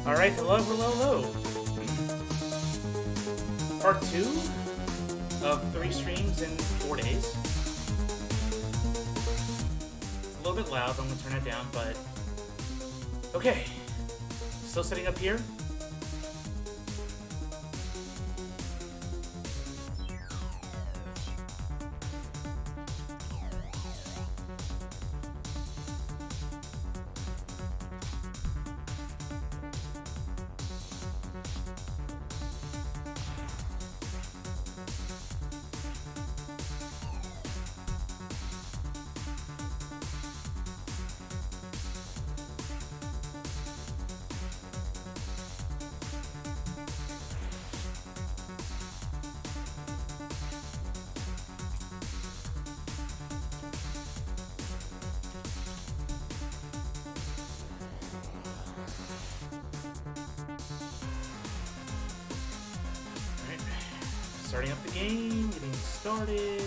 Alright, hello, hello, hello. Part 2 of 3 streams in 4 days. It's a little bit loud, I'm going to turn it down, but... Okay. Still setting up here. Starting up the game, getting started.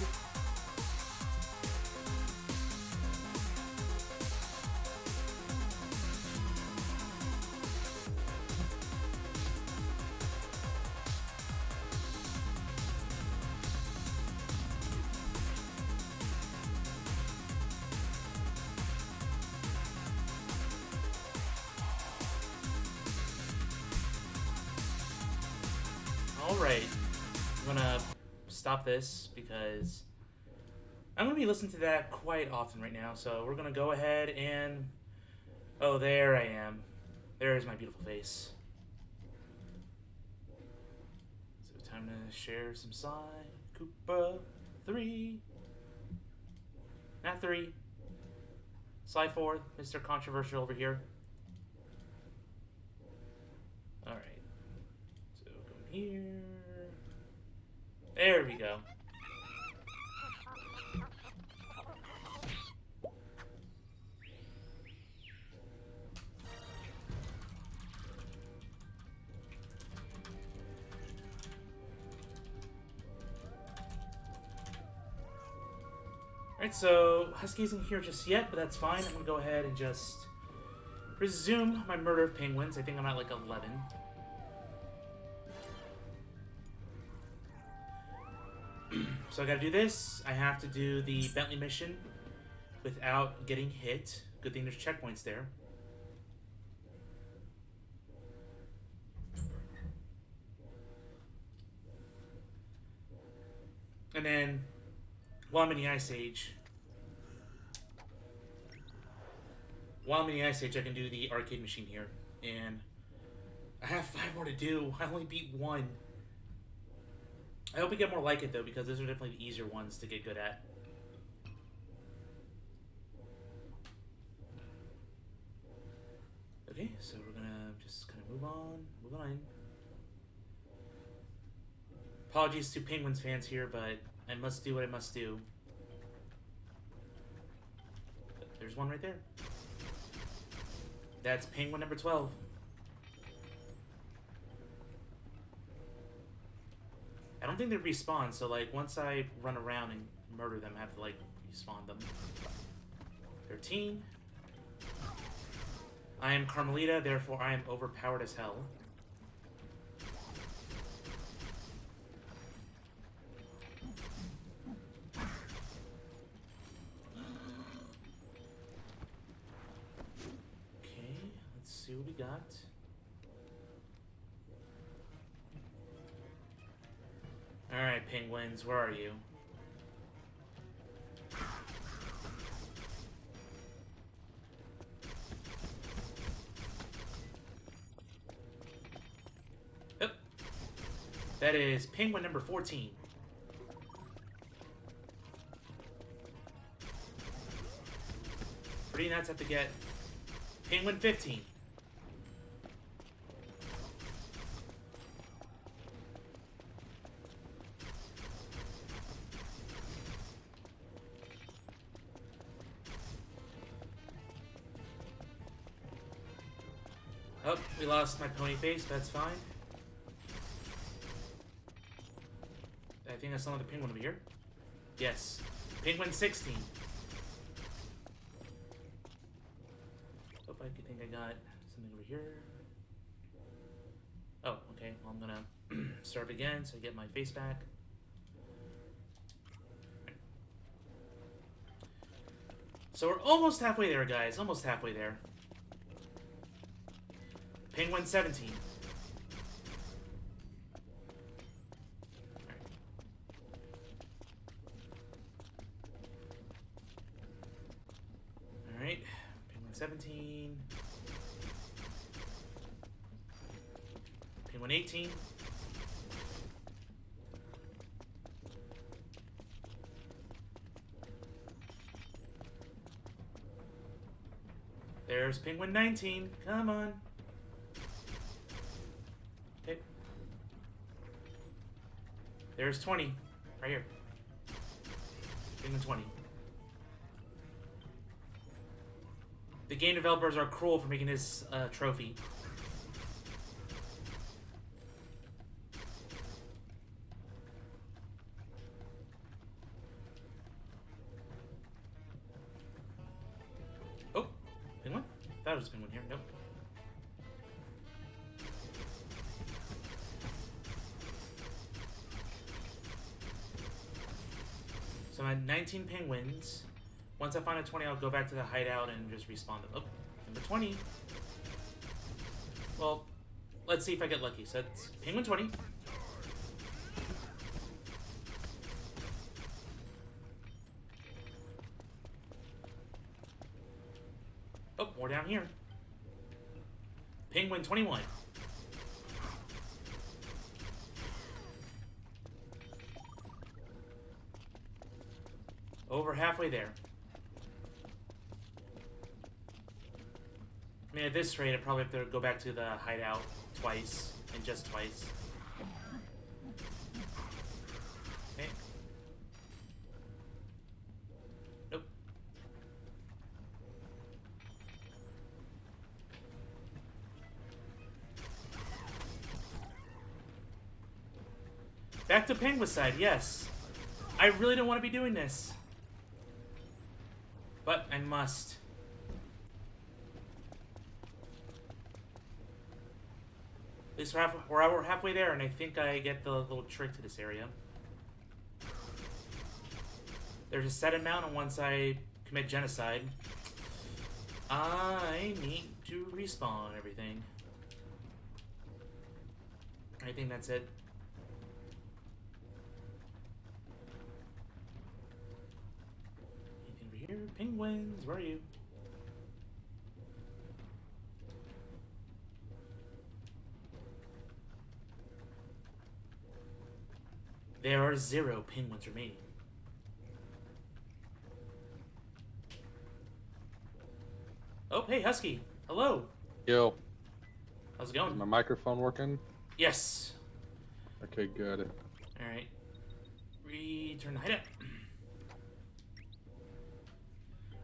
All right. I'm gonna stop this because I'm gonna be listening to that quite often right now. So we're gonna go ahead and oh, there I am. There's my beautiful face. So time to share some sign. Koopa 3, not 3. Sly 4, Mr. Controversial over here. All right. So go here. There we go. Alright, so Husky isn't here just yet, but that's fine. I'm gonna go ahead and just resume my murder of penguins. I think I'm at like 11. So I gotta do this. I have to do the Bentley mission without getting hit. Good thing there's checkpoints there. And then, while I'm in the Ice Age, I can do the arcade machine here. And I have 5 more to do. I only beat 1. I hope we get more like it, though, because those are definitely the easier ones to get good at. Okay, so we're gonna just kind of move on. Apologies to Penguins fans here, but I must do what I must do. There's one right there. That's Penguin number 12. I don't think they respawn, so like once I run around and murder them. I have to, like, respawn them. 13. I am Carmelita, therefore I am overpowered as hell. Okay, let's see what we got. Alright, penguins, where are you? Yep. That is penguin number 14. Pretty nuts have to get penguin 15. Oh, we lost my pony face, but that's fine. I think that's another penguin over here. Yes. Penguin 16. Hope I think I got something over here. Oh, okay. Well, I'm gonna start again so I get my face back. So we're almost halfway there, guys. Almost halfway there. Penguin 17. Alright. Penguin 17. Penguin 18. There's Penguin 19. Come on. Okay. There's 20. Right here. Penguin 20. The game developers are cruel for making this trophy. Oh, penguin? I thought it was a penguin here. Nope. So I'm at 19 penguins. Once I find a 20, I'll go back to the hideout and just respawn them. Oh, number 20. Well, let's see if I get lucky. So that's penguin 20. Oh, more down here. Penguin 21. Over halfway there. I mean, at this rate, I probably have to go back to the hideout twice, and just twice. Okay. Nope. Back to penguin side, yes. I really don't want to be doing this. But I must. At least we're halfway there, and I think I get the little trick to this area. There's a set amount, and once I commit genocide, I need to respawn everything. I think that's it. Anything over here? Penguins, where are you? There are 0 penguins remaining. Oh, hey, Husky. Hello. Yo. How's it going? Is my microphone working? Yes. Okay, good. Alright. Return the hideout.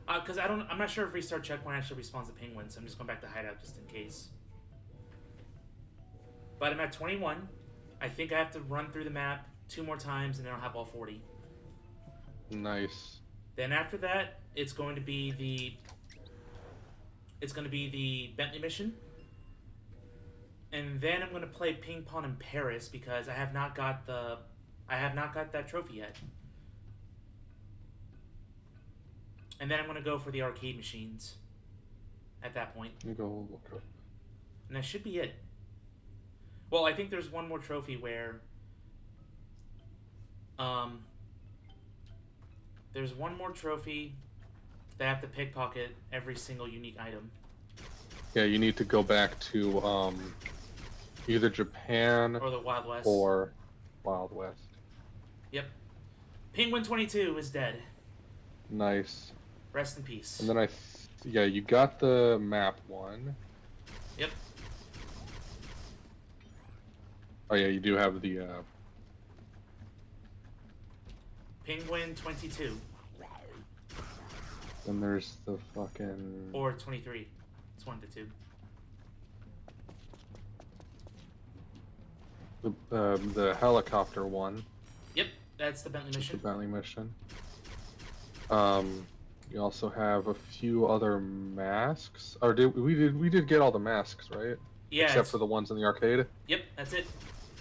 Because I'm not sure if restart checkpoint actually respawns the penguins, so I'm just going back to hideout just in case. But I'm at 21. I think I have to run through the map 2 more times, and then I'll have all 40. Nice. Then after that, it's going to be the Bentley mission. And then I'm going to play ping pong in Paris because I have not got that trophy yet. And then I'm going to go for the arcade machines at that point. Let me go look up. And that should be it. Well, I think there's one more trophy where there's one more trophy that I have to pickpocket every single unique item. Yeah, you need to go back to either Japan Or the Wild West. or Wild West. Yep. Penguin 22 is dead. Nice. Rest in peace. And then yeah, you got the map one. Yep. Oh yeah, you do have the Penguin 22. Then there's the fucking... Or 23. It's 1 to 2. The helicopter one. Yep, that's the Bentley mission. The Bentley mission. You also have a few other masks. Or we did get all the masks, right? Yeah. Except for the ones in the arcade? Yep, that's it.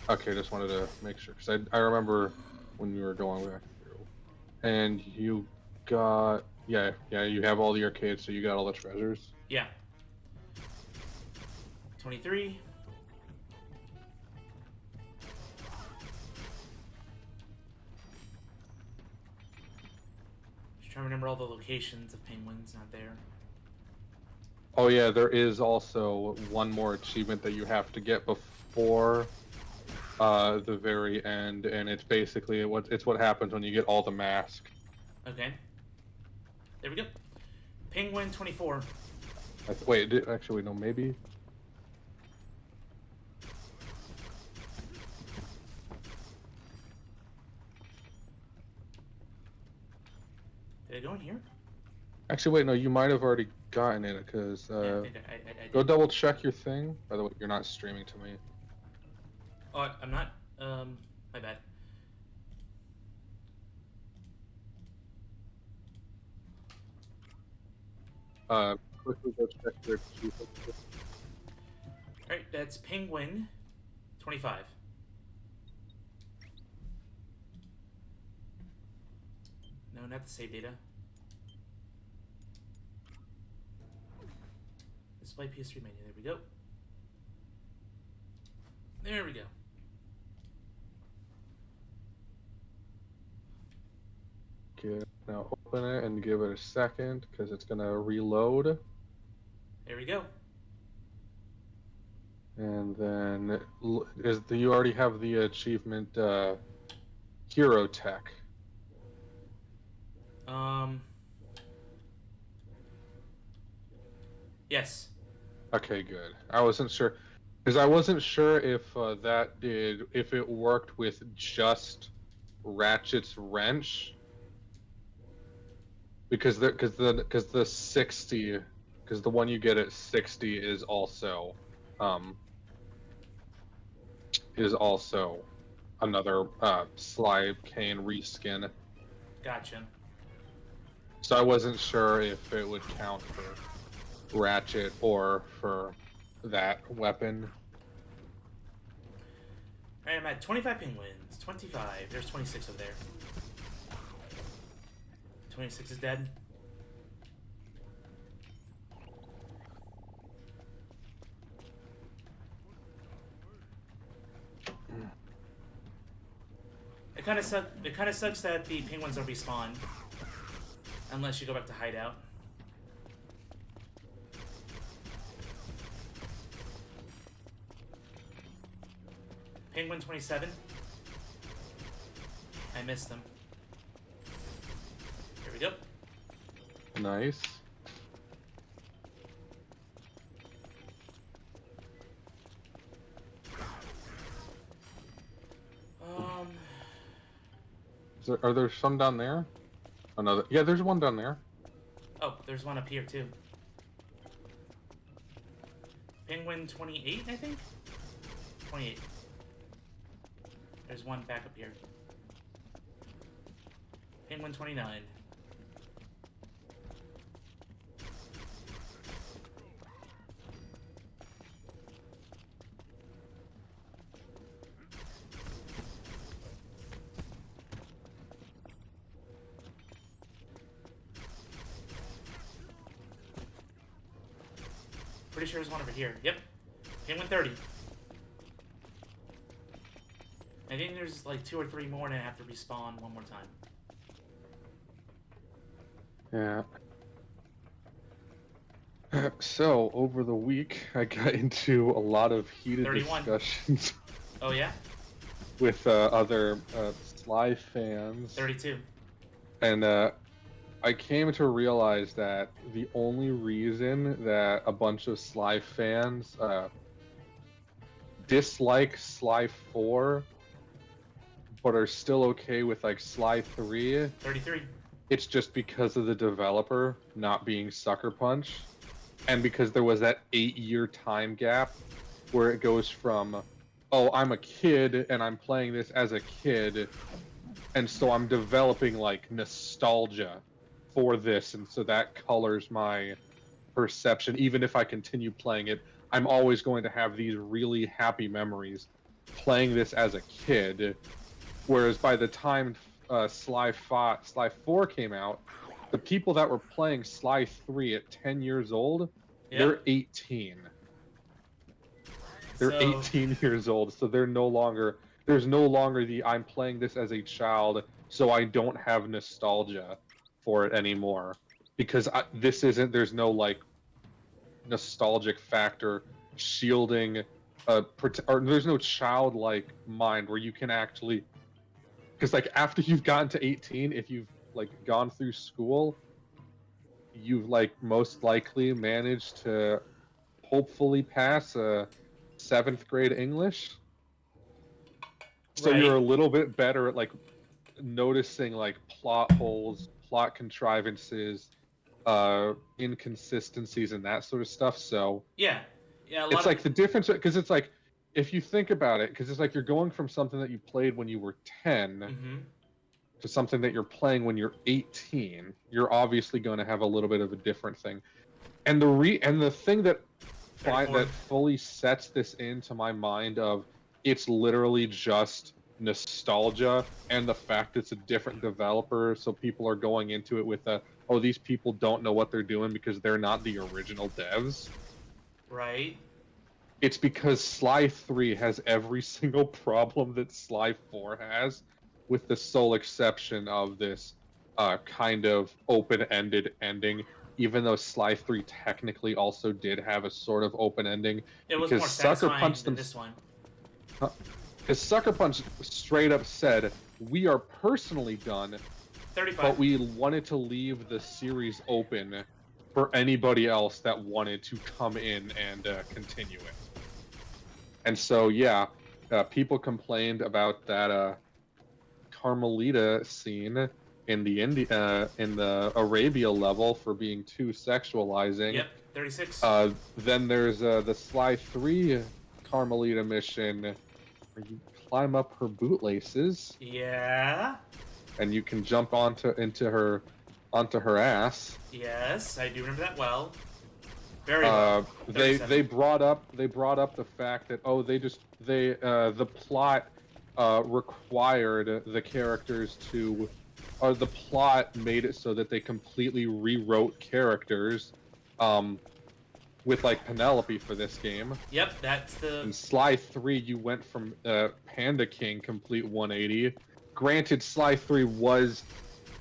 Okay, just wanted to make sure. Because I remember when we were going back through. And you got... Yeah, you have all the arcades, so you got all the treasures. Yeah. 23. Just trying to remember all the locations of penguins, not there. Oh yeah, there is also one more achievement that you have to get before the very end, and it's basically what happens when you get all the masks. Okay. There we go. Penguin 24. Wait, actually, no, maybe. Did I go in here? Actually, wait, no, you might have already gotten it, because Yeah, I think I go did. double check your thing. By the way, you're not streaming to me. Oh, I'm not. My bad. Quickly go check your achievement. Alright, that's Penguin 25. No, not the save data. Display PS3 menu. There we go. There we go. Okay, now open it and give it a second, because it's gonna reload. There we go. And then you already have the achievement Hero Tech. Yes. Okay, good. I wasn't sure, because I wasn't sure if if it worked with just Ratchet's wrench, because the 60, because the one you get at 60 is also another Sly Kane reskin. Gotcha. So I wasn't sure if it would count for Ratchet or for that weapon. Alright, I'm at 25 penguins. 25. There's 26 over there. 26 is dead. It kind of sucks that the penguins don't respawn unless you go back to hideout. Penguin 27. I missed them. Here we go. Nice. Are there some down there? Another? Yeah, there's one down there. Oh, there's one up here too. Penguin 28, I think? 28. There's one back up here. Penguin 29. Pretty sure there's one over here. Yep. Penguin 30. I think there's like 2 or 3 more and I have to respawn one more time. Yeah. So, over the week, I got into a lot of heated 31. discussions Oh, yeah? with other Sly fans. 32. And I came to realize that the only reason that a bunch of Sly fans dislike Sly 4 but are still okay with like Sly 3, 33. it's just because of the developer not being Sucker Punch, and because there was that 8-year time gap where it goes from, oh, I'm a kid and I'm playing this as a kid, and so I'm developing like nostalgia for this, and so that colors my perception. Even if I continue playing it, I'm always going to have these really happy memories playing this as a kid. Whereas by the time Sly 4 came out, the people that were playing Sly 3 at 10 years old, Yep. they're 18. They're So, 18 years old, so there's no longer the I'm playing this as a child, so I don't have nostalgia for it anymore. Because there's no like nostalgic factor shielding or there's no childlike mind where you can actually, because like after you've gotten to 18, if you've like gone through school, you've like most likely managed to hopefully pass a 7th grade English, so you're right. a little bit better at like noticing like plot holes, plot contrivances, inconsistencies and that sort of stuff. So Yeah. Yeah, a lot it's of... like the difference, because it's like, if you think about it, because it's like you're going from something that you played when you were 10 Mm-hmm. to something that you're playing when you're 18, you're obviously going to have a little bit of a different thing. And the thing that 34. fully sets this into my mind of, it's literally just nostalgia and the fact it's a different developer, so people are going into it with oh, these people don't know what they're doing because they're not the original devs. Right. It's because Sly 3 has every single problem that Sly 4 has, with the sole exception of this kind of open-ended ending, even though Sly 3 technically also did have a sort of open ending, It was because more satisfying than this one. Sucker Punch straight up said, we are personally done, 35. but we wanted to leave the series open for anybody else that wanted to come in and continue it. And so, yeah, people complained about that Carmelita scene in the Arabia level for being too sexualizing. Yep. 36. Then there's the Sly 3 Carmelita mission where you climb up her bootlaces Yeah. and you can jump onto her ass. Yes, I do remember that well. Very well. They brought up the fact that, oh, the plot required the characters to, or the plot made it so that they completely rewrote characters with like Penelope for this game. Yep, that's the... In Sly 3, you went from Panda King complete 180. Granted, Sly 3 was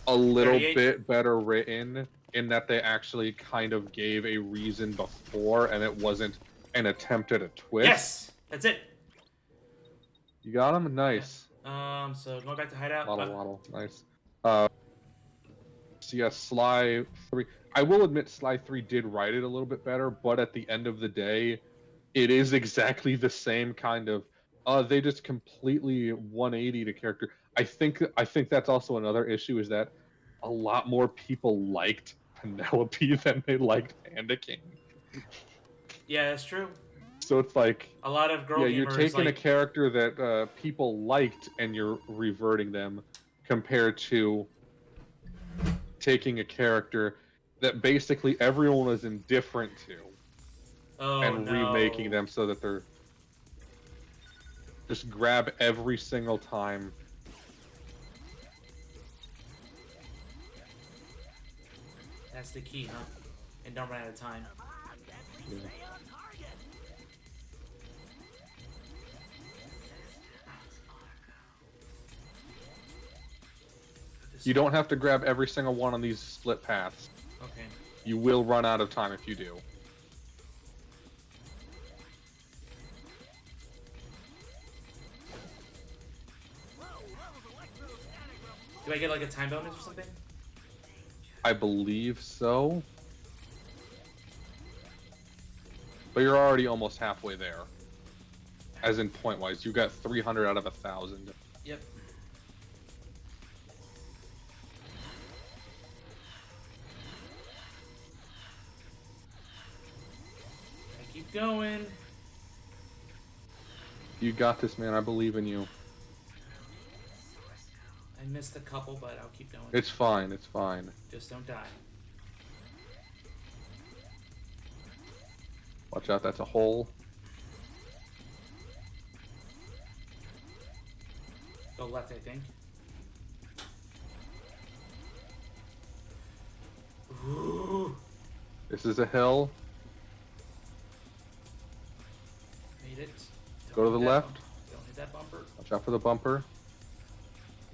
a little 38. bit better written in that they actually kind of gave a reason before, and it wasn't an attempt at a twist. Yes! That's it! You got him? Nice. Yeah. So going back to hideout. Waddle. Nice. So yeah, Sly 3. I will admit Sly 3 did write it a little bit better, but at the end of the day, it is exactly the same kind of, they just completely 180 to character. I think that's also another issue, is that a lot more people liked Penelope than they liked Panda King. Yeah, that's true. So it's like, a lot of girl gamers, you're taking like... a character that people liked and you're reverting them, compared to taking a character that basically everyone was indifferent to Oh and remaking no. them so that they're just grab every single time. That's the key, huh? And don't run out of time. Yeah. You don't have to grab every single one on these split paths. Okay. You will run out of time if you do. Do I get like a time bonus or something? I believe so. But you're already almost halfway there. As in point-wise. You got 300 out of 1,000. Yep. I keep going. You got this, man. I believe in you. I missed a couple, but I'll keep going. It's fine. It's fine. Just don't die. Watch out. That's a hole. Go left, I think. Ooh. This is a hill. Made it. Go to the left. Don't hit that bumper. Watch out for the bumper.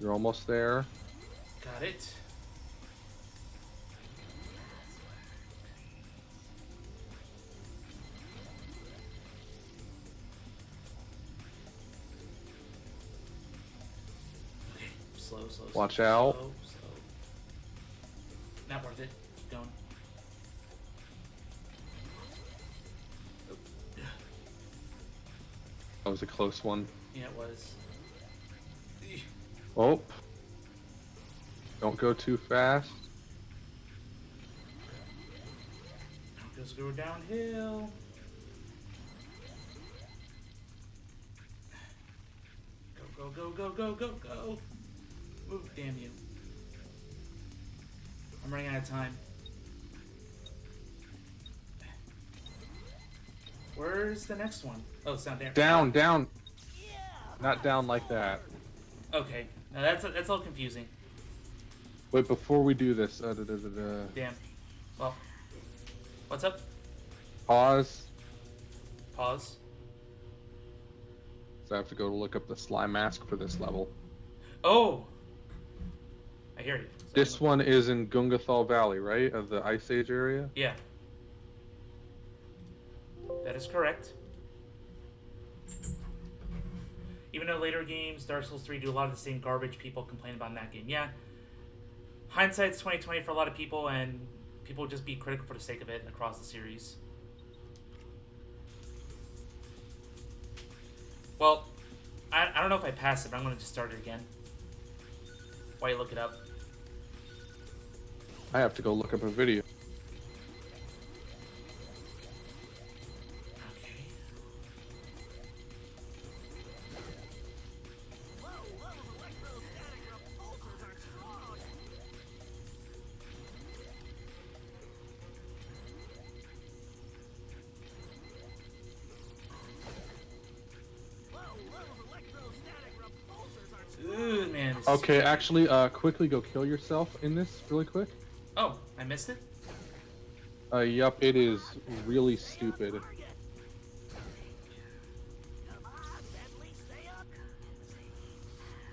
You're almost there. Got it. Okay, slow. Watch slow, out. Slow. Not worth it. Keep going. That was a close one. Yeah, it was. Oh. Don't go too fast. Just go downhill. Go. Move, damn you. I'm running out of time. Where's the next one? Oh, it's down there. Down. Not down like that. Okay, now that's all confusing. Wait, before we do this, Damn. Well, what's up? Pause. Pause. So I have to go look up the slime mask for this level. Oh, I hear you. So This one is in Gungathal Valley, right? Of the Ice Age area? Yeah. That is correct. Even though later games, Dark Souls 3, do a lot of the same garbage people complain about in that game. Yeah. Hindsight's 2020 for a lot of people, and people just be critical for the sake of it across the series. Well, I don't know if I passed it, but I'm going to just start it again. While you look it up. I have to go look up a video. Okay. Ooh, man. This is Okay, tricky. actually, quickly go kill yourself in this really quick. Oh, I missed it? Yup, it is really stupid.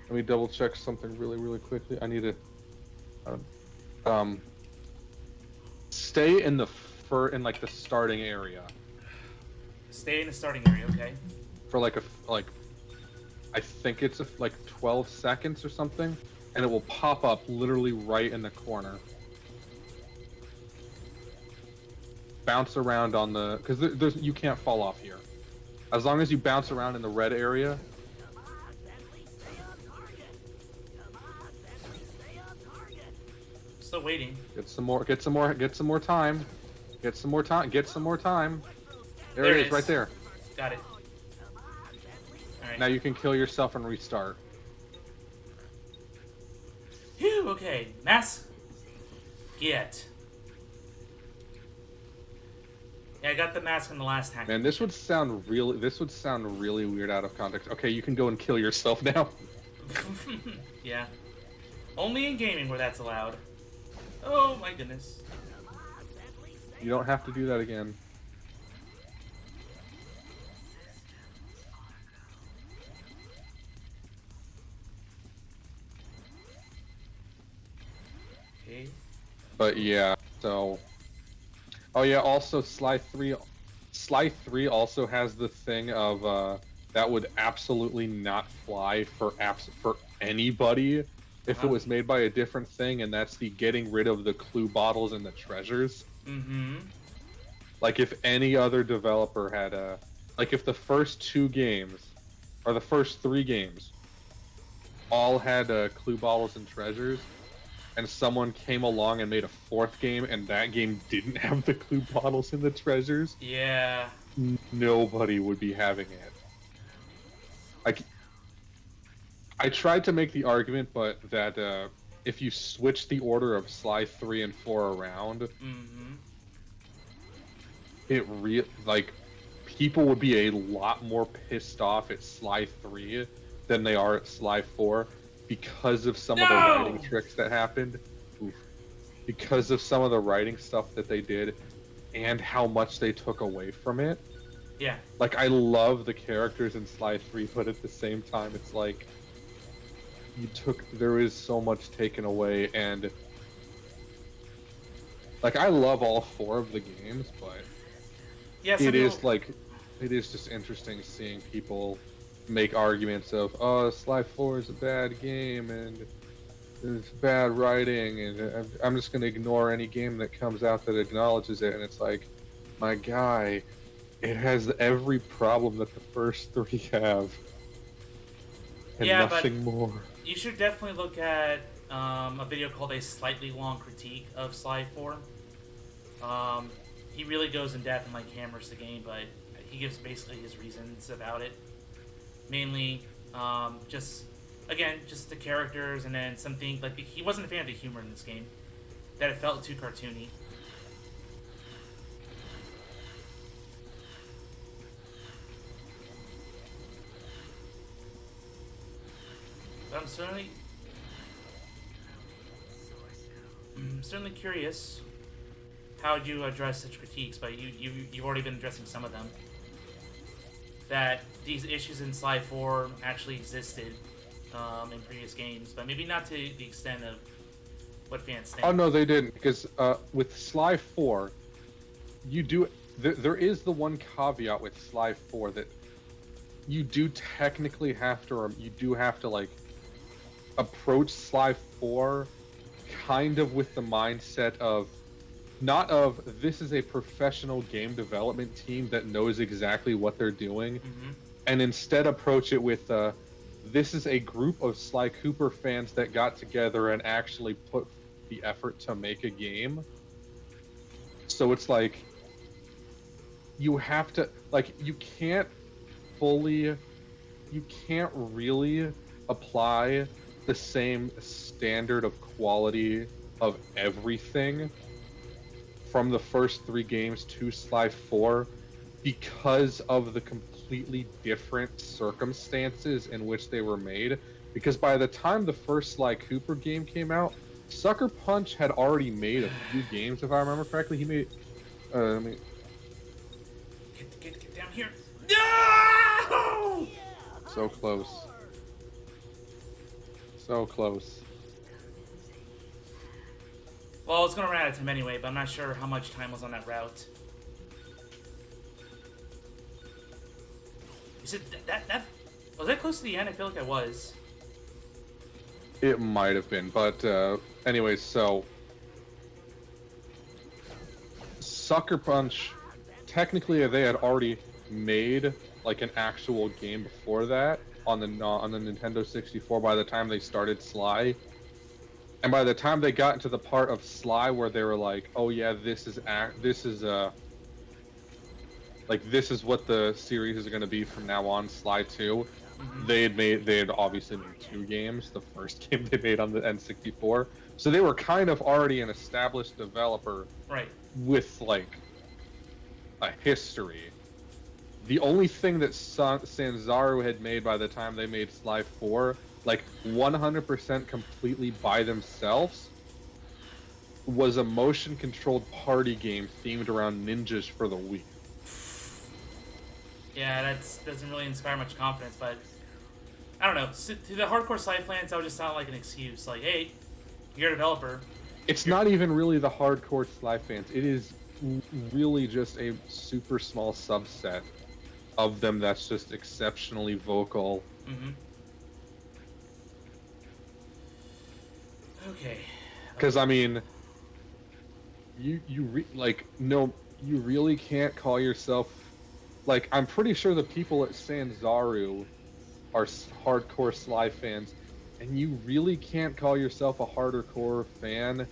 Let me double check something really quickly. I need to, stay in the like the starting area Stay in the starting area, okay? for like I think it's like 12 seconds or something, and it will pop up literally right in the corner. Bounce around on the, because there's you can't fall off here. As long as you bounce around in the red area. Still waiting. Get some more time. Get some more time. There There it it is, right is. there. Got it. Alright. Now you can kill yourself and restart. Phew, okay. Mask. Get. Yeah, I got the mask in the last hack. Man, this would sound really weird out of context. Okay, you can go and kill yourself now. Yeah. Only in gaming where that's allowed. Oh my goodness. You don't have to do that again. Okay. But yeah, so. Oh yeah, also Sly 3 also has the thing of that would absolutely not fly for anybody if it Uh-huh. was made by a different thing, and that's the getting rid of the clue bottles and the treasures. Mm-hmm. Like if any other developer had like if the first 2 games or the first 3 games all had clue bottles and treasures, and someone came along and made a 4th game and that game didn't have the clue bottles and the treasures, Yeah. nobody would be having it. Like, I tried to make the argument, but that if you switch the order of Sly 3 and 4 around, Mm-hmm. like people would be a lot more pissed off at Sly 3 than they are at Sly 4 because of some of the writing No! tricks that happened. Oof. Because of some of the writing stuff that they did and how much they took away from it. Yeah. Like, I love the characters in Sly 3, but at the same time, it's like there is so much taken away, and like I love all 4 of the games, but Yeah, some it people... is like it is just interesting seeing people make arguments of, oh, Sly 4 is a bad game and it's bad writing, and I'm just going to ignore any game that comes out that acknowledges it. And it's like, my guy, it has every problem that the first 3 have, and Yeah, but nothing more. you should definitely look at a video called A Slightly Long Critique of Sly 4. He really goes in depth and like hammers the game, but he gives basically his reasons about it. Mainly, just the characters, and then something like he wasn't a fan of the humor in this game. That it felt too cartoony. But I'm certainly curious how you address such critiques, but you've already been addressing some of them. That these issues in Sly 4 actually existed in previous games, but maybe not to the extent of what fans think. Oh no, they didn't, because with Sly 4, you do there is the one caveat with Sly 4 that you do technically have to like approach Sly 4 kind of with the mindset of not of this is a professional game development team that knows exactly what they're doing, Mm-hmm. and instead approach it with this is a group of Sly Cooper fans that got together and actually put the effort to make a game. So it's like you have to you can't really apply the same standard of quality of everything from the first 3 games to Sly 4 because of the completely different circumstances in which they were made. Because by the time the first Sly Cooper game came out, Sucker Punch had already made a few games, if I remember correctly. He made Get down here. No! so close. So close. Well, it's gonna run out of time anyway, but I'm not sure how much time was on that route. Is it that was that close to the end? I feel like I was. It might have been, but anyways, so Sucker Punch, technically they had already made like an actual game before that on the Nintendo 64 by the time they started Sly. And by the time they got into the part of Sly where they were like, "Oh yeah, this is what the series is going to be from now on, Sly 2." Mm-hmm. They had obviously made 2 games. The first game they made on the N64, so they were kind of already an established developer Right. with like a history. The only thing that Sanzaru had made by the time they made Sly 4, like 100% completely by themselves, was a motion controlled party game themed around ninjas for the Wii. Yeah, that doesn't really inspire much confidence, but I don't know. To the hardcore Sly fans, that would just sound like an excuse. Like, hey, you're a developer. It's You're... not even really the hardcore Sly fans. It is really just a super small subset of them that's just exceptionally vocal. Mm-hmm. Okay. Because I mean, like no, you really can't call yourself like I'm pretty sure the people at Sanzaru are hardcore Sly fans, and you really can't call yourself a hardcore fan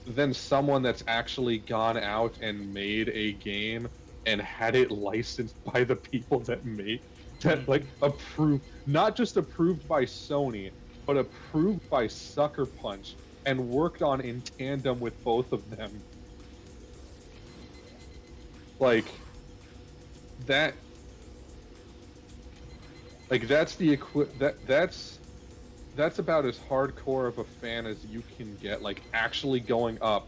than someone that's actually gone out and made a game and had it licensed by the people that made that Mm-hmm. like approved, not just approved by Sony, but approved by Sucker Punch and worked on in tandem with both of them. Like that like that's the that's about as hardcore of a fan as you can get, like actually going up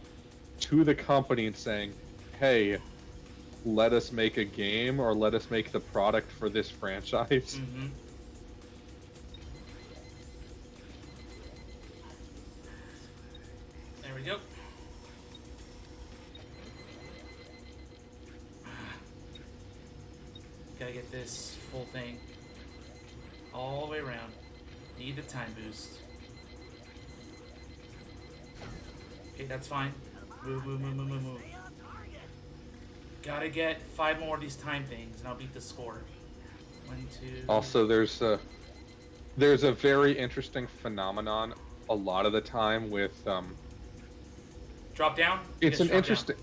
to the company and saying, "Hey, let us make a game or let us make the product for this franchise." Mm-hmm. There we go. Gotta get this full thing all the way around. Need the time boost. Okay, that's fine. Move, move, move, move, move, move. Gotta get 5 more of these time things, and I'll beat the score. 1, 2. Also, there's a very interesting phenomenon a lot of the time with Drop down. it's Yes, an drop down. interesting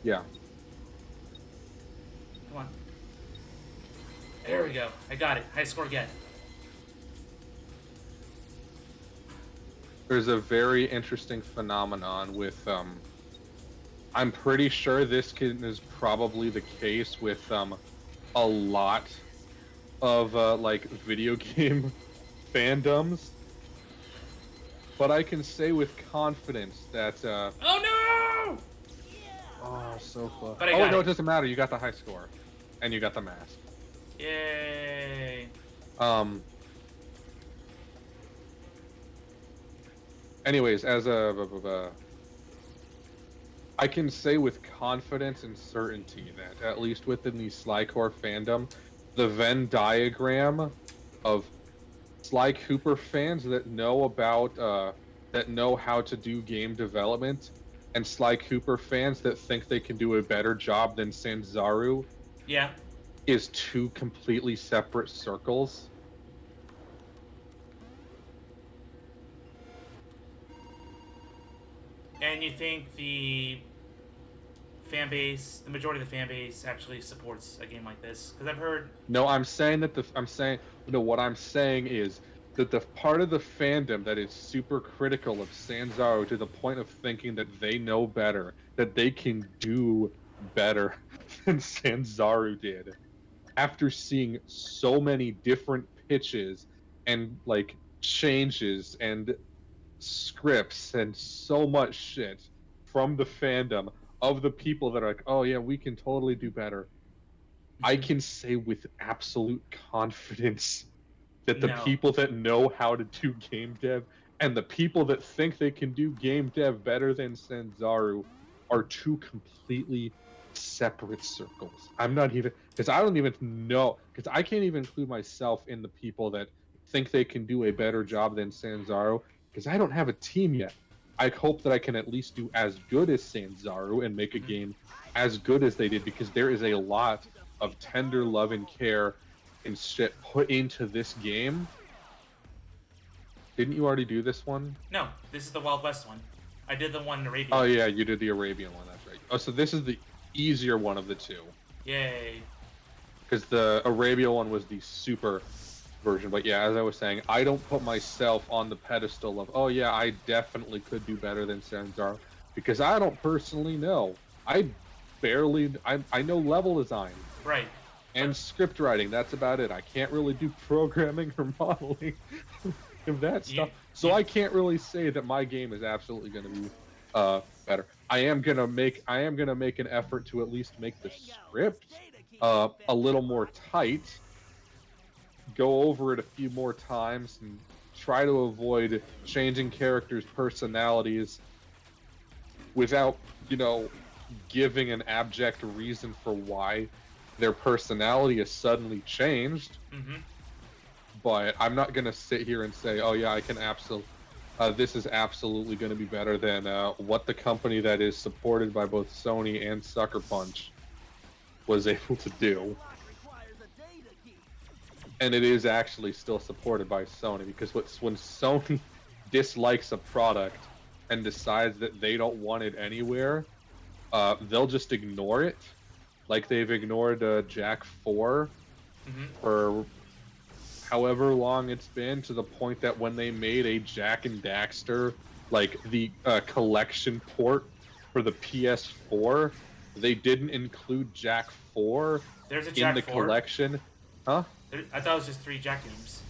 yeah. Come on. There we go. I got it. High score again. There's a very interesting phenomenon with I'm pretty sure this is probably the case with a lot of like video game fandoms, but I can say with confidence that Oh no! oh, so close. But I Oh got wait, no, it. it doesn't matter. You got the high score, and you got the mask. Yay! Um. Anyways, as a I can say with confidence and certainty that at least within the Slycore fandom, the Venn diagram of Sly Cooper fans that know about that know how to do game development, and Sly Cooper fans that think they can do a better job than Sanzaru Yeah. is 2 completely separate circles. And you think the fan base, the majority of the fan base, actually supports a game like this? Because I've heard. No, I'm saying that I'm saying no. What I'm saying is that the part of the fandom that is super critical of Sanzaru to the point of thinking that they know better, that they can do better than Sanzaru did, after seeing so many different pitches and like changes and scripts and so much shit from the fandom of the people that are like, oh yeah, we can totally do better. I can say with absolute confidence that the No. people that know how to do game dev and the people that think they can do game dev better than Sanzaru are 2 completely separate circles. I'm not even because I don't even know because I can't even include myself in the people that think they can do a better job than Sanzaru because I don't have a team yet. I hope that I can at least do as good as Sanzaru and make a Mm-hmm. game as good as they did because there is a lot of tender love and care and shit put into this game. Didn't you already do this one? No, this is the Wild West one. I did the one in Oh Arabia. yeah, you did the Arabian one. That's right. Oh, so this is the easier one of the two Yay. because the Arabia one was the super version. But yeah, as I was saying, I don't put myself on the pedestal of, oh yeah, I definitely could do better than Sanzaro, because I don't personally know. I know level design Right. and script writing. That's about it. I can't really do programming or modeling of that You, stuff. So you, I can't really say that my game is absolutely going to be better. I am gonna make an effort to at least make the script a little more tight, go over it a few more times, and try to avoid changing characters' personalities without, giving an abject reason for why their personality is suddenly changed. mm-hmm. But I'm not gonna sit here and say, oh yeah, I can absolutely. This is absolutely going to be better than what the company that is supported by both Sony and Sucker Punch was able to do. And it is actually still supported by Sony, because when Sony dislikes a product and decides that they don't want it anywhere, they'll just ignore it. Like they've ignored Jack 4 Mm-hmm. for however long it's been, to the point that when they made a Jack and Daxter, like the collection port for the PS4, they didn't include Jack 4 There's a in Jack the 4. collection. Huh? I thought it was just 3 Jack games.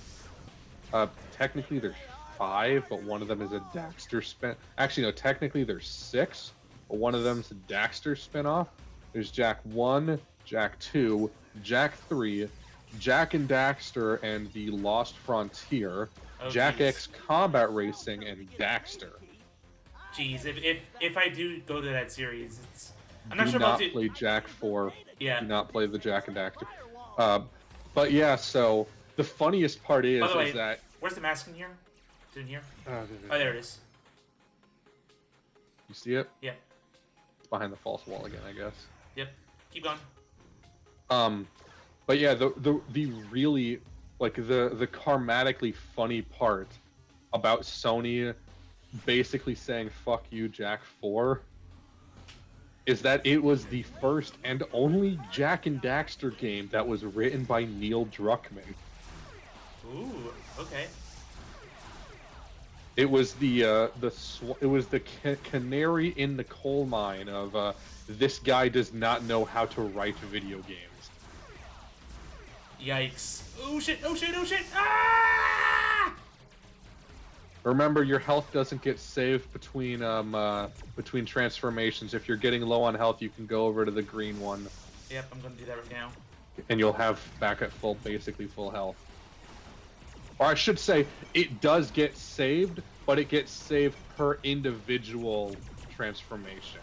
Technically there's 5, but one of them is a Daxter spin. Actually, no, technically there's 6, but one of them's a Daxter spinoff. There's Jack 1, Jack 2, Jack 3, Jack and Daxter and the Lost Frontier, Jack geez. X Combat Racing, and Daxter. Jeez, if I do go to that series, I'm not Do sure not about the... play Jack 4. Yeah. Do not play the Jack and Daxter. But yeah, so the funniest part is, By the way, is that... where's the mask in here? Is it in here? Oh, there it is. You see it? Yeah. It's behind the false wall again, I guess. Yep. Keep going. But yeah, the really, like, the karmatically funny part about Sony basically saying fuck you, Jack 4, is that it was the first and only Jack and Daxter game that was written by Neil Druckmann. Ooh, okay. It was the canary in the coal mine of this guy does not know how to write video games. Yikes. Oh shit, oh shit, oh shit! Ah! Remember, your health doesn't get saved between transformations. If you're getting low on health, you can go over to the green one. Yep, I'm gonna do that right now. And you'll have back at basically full health. Or I should say, it does get saved, but it gets saved per individual transformation.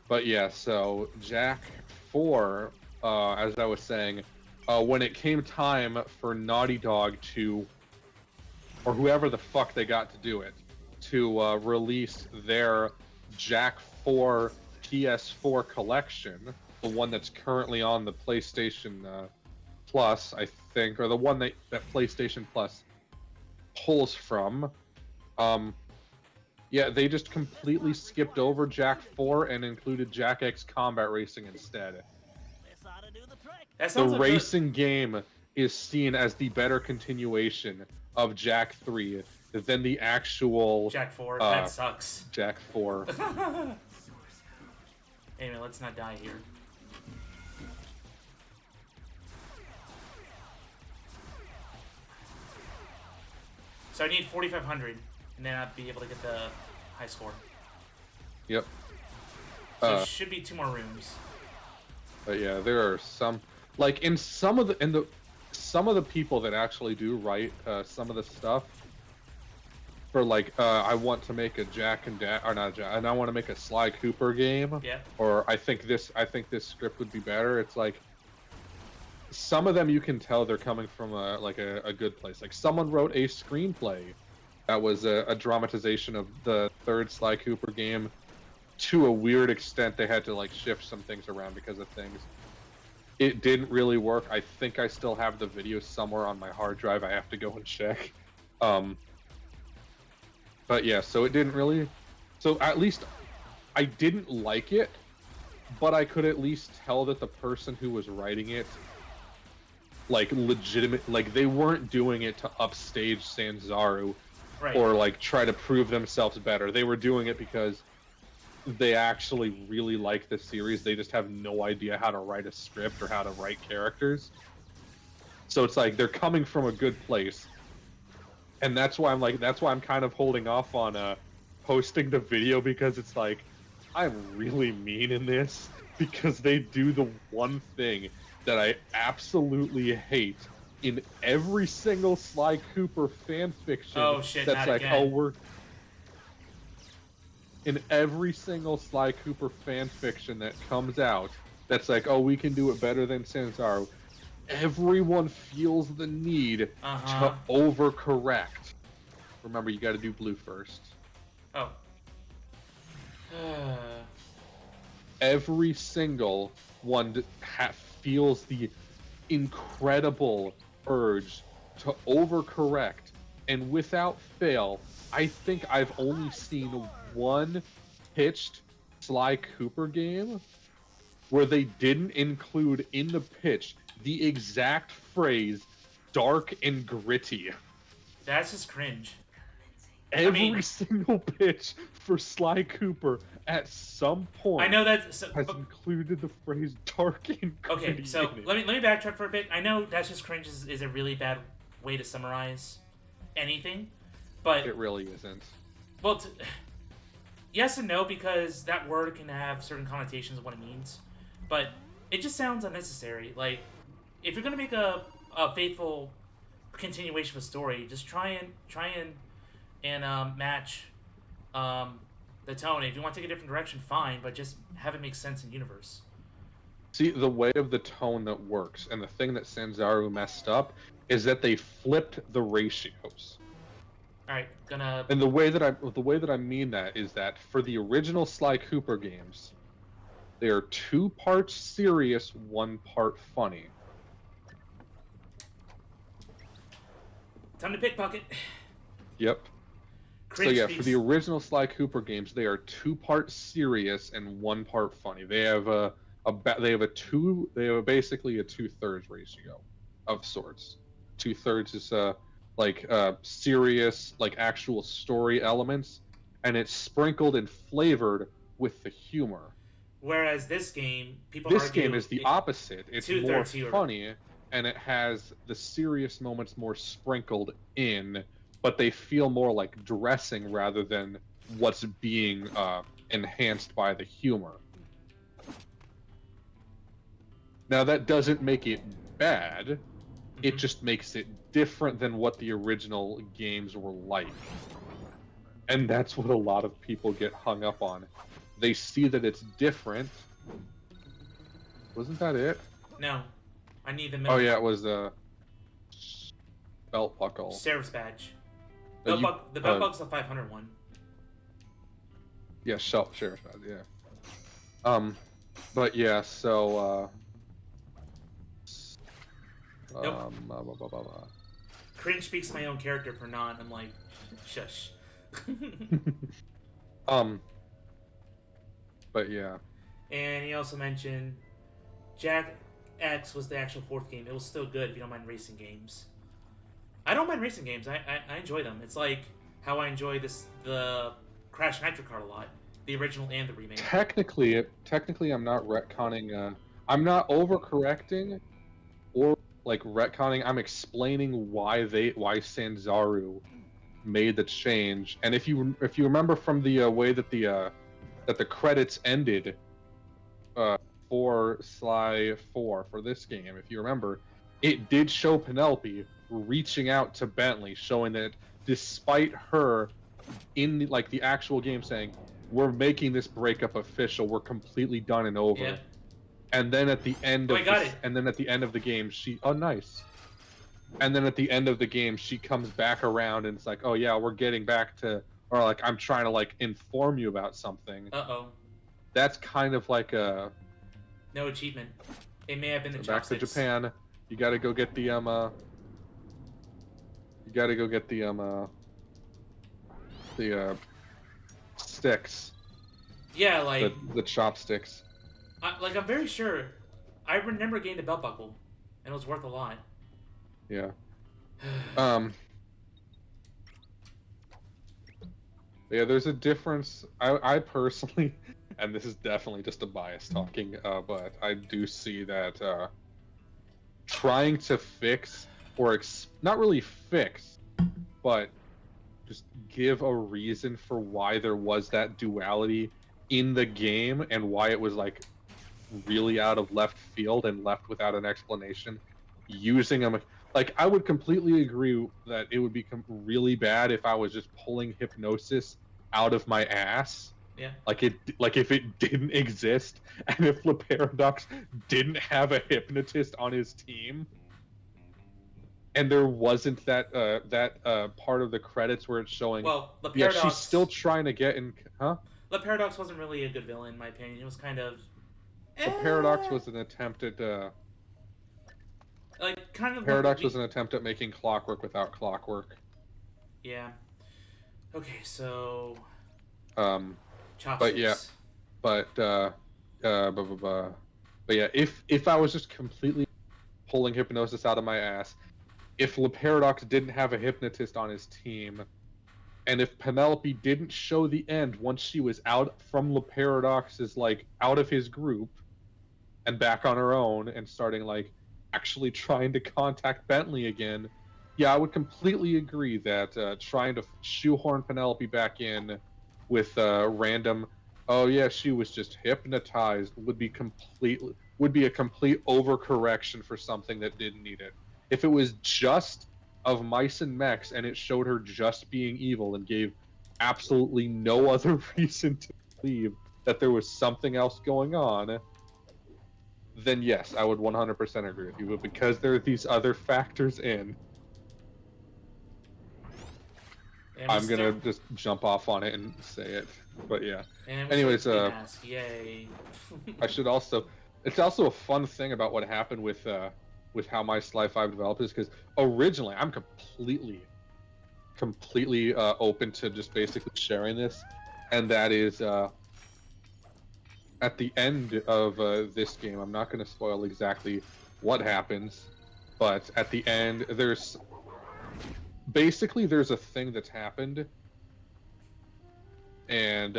But yeah, so Jack 4, as I was saying, when it came time for Naughty Dog to, or whoever the fuck they got to do it, to release their Jack 4 PS4 collection, the one that's currently on the PlayStation Plus, I think, or the one that PlayStation Plus pulls from, yeah, they just completely skipped over Jack 4 and included Jack X Combat Racing instead. The racing game is seen as the better continuation of Jack 3 than the actual... Jack 4, that sucks. Jack 4. Anyway, let's not die here. So I need 4,500, and then I'll be able to get the high score. Yep. So it should be 2 more rooms. But yeah, there are some, like, in some of the people that actually do write some of the stuff for, like, I want to make a Jack and or not Jack, and I want to make a Sly Cooper game. Yeah. Or I think this script would be better. It's like, some of them you can tell they're coming from a good place. Like, someone wrote a screenplay that was a dramatization of the third Sly Cooper game. To a weird extent, they had to, like, shift some things around because of things. It didn't really work. I think I still have the video somewhere on my hard drive. I have to go and check. But yeah, so it didn't really... So at least I didn't like it, but I could at least tell that the person who was writing it, like, legitimate, like, they weren't doing it to upstage Sanzaru Right. or, like, try to prove themselves better. They were doing it because they actually really like the series. They just have no idea how to write a script or how to write characters. So it's like they're coming from a good place. And that's why I'm kind of holding off on posting the video, because it's like I'm really mean in this because they do the one thing that I absolutely hate in every single Sly Cooper fan fiction. Oh shit! That's Not like, again. we're in every single Sly Cooper fan fiction that comes out. That's like, oh, we can do it better than Sanzaru. Everyone feels the need to overcorrect. Remember, you got to do blue first. Oh. Every single one feels the incredible urge to overcorrect, and without fail, I think I've only seen one pitched Sly Cooper game where they didn't include in the pitch the exact phrase "dark and gritty." That's just cringe. Every single pitch for Sly Cooper at some point I know that has included the phrase "dark and gritty." Okay, so let me backtrack for a bit. I know that's just cringe is a really bad way to summarize anything, but it really isn't. Well, yes and no, because that word can have certain connotations of what it means, but it just sounds unnecessary. Like, if you're gonna make a faithful continuation of a story, just try and match the tone. If you want to take a different direction, fine, but just have it make sense in universe. See, the way of the tone that works, and the thing that Sanzaru messed up, is that they flipped the ratios. All right, gonna. And the way that I mean that is that for the original Sly Cooper games, they are 2 parts serious, 1 part funny. Time to pickpocket. Yep. Cringe so yeah, piece. for the original Sly Cooper games, they are 2 parts serious and 1 part funny. They have basically a 2/3 ratio of sorts. 2/3 is serious, like, actual story elements, and it's sprinkled and flavored with the humor. Whereas this game, This game is the opposite. It's more humor. funny, and it has the serious moments more sprinkled in, but they feel more like dressing rather than what's being enhanced by the humor. Now, that doesn't make it bad. It just makes it different than what the original games were like. And that's what a lot of people get hung up on. They see that it's different. Wasn't that it? No. I need the middle. Oh, yeah, it was a belt buckle. Sheriff's badge. The belt buckle's the 500 one. Yeah, sheriff's badge, yeah. But yeah, so, Nope. Cringe speaks my own character per non. I'm like, shush. But yeah. And he also mentioned Jack X was the actual 4th game. It was still good if you don't mind racing games. I don't mind racing games. I enjoy them. It's like how I enjoy the Crash Nitro Kart a lot. The original and the remake. Technically, I'm not retconning. I'm not overcorrecting or like retconning. I'm explaining why Sanzaru made the change. And if you remember from the way that the credits ended for Sly 4 for this game, if you remember, it did show Penelope reaching out to Bentley, showing that despite her in the actual game saying, "We're making this breakup official. We're completely done and over." Yeah. And then at the end of the game, nice. And then at the end of the game, she comes back around and it's like, "Oh yeah, we're getting back to," or like, "I'm trying to like inform you about something." Uh-oh. That's kind of like a no achievement. It may have been the back chopsticks. to Japan. You got to go get the sticks. Yeah, like the chopsticks. I'm very sure. I remember getting the belt buckle, and it was worth a lot. Yeah. Um. Yeah, there's a difference. I personally, and this is definitely just a bias talking, but I do see that trying to fix or not really fix, but just give a reason for why there was that duality in the game and why it was like really out of left field and left without an explanation using them. Like, I would completely agree that it would become really bad if I was just pulling hypnosis out of my ass, Yeah. like if it didn't exist, and if the Paradox didn't have a hypnotist on his team, and there wasn't that part of the credits where it's showing, Well, the yeah, she's still paradox. trying to get in, huh? The paradox wasn't really a good villain, in my opinion. It was kind of, The Paradox eh, was an attempt at like kind of what Paradox was we. an attempt at making clockwork without clockwork. Yeah. Okay, so Um, but yeah, chopsticks. but blah, blah, blah. But yeah, if I was just completely pulling hypnosis out of my ass, if Le Paradox didn't have a hypnotist on his team, and if Penelope didn't show the end once she was out from Le Paradox's, like, out of his group and back on her own and starting, like, actually trying to contact Bentley again, yeah, I would completely agree that trying to shoehorn Penelope back in with random, oh yeah, she was just hypnotized, would be a complete overcorrection for something that didn't need it. If it was just of mice and mechs and it showed her just being evil and gave absolutely no other reason to believe that there was something else going on, then yes, I would 100% agree with you. But because there are these other factors in, And we I'm gonna still. just jump off on it and say it. But yeah. And we still get Anyways, the B mask. Yay. I should also. It's also a fun thing about what happened with how my Sly 5 developed is because originally I'm completely open to just basically sharing this, and that is at the end of this game. I'm not going to spoil exactly what happens, but at the end there's a thing that's happened, and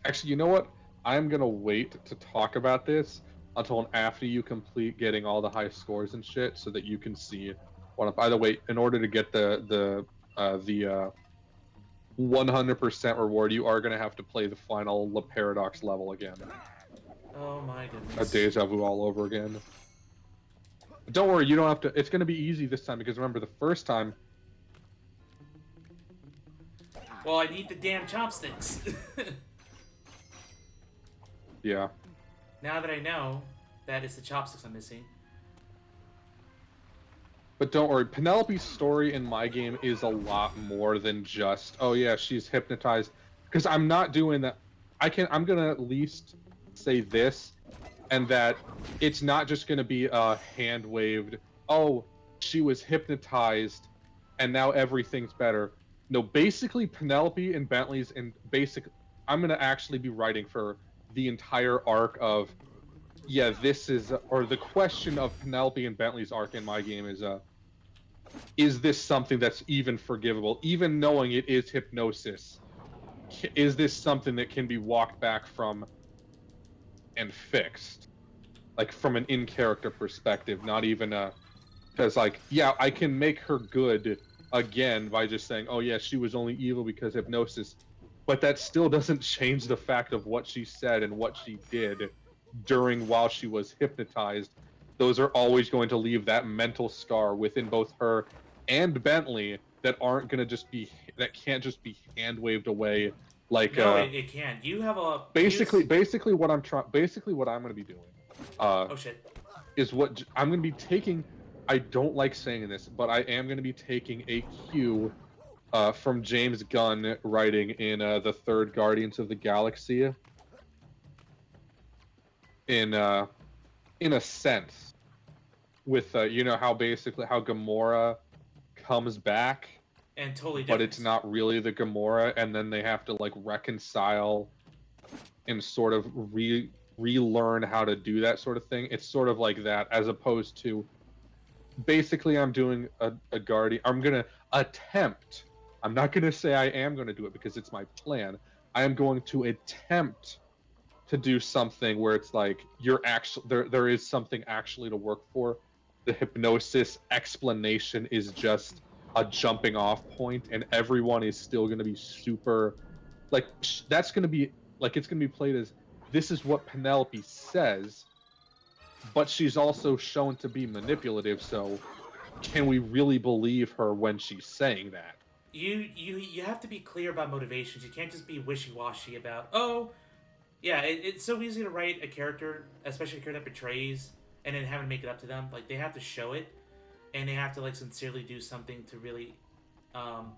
actually, you know what? I'm gonna wait to talk about this until after you complete getting all the high scores and shit, so that you can see what. By the way, in order to get the 100% reward, you are gonna have to play the final La Paradox level again, Oh my a goodness. deja vu all over again. But don't worry, you don't have to. It's gonna be easy this time because remember the first time. Well, I need the damn chopsticks. Yeah. Now that I know that it's the chopsticks I'm missing. But don't worry, Penelope's story in my game is a lot more than just, oh yeah, she's hypnotized. Because I'm not doing that. I'm gonna at least say this, and that it's not just gonna be a hand waved, oh, she was hypnotized, and now everything's better. No, basically Penelope and Bentley's and basic. I'm gonna actually be writing for the entire arc of, yeah, this is, or the question of Penelope and Bentley's arc in my game is this something that's even forgivable, even knowing it is hypnosis? Is this something that can be walked back from and fixed, like from an in-character perspective, not even a, because like, yeah, I can make her good again by just saying, oh yeah, she was only evil because hypnosis, but that still doesn't change the fact of what she said and what she did while she was hypnotized. Those are always going to leave that mental scar within both her and Bentley that aren't going to just be, that can't just be hand waved away like No, it can't. You have a basically use. basically what I'm going to be doing uh Oh shit. is what I'm going to be taking. I don't like saying this, but I am going to be taking a cue from James Gunn writing in the third Guardians of the Galaxy. In in a sense, with you know how basically how Gamora comes back, And totally but it's different. not really the Gamora, and then they have to like reconcile and sort of relearn how to do that sort of thing. It's sort of like that, as opposed to basically I'm doing a guardian. I'm gonna attempt. I'm not gonna say I am gonna do it because it's my plan. I am going to attempt to do something where it's like you're actually there is something actually to work for. The hypnosis explanation is just a jumping off point, and everyone is still going to be super like that's going to be like it's going to be played as this is what Penelope says, but she's also shown to be manipulative, so can we really believe her when she's saying that? You have to be clear about motivations. You can't just be wishy washy about, oh, yeah. It's so easy to write a character, especially a character that betrays, and then have to make it up to them. Like they have to show it, and they have to like sincerely do something to really, um,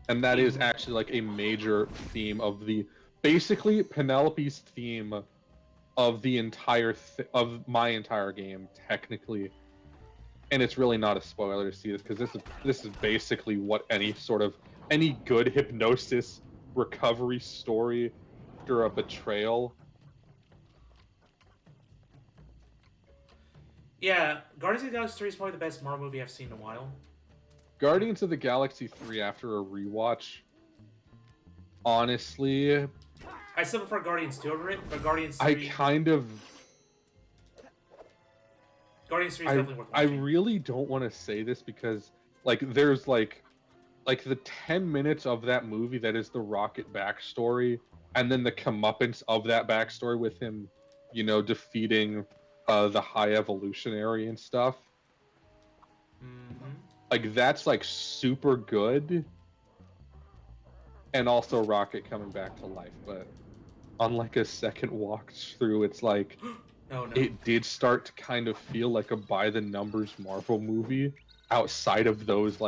And that is even actually like a major theme of the basically Penelope's theme of the entire of my entire game technically, and it's really not a spoiler to see this because this is basically what any good hypnosis recovery story after a betrayal. yeah. Guardians of the Galaxy 3 is probably the best Marvel movie I've seen in a while. Guardians of the Galaxy 3 after a rewatch, honestly, I still prefer Guardians 2 over it, but Guardians I 3, kind of Guardians 3 is definitely worth I watching. really don't want to say this because there's like the 10 minutes of that movie that is the Rocket backstory, and then the comeuppance of that backstory with him, defeating the High Evolutionary and stuff. Mm-hmm. Like that's like super good, and also Rocket coming back to life. But on like a second walk through, it's like Oh no. it did start to kind of feel like a by the numbers Marvel movie outside of those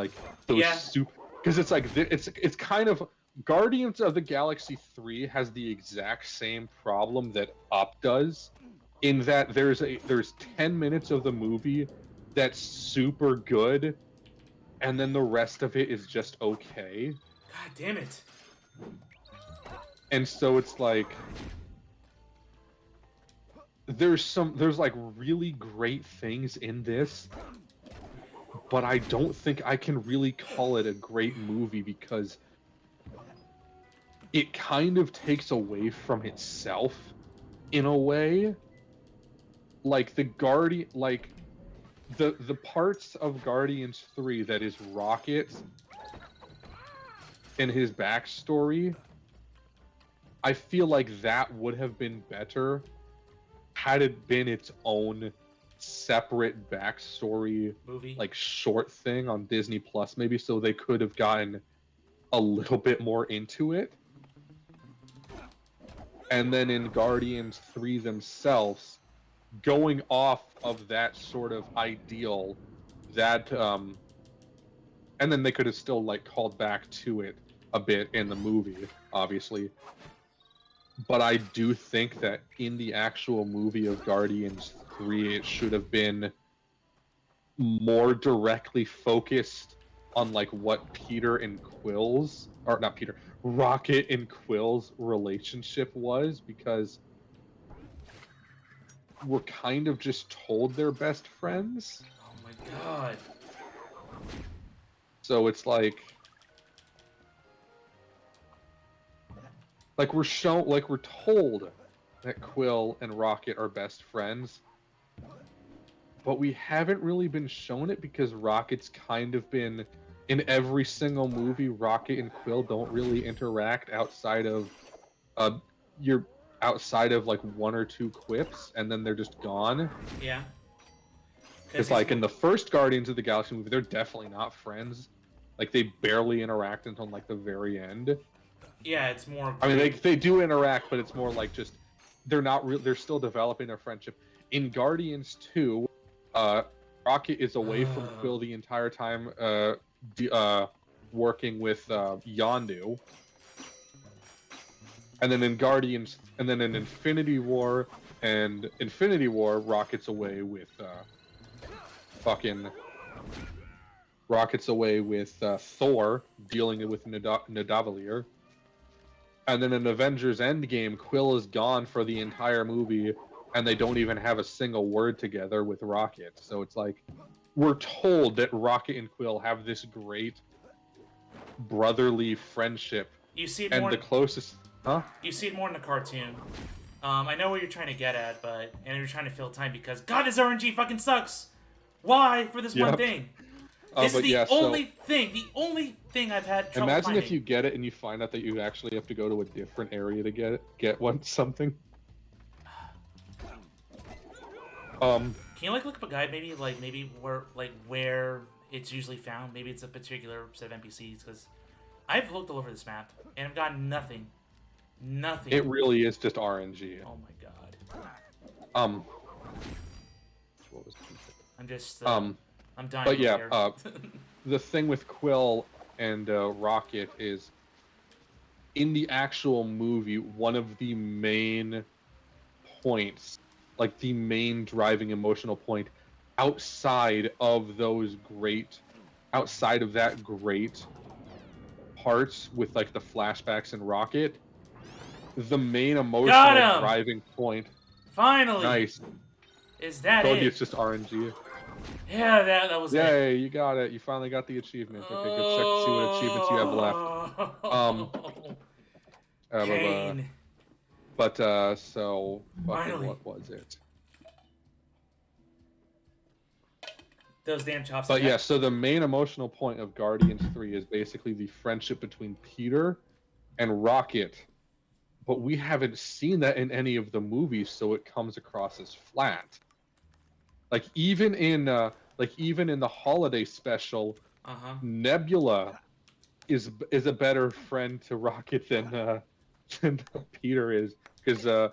Yeah. super, because it's like it's kind of Guardians of the Galaxy 3 has the exact same problem that Up does, in that there's 10 minutes of the movie that's super good, and then the rest of it is just okay. God damn it. And so it's like there's like really great things in this, but I don't think I can really call it a great movie because it kind of takes away from itself in a way. Like the parts of Guardians 3 that is Rocket and his backstory, I feel like that would have been better had it been its own separate backstory, Movie. like short thing on Disney Plus, maybe, so they could have gotten a little bit more into it. And then in Guardians 3 themselves, going off of that sort of ideal, that and then they could have still like called back to it a bit in the movie, obviously. But I do think that in the actual movie of Guardians 3, it should have been more directly focused on like what Peter and Quill's, or not Peter, Rocket and Quill's relationship was, because we're kind of just told they're best friends. Oh my god. So it's like we're told that Quill and Rocket are best friends, but we haven't really been shown it because Rocket's kind of been in every single movie. Rocket and Quill don't really interact outside of uh your outside of like one or two quips, and then they're just gone. Yeah. Because like in the first Guardians of the Galaxy movie, they're definitely not friends. Like they barely interact until like the very end. Yeah, it's more. I mean, they do interact, but it's more like just they're not real. They're still developing their friendship. In Guardians 2, Rocket is away from Quill the entire time, working with Yondu. And then in Infinity War, Rocket's away with fucking Thor, dealing with Nidavellir. And then in Avengers Endgame, Quill is gone for the entire movie, and they don't even have a single word together with Rocket. So it's like, we're told that Rocket and Quill have this great brotherly friendship, You see it and more. the closest, huh? You see it more in the cartoon. I know what you're trying to get at, and you're trying to fill time because God, this RNG fucking sucks. Why for this one Yep. thing? This is But the yeah, only so thing. The only thing I've had trouble imagine finding. if you get it and you find out that you actually have to go to a different area to get something. Can you look up a guide? Maybe where it's usually found. Maybe it's a particular set of NPCs because I've looked all over this map and I've got nothing. Nothing. It really is just RNG. Oh my god. What was I'm just. um, I'm dying. but yeah, here. the thing with Quill and Rocket is, in the actual movie, one of the main points, like the main driving emotional point, outside of that great parts with like the flashbacks and Rocket, the main emotional driving point. Finally. Nice. Is that Told it? you it's just RNG. Yeah, that was it. Yay, you got it. You finally got the achievement. Okay, good. Check to see what achievements you have left. Pain. So fucking Finally. what was it? Those damn chops. But yeah, so the main emotional point of Guardians 3 is basically the friendship between Peter and Rocket. But we haven't seen that in any of the movies, so it comes across as flat. Like even in the holiday special, Nebula is a better friend to Rocket than Peter is, because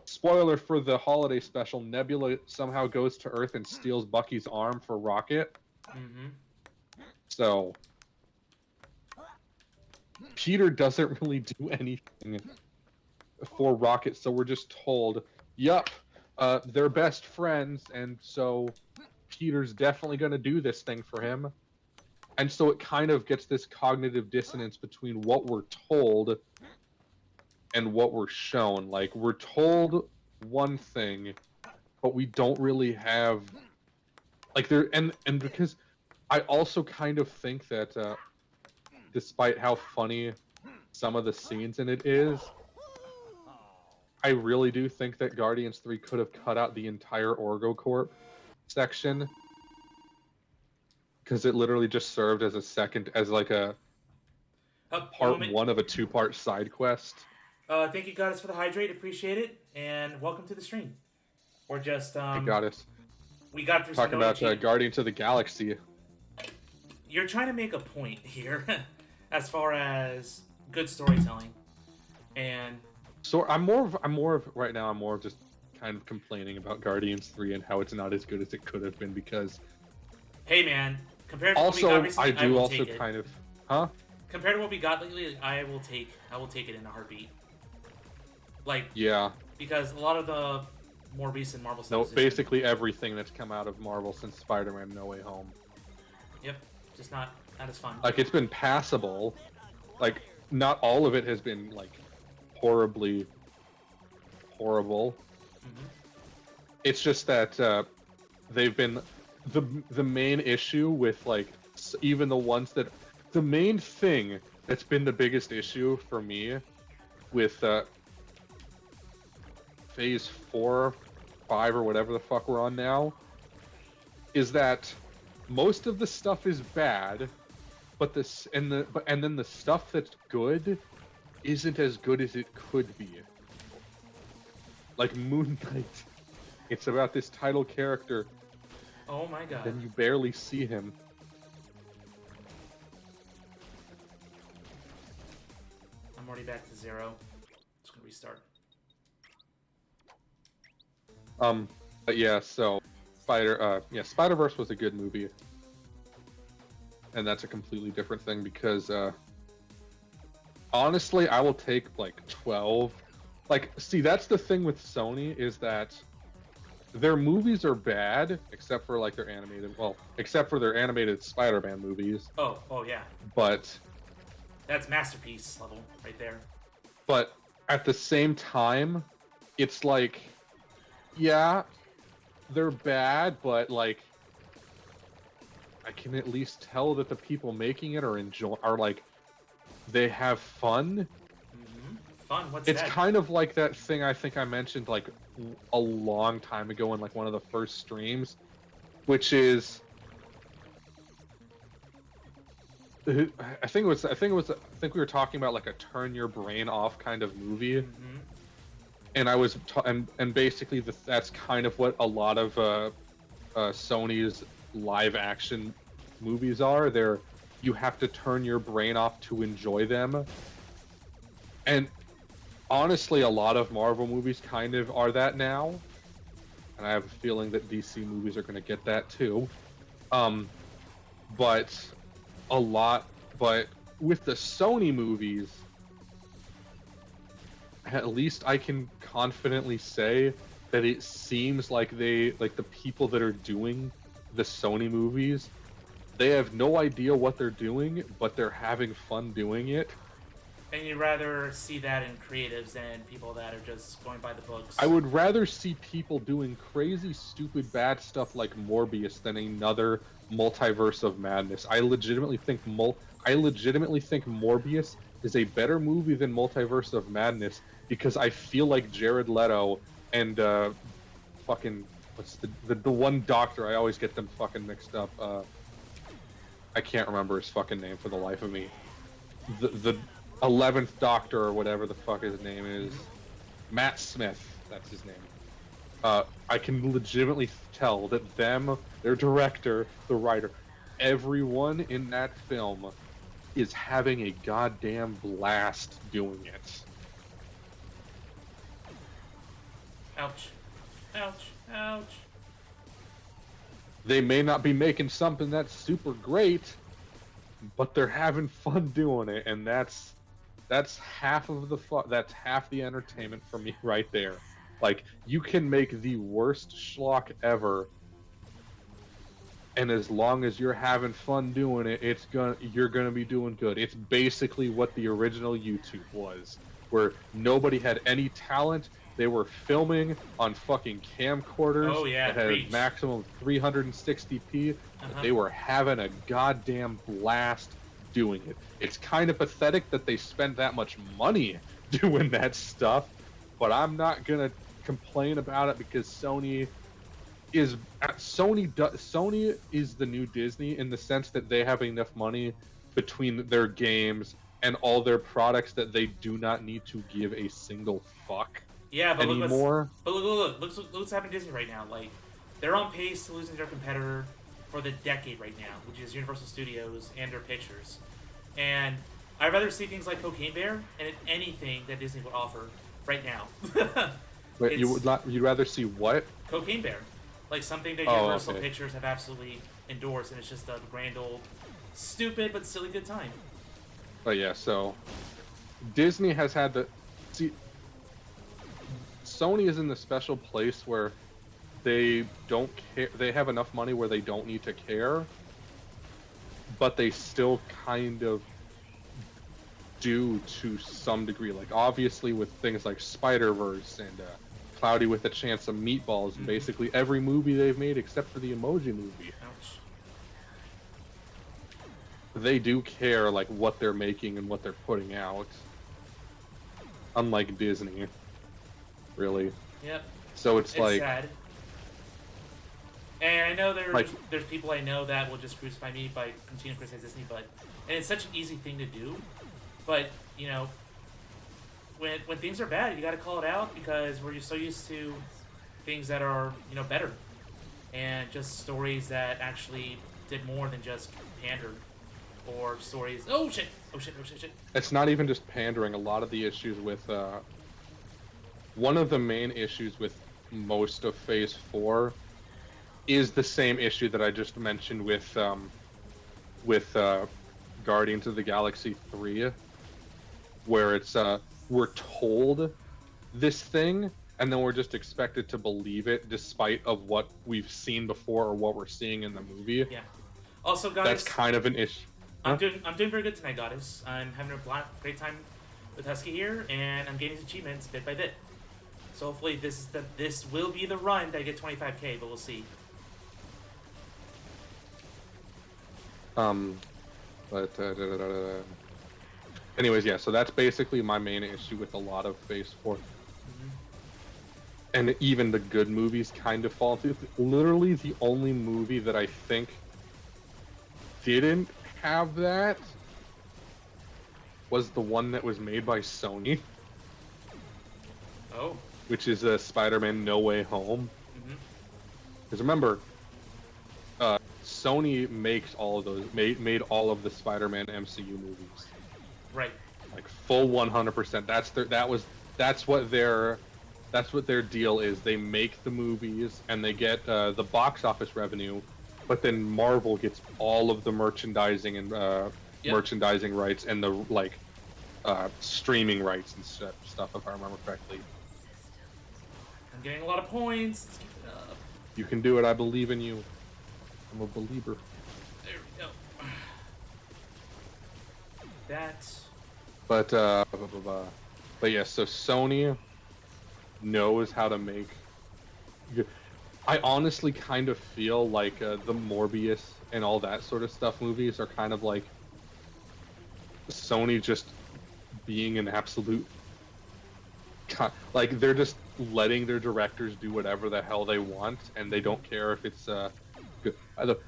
spoiler for the holiday special, Nebula somehow goes to Earth and steals Bucky's arm for Rocket. So Peter doesn't really do anything for Rocket, so we're just told, yup, they're best friends, and so Peter's definitely going to do this thing for him. And so it kind of gets this cognitive dissonance between what we're told and what we're shown. Like, we're told one thing, but we don't really have, like, there, and because I also kind of think that despite how funny some of the scenes in it is, I really do think that Guardians 3 could have cut out the entire OrgoCorp section, because it literally just served as a part one of a two-part side quest. Thank you, Goddess, for the hydrate. Appreciate it, and welcome to the stream. We're just Hey, Goddess. We got through talking about Guardians of the Galaxy. You're trying to make a point here, as far as good storytelling, and so I'm more of right now. I'm more of just kind of complaining about Guardians 3 and how it's not as good as it could have been, because. Hey man, compared to also, what we got recently, I do also kind of, huh? Compared to what we got lately, I will take it in a heartbeat. Like, yeah, because a lot of the more recent Marvel stuff. No, basically everything that's come out of Marvel since Spider-Man: No Way Home. Yep, just not as fun. Like, it's been passable. Like, not all of it has been like horribly horrible. It's just that they've been the main issue with, like, even the ones that, the main thing that's been the biggest issue for me with phase 4, 5, or whatever the fuck we're on now, is that most of the stuff is bad, but then the stuff that's good isn't as good as it could be. Like Moon Knight, it's about this title character. Oh my god. Then you barely see him. I'm already back to 0. Just gonna restart. But yeah, so Spider-Verse was a good movie. And that's a completely different thing, because honestly, I will take like 12. Like, see, that's the thing with Sony, is that their movies are bad, except for like their animated Spider-Man movies. Oh yeah. But that's masterpiece level right there. But at the same time, it's like, yeah, they're bad, but like, I can at least tell that the people making it are like, they have fun. Fun. What's It's that? kind of like that thing I think I mentioned like a long time ago in like one of the first streams, which is I think we were talking about like a turn your brain off kind of movie, and and basically that's kind of what a lot of Sony's live action movies are. You have to turn your brain off to enjoy them, and honestly, a lot of Marvel movies kind of are that now, and I have a feeling that DC movies are going to get that too. But a lot, but with the Sony movies, at least I can confidently say that it seems like the people that are doing the Sony movies, they have no idea what they're doing, but they're having fun doing it. And you'd rather see that in creatives than people that are just going by the books. I would rather see people doing crazy, stupid, bad stuff like Morbius than another multiverse of madness. I legitimately think Morbius is a better movie than Multiverse of Madness because I feel like Jared Leto and fucking what's the one doctor, I always get them fucking mixed up. I can't remember his fucking name for the life of me. The 11th Doctor or whatever the fuck his name is. Matt Smith, that's his name. I can legitimately tell that their director, the writer, everyone in that film is having a goddamn blast doing it. Ouch. Ouch. Ouch. They may not be making something that's super great, but they're having fun doing it, and that's half of the fun. That's half the entertainment for me right there. Like, you can make the worst schlock ever, and as long as you're having fun doing it, you're gonna be doing good. It's basically what the original YouTube was, where nobody had any talent. They were filming on fucking camcorders that had a maximum of 360p. But they were having a goddamn blast doing it. It's kind of pathetic that they spent that much money doing that stuff, but I'm not gonna complain about it because Sony is the new Disney in the sense that they have enough money between their games and all their products that they do not need to give a single fuck. Yeah, but anymore. Look what's happening to Disney right now. Like, they're on pace to losing their competitor for the decade right now, which is Universal Studios and their pictures. And I'd rather see things like Cocaine Bear and anything that Disney would offer right now. Wait, you'd rather see what? Cocaine Bear, like something that Universal Pictures have absolutely endorsed, and it's just a grand old, stupid but silly good time. But yeah, so Disney has had Sony is in the special place where they don't care. They have enough money where they don't need to care, but they still kind of do to some degree. Like, obviously with things like Spider-Verse and Cloudy with a Chance of Meatballs, and basically every movie they've made except for the Emoji Movie. Ouch. They do care like what they're making and what they're putting out. Unlike Disney. Really. Yep. So it's like sad. And I know there's people I know that will just crucify me by continuing to criticize Disney, and it's such an easy thing to do. But, you know, when things are bad, you got to call it out because we're just so used to things that are, you know, better, and just stories that actually did more than just pander, or stories. Oh shit! It's not even just pandering. A lot of the issues with one of the main issues with most of Phase 4 is the same issue that I just mentioned with Guardians of the Galaxy 3, where it's we're told this thing and then we're just expected to believe it despite of what we've seen before or what we're seeing in the movie. Yeah. Also, guys, that's kind of an issue. I'm doing very good tonight, Goddess. I'm having a great time with Husky here, and I'm getting achievements bit by bit. So hopefully this will be the run that I get 25k, but we'll see. But anyways, yeah. So that's basically my main issue with a lot of Phase 4. And even the good movies kind of fall into. Literally, the only movie that I think didn't have that was the one that was made by Sony. Oh. Which is Spider-Man No Way Home. Because remember, Sony makes all of those, made all of the Spider-Man MCU movies. Right. Like full 100%. That's what their deal is. They make the movies and they get the box office revenue, but then Marvel gets all of the merchandising and merchandising rights and the streaming rights and stuff, if I remember correctly. I'm getting a lot of points. Let's keep it up. You can do it. I believe in you. I'm a believer. There we go. That's. But yeah. So Sony knows how to make. I honestly kind of feel like the Morbius and all that sort of stuff movies are kind of like Sony just being an absolute. Like they're just letting their directors do whatever the hell they want, and they don't care if it's good.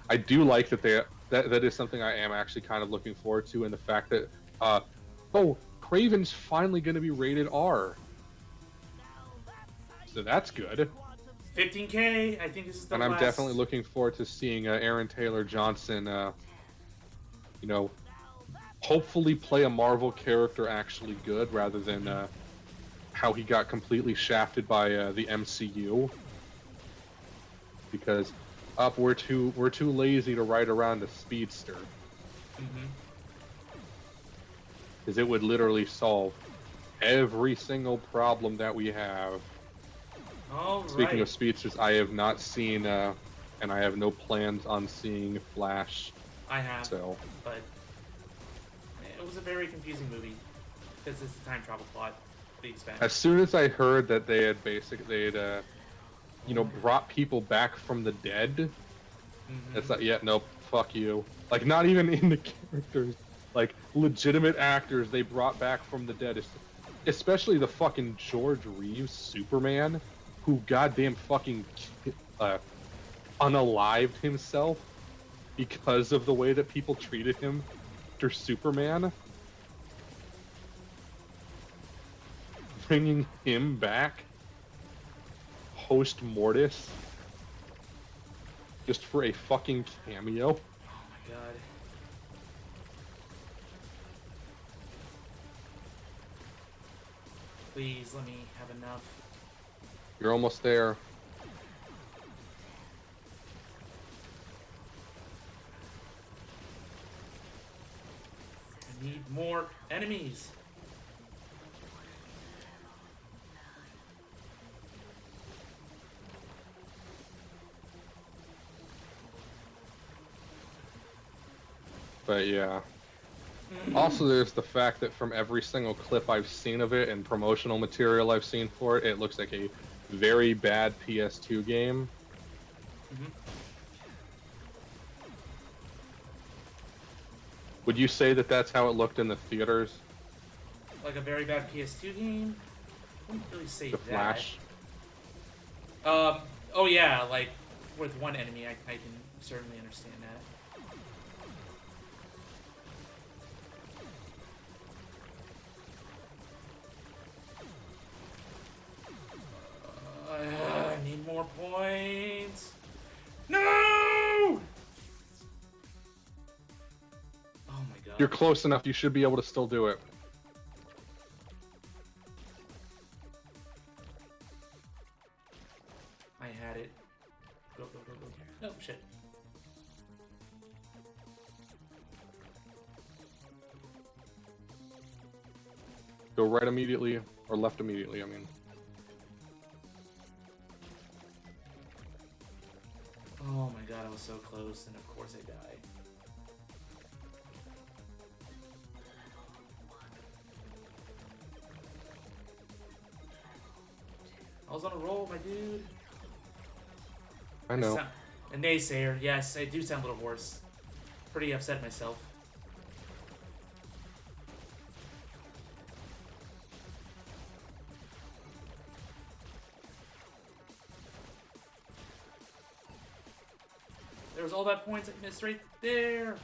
I do like that that is something I am actually kind of looking forward to, and the fact that Craven's finally going to be rated R, so that's good. 15k. I think this is the and last. I'm definitely looking forward to seeing Aaron Taylor Johnson, hopefully play a Marvel character actually good rather than how he got completely shafted by the MCU, because we're too lazy to ride around a speedster, because it would literally solve every single problem that we have. Speaking of speedsters, I have not seen and I have no plans on seeing Flash. I have, so but it was a very confusing movie because it's a time travel plot. As soon as I heard that they had brought people back from the dead, it's like, yeah, nope, fuck you. Like, not even in the characters, like legitimate actors they brought back from the dead, especially the fucking George Reeves Superman, who goddamn fucking unalived himself because of the way that people treated him after Superman. Bringing him back post mortis just for a fucking cameo. Oh my god. Please let me have enough. You're almost there. I need more enemies. But yeah. Also, there's the fact that from every single clip I've seen of it and promotional material I've seen for it, it looks like a very bad PS2 game. Would you say that that's how it looked in the theaters? Like a very bad PS2 game? I wouldn't really say the that. Flash? Oh yeah, like with one enemy, I can certainly understand that. I need more points. No! Oh my god. You're close enough. You should be able to still do it. I had it. Go, go, go, go. Oh, shit. Go right immediately, or left immediately, I mean. Oh my god, I was so close, and of course I die. I was on a roll, my dude. I know. A naysayer. Yes, I do sound a little hoarse. Pretty upset myself. There was all that points I missed right there.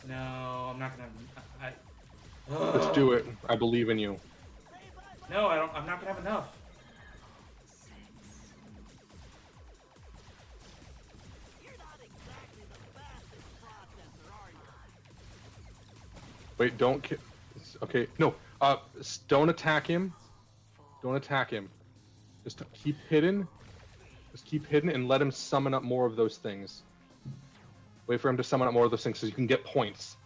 No, I'm not gonna. Let's do it. I believe in you. No, I don't. I'm not gonna have enough. Wait, don't. Okay, no. Don't attack him. Don't attack him. Just keep hidden. Just keep hidden and let him summon up more of those things. Wait for him to summon up more of those things so you can get points.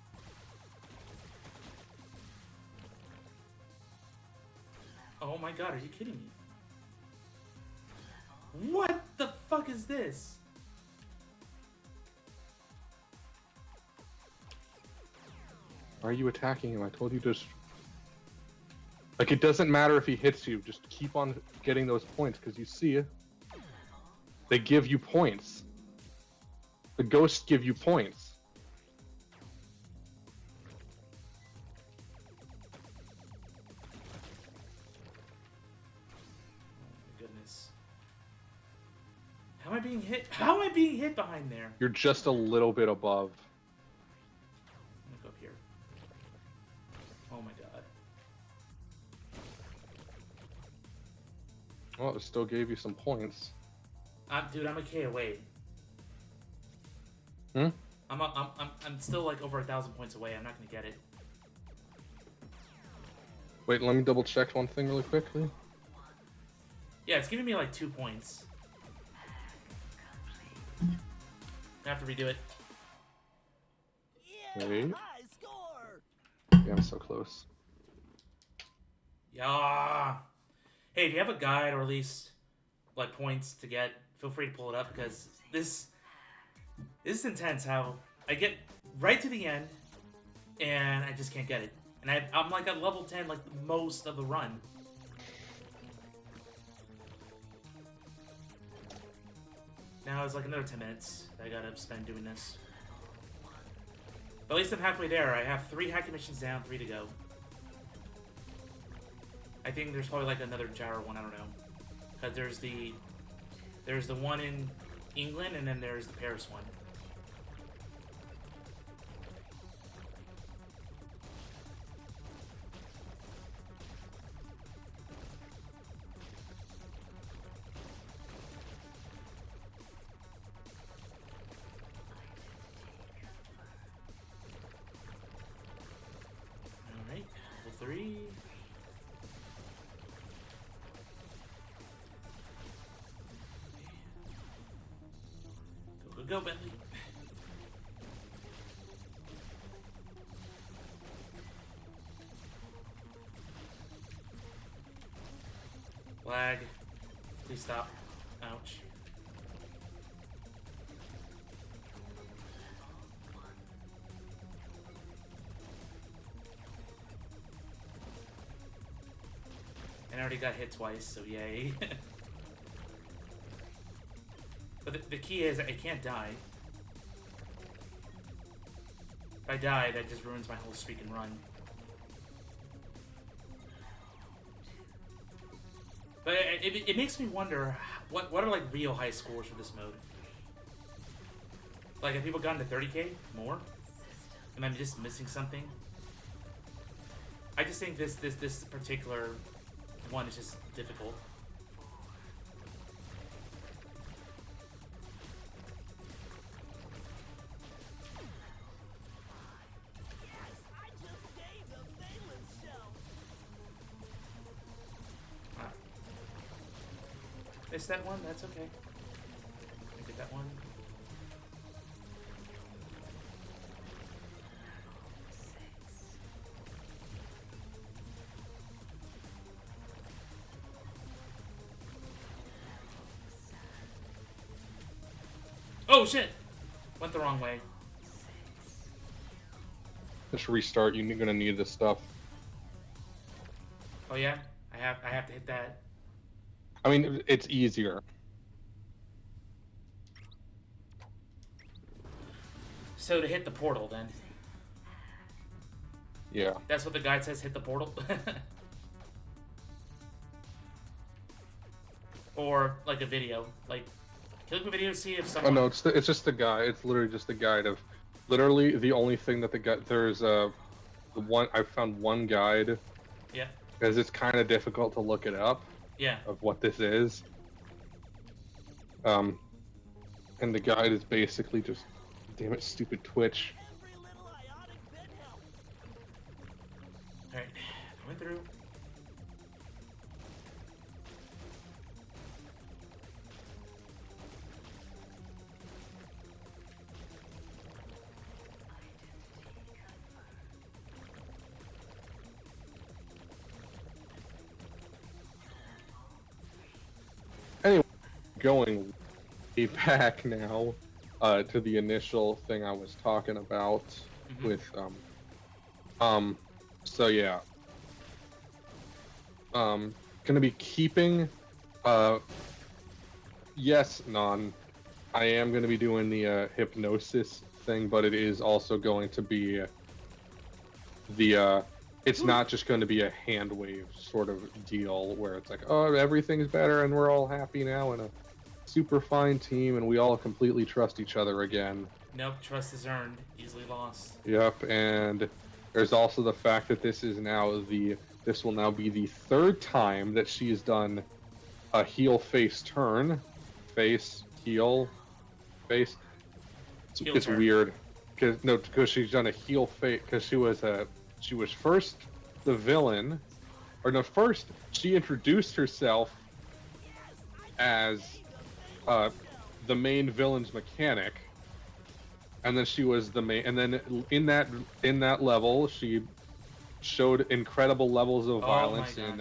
Oh my god, are you kidding me? What the fuck is this? Why are you attacking him? I told you to... Like, it doesn't matter if he hits you. Just keep on getting those points, because you see, they give you points. The ghosts give you points. Oh my goodness. How am I being hit? How am I being hit behind there? You're just a little bit above. I'm gonna go up here. Oh my god. Well, it still gave you some points. Dude, I'm a K away. Hmm? I'm still like over 1,000 points away. I'm not gonna get it. Wait, let me double check one thing really quickly. Yeah, it's giving me like 2 points. I have to redo it. Wait. High score. Yeah, I'm so close. Yeah. Hey, if you have a guide or at least like points to get, feel free to pull it up because this is intense. How I get right to the end and I just can't get it, and I'm like at level 10 like most of the run. Now it's like another 10 minutes that I gotta spend doing this. But at least I'm halfway there. I have 3 hacking missions down, 3 to go. I think there's probably like another gyro one, I don't know. Because there's the one in England and then there's the Paris one. Alright, level 3. Go, Bentley. Lag. Please stop. Ouch. And I already got hit twice, so yay. But the key is I can't die. If I die, that just ruins my whole streak and run. But it makes me wonder, what are like real high scores for this mode? Like, have people gotten to 30k? More? Am I just missing something? I just think this particular one is just difficult. Missed that one? That's okay. I get that one. Oh shit! Went the wrong way. Just restart. You're gonna need this stuff. Oh yeah? I have to hit that. I mean, it's easier. So to hit the portal then. Yeah. That's what the guide says, hit the portal. Or like a video. Like, can you look at a video to see if Oh someone... no, it's just a guide. It's literally just a guide of, literally the only thing that there's the one I found one guide. Yeah. Because it's kind of difficult to look it up. Yeah. Of what this is. And the guide is basically just, damn it, stupid Twitch. Alright, went through. Anyway, going way back now to the initial thing I was talking about with so yeah, gonna be keeping yes, non, I am gonna be doing the hypnosis thing, but it is also going to be the it's not just going to be a hand wave sort of deal where it's like, oh, everything's better and we're all happy now and a super fine team and we all completely trust each other again. Nope, trust is earned, easily lost. Yep, and there's also the fact that this will now be the third time that she has done a heel face turn. Face, heel, face. Heel It's turn. weird. Because she's done a heel face, because she was first the villain, or no, first she introduced herself as the main villain's mechanic, and then she was the main, and then in that level she showed incredible levels of violence in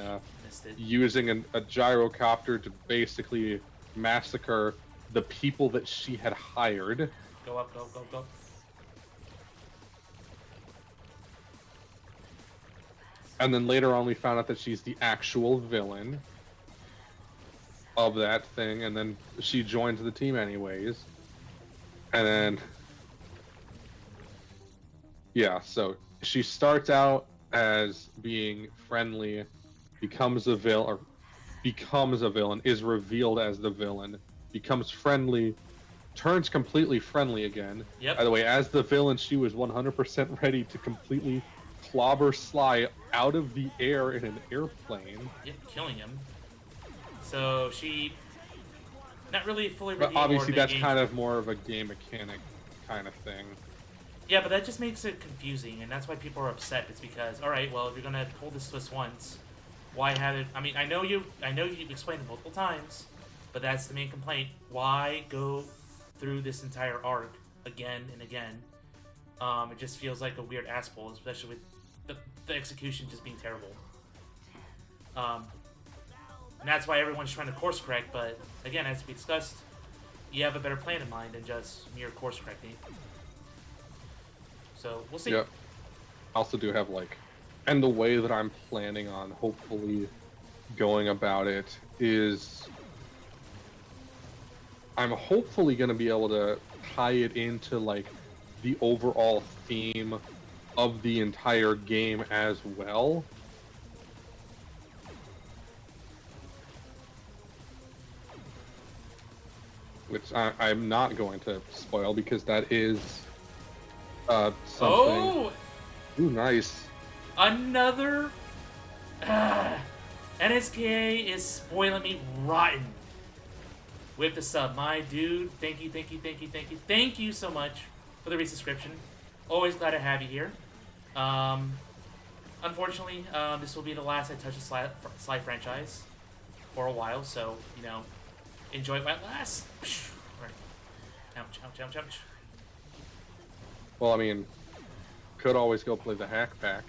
using a gyrocopter to basically massacre the people that she had hired. Go up, go, go, go. And then later on we found out that she's the actual villain of that thing, and then she joins the team anyways. And then yeah, so she starts out as being friendly, becomes a villain, is revealed as the villain, becomes friendly, turns completely friendly again. Yep. By the way, as the villain, she was 100% ready to completely clobber Sly out of the air in an airplane. Yep, killing him. So she not really fully But redeemed. obviously that's kind of more of a game mechanic kind of thing. Yeah, but that just makes it confusing, and that's why people are upset. It's because, all right, well, if you're gonna pull this twist once, why have it? I mean, I know you've explained it multiple times, but that's the main complaint. Why go through this entire arc again and again? It just feels like a weird ass pull, especially with the execution just being terrible. And that's why everyone's trying to course correct. But again, as we discussed, you have a better plan in mind than just mere course correcting. So we'll see. Yep. I also do have and the way that I'm planning on hopefully going about it is I'm hopefully going to be able to tie it into the overall theme of the entire game as well. Which I'm not going to spoil because that is something. Oh! Ooh, nice. Another... NSKA is spoiling me rotten with the sub. My dude, thank you, thank you, thank you, thank you. Thank you so much for the resubscription. Always glad to have you here. Unfortunately, this will be the last I touch the Sly franchise for a while, so, enjoy it while it lasts. Right. Ouch, ouch, ouch, ouch. Well, I mean, could always go play the hack pack.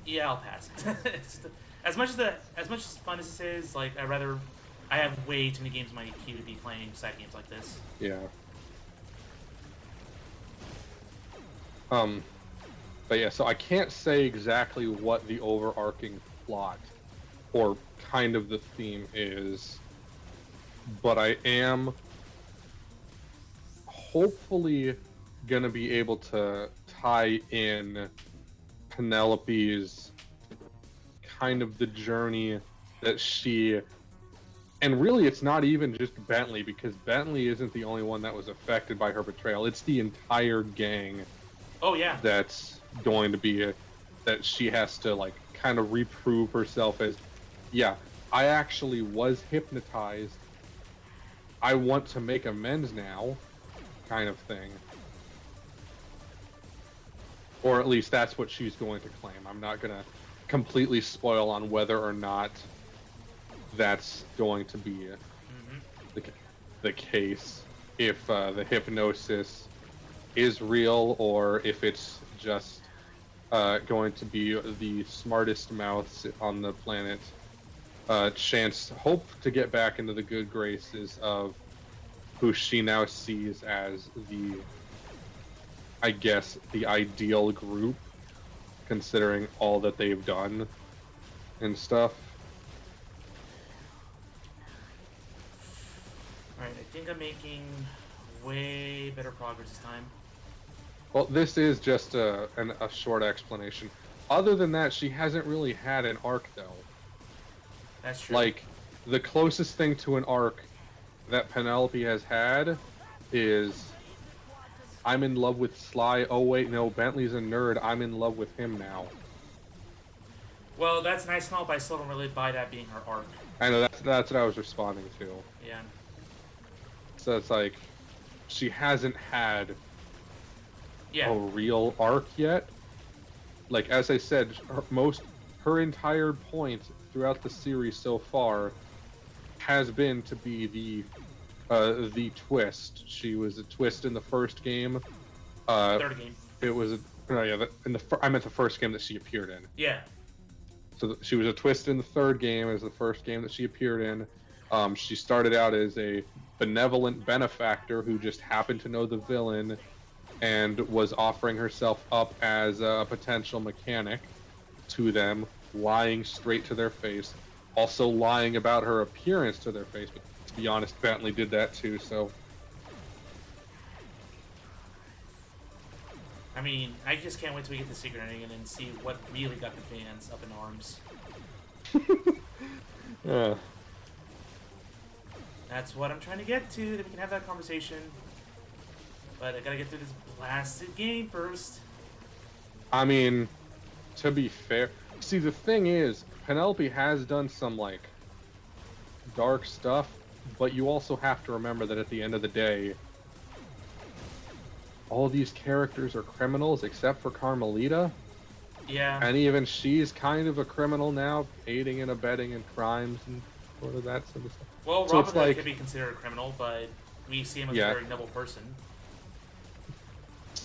Yeah, I'll pass. As much as fun as this is, I'd rather I have way too many games in my queue to be playing side games like this. Yeah. But yeah, so I can't say exactly what the overarching plot or kind of the theme is, but I am hopefully gonna be able to tie in Penelope's kind of the journey that she, and really it's not even just Bentley, because Bentley isn't the only one that was affected by her betrayal. It's the entire gang Oh yeah. that's going to be that she has to like kind of reprove herself as, yeah, I actually was hypnotized, I want to make amends now, kind of thing. Or at least that's what she's going to claim. I'm not going to completely spoil on whether or not that's going to be the case, if the hypnosis is real, or if it's just going to be the smartest mouths on the planet chance hope to get back into the good graces of who she now sees as the, I guess, the ideal group, considering all that they've done and stuff. Alright, I think I'm making way better progress this time. Well, this is just a short explanation. Other than that, she hasn't really had an arc, though. That's true. Like, the closest thing to an arc that Penelope has had is, I'm in love with Sly. Oh wait, no, Bentley's a nerd. I'm in love with him now. Well, that's nice and all, but I still don't really buy that being her arc. I know that's what I was responding to. Yeah. So it's like, she hasn't had Yeah. a real arc yet. Like, as I said, her entire point throughout the series so far has been to be the twist. She was a twist in the first game. Third game. It was I meant the first game that she appeared in. Yeah. So she was a twist in the third game. It was the first game that she appeared in. She started out as a benevolent benefactor who just happened to know the villain and was offering herself up as a potential mechanic to them, lying straight to their face, also lying about her appearance to their face. But to be honest, Bentley did that too, so... I mean, I just can't wait till we get the secret ending and then see what really got the fans up in arms. Yeah. That's what I'm trying to get to, that we can have that conversation. But I gotta get through this blasted game first. I mean, to be fair... See, the thing is, Penelope has done some, like, dark stuff, but you also have to remember that at the end of the day, all these characters are criminals except for Carmelita. Yeah. And even she's kind of a criminal now, aiding and abetting in crimes and sort of that sort of stuff. Well, So Robin it's Hood like, could be considered a criminal, but we see him as Yeah. a very noble person.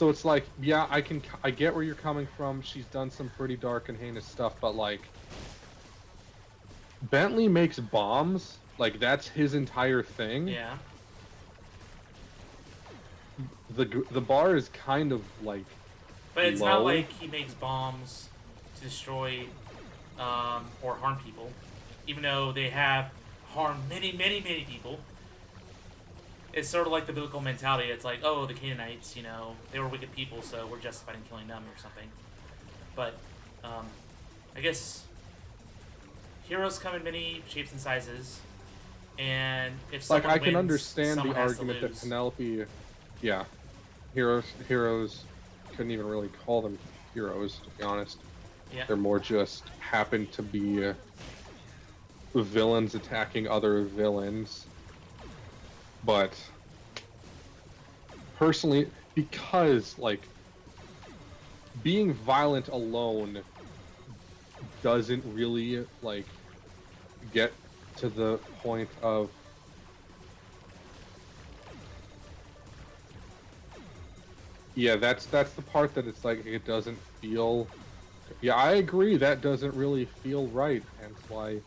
so it's like, yeah, I get where you're coming from. She's done some pretty dark and heinous stuff, but like, Bentley makes bombs. Like, that's his entire thing. Yeah. The bar is kind of like, But it's low. not like he makes bombs to destroy or harm people, even though they have harmed many, many, many people. It's sort of like the biblical mentality. It's like, oh, the Canaanites, you know, they were wicked people, so we're justified in killing them or something. But I guess heroes come in many shapes and sizes, and if someone like, I can wins, understand the someone has to argument that lose. Penelope, yeah, heroes couldn't even really call them heroes, to be honest. Yeah. They're more just happen to be villains attacking other villains. But personally, because like being violent alone doesn't really like get to the point of that's the part that it's like it doesn't feel. Yeah, I agree, that doesn't really feel right, hence why I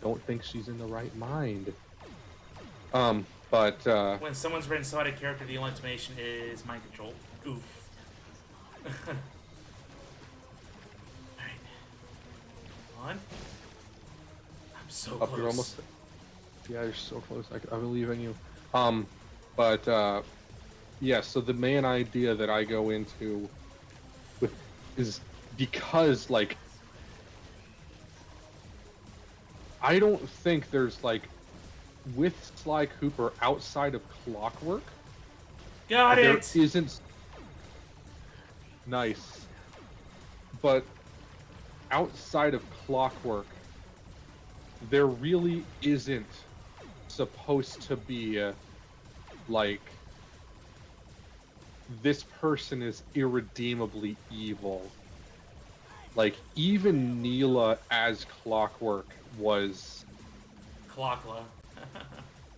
don't think she's in the right mind. But When someone's written so out of character, the only explanation is mind control. Oof. Alright. Come on. I'm so up, close. you're almost. Yeah, you're so close. I believe in you. But yeah. So the main idea that I go into with is because like I don't think there's like with Sly Cooper outside of Clockwork, Got there it! isn't nice, but outside of Clockwork, there really isn't supposed to be like this person is irredeemably evil. Like even Neela as Clockwork was Clockla.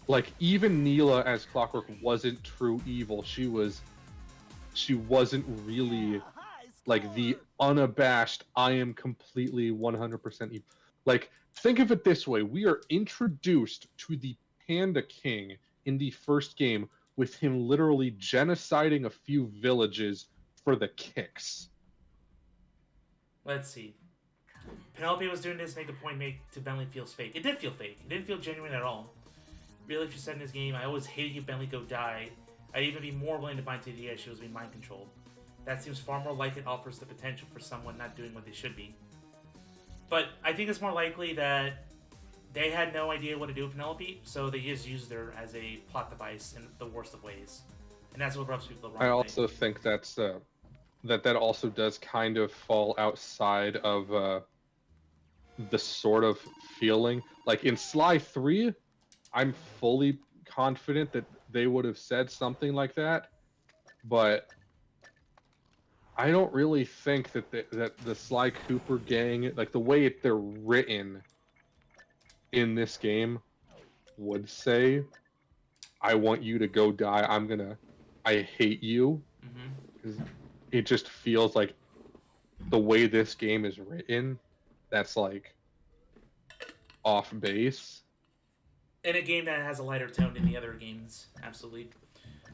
like even Neela as Clockwork wasn't true evil. She wasn't really like the unabashed I am completely 100% evil. Like think of it this way, we are introduced to the Panda King in the first game with him literally genociding a few villages for the kicks. Let's see. Penelope was doing this to make the point make to Bentley feels fake. It did feel fake. It didn't feel genuine at all. Really, if she said in this game, I always hated you, Bentley, go die, I'd even be more willing to buy into the idea she was being mind controlled. That seems far more like it offers the potential for someone not doing what they should be. But I think it's more likely that they had no idea what to do with Penelope, so they just used her as a plot device in the worst of ways. And that's what rubs people the wrong I way. also think that's that also does kind of fall outside of the sort of feeling like in Sly 3, I'm fully confident that they would have said something like that, but I don't really think that the Sly Cooper gang, like the way they're written in this game, would say, "I want you to go die. I hate you." Mm-hmm. Because it just feels like the way this game is written, that's like off base. In a game that has a lighter tone than the other games, absolutely.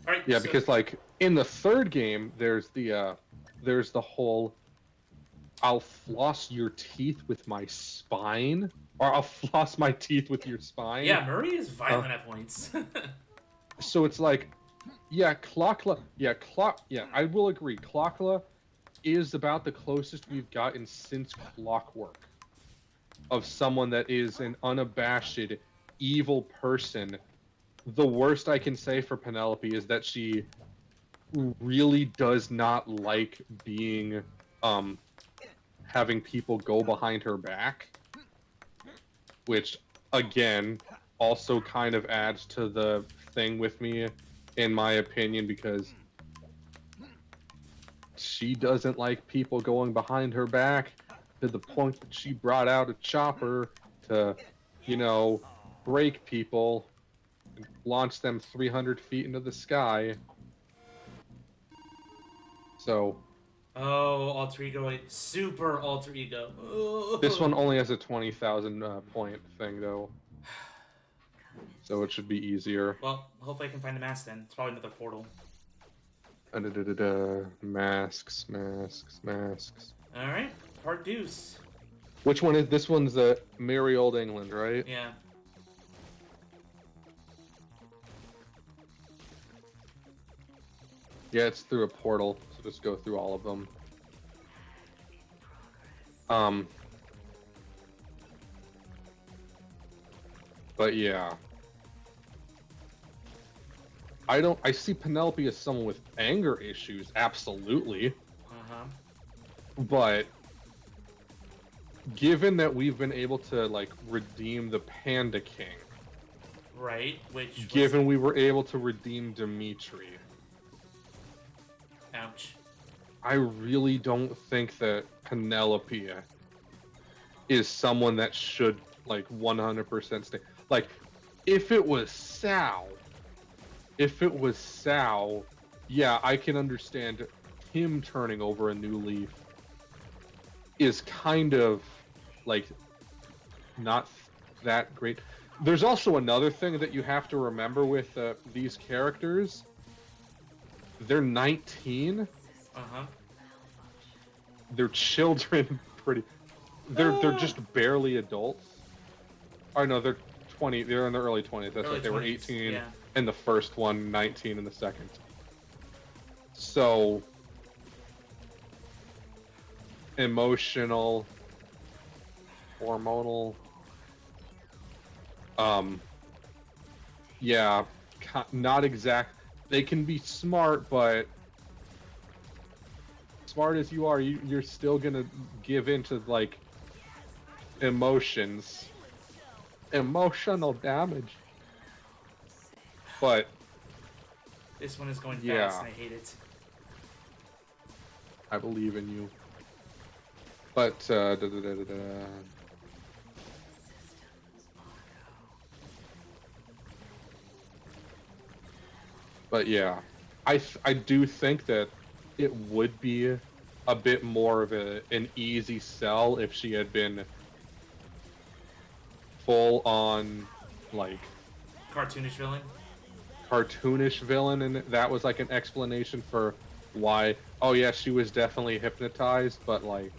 All right, Yeah, so because like in the third game, there's the whole I'll floss your teeth with my spine, or I'll floss my teeth with your spine. yeah, Murray is Uh, violent at points. so it's like, yeah, yeah, I will agree. Clockla is about the closest we've gotten since Clockwork of someone that is an unabashed evil person. The worst I can say for Penelope is that she really does not like being having people go behind her back, which again also kind of adds to the thing with me in my opinion, because she doesn't like people going behind her back to the point that she brought out a chopper to, you know, break people and launch them 300 feet into the sky. So oh, alter ego, super alter ego. this one Ugh. only has a 20,000 point thing though, so it should be easier. Well, hopefully I can find the mask then. It's probably another portal. Masks, masks, masks. All right, part deuce. Which one is this? One's the Merry Old England, right? Yeah. Yeah, it's through a portal, so just go through all of them. But yeah. I see Penelope as someone with anger issues, absolutely. Uh-huh. But given that we've been able to like redeem the Panda King, Right, which given we were able to redeem Dimitri, ouch. I really don't think that Penelope is someone that should like 100% stay. Like, if it was Sal, yeah, I can understand him turning over a new leaf is kind of like not that great. There's also another thing that you have to remember with these characters. They're 19. Uh-huh. They're children, pretty. They're just barely adults. Or no, they're 20. They're in their early 20s. That's Early right. They were 20s, 18 yeah. in the first one, 19 in the second. So emotional, hormonal. Yeah, not exact. They can be smart, but smart as you are, you're still gonna give into like emotions, emotional damage. But This one is going fast, yeah, and I hate it. I believe in you. But but yeah, I do think that it would be a bit more of an easy sell if she had been full on like Cartoonish villain. cartoonish villain, and that was like an explanation for why. Oh yeah, she was definitely hypnotized, but like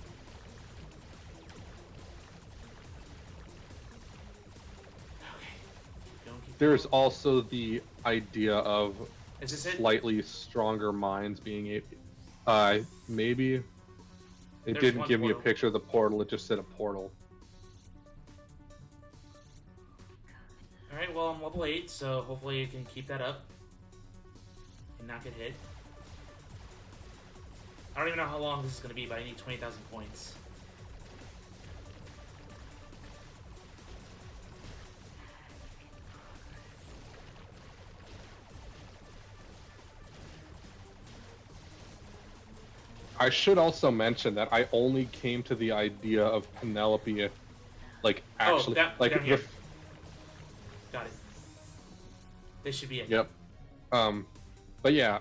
Okay. Keep going, keep there's going. also the idea of Is this it? slightly stronger minds being able. Maybe it There's didn't one give me a portal. picture of the portal. It just said a portal. Alright, well, I'm level 8, so hopefully I can keep that up. And not get hit. I don't even know how long this is going to be, but I need 20,000 points. I should also mention that I only came to the idea of Penelope, like actually, like down here. Got it. This should be it. Yep. But yeah,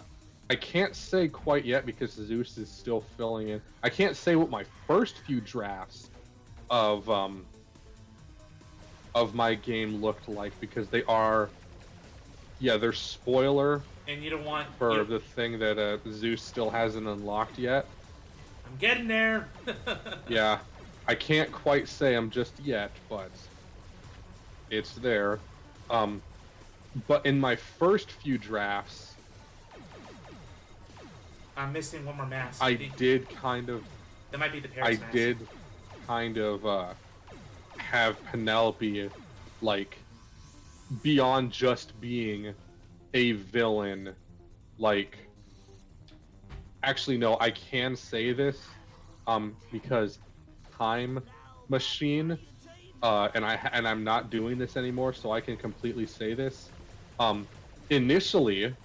I can't say quite yet because Zeus is still filling in. I can't say what my first few drafts of my game looked like because they are, yeah, they're spoiler And you don't want... for the thing that Zeus still hasn't unlocked yet. I'm getting there! Yeah, I can't quite say them just yet, but it's there. But in my first few drafts, I'm missing one more mask. I did kind of... That might be the Paris I mask. did kind of have Penelope, like, beyond just being a villain, like... Actually, no, I can say this, because Time Machine, and I'm not doing this anymore, so I can completely say this. Initially,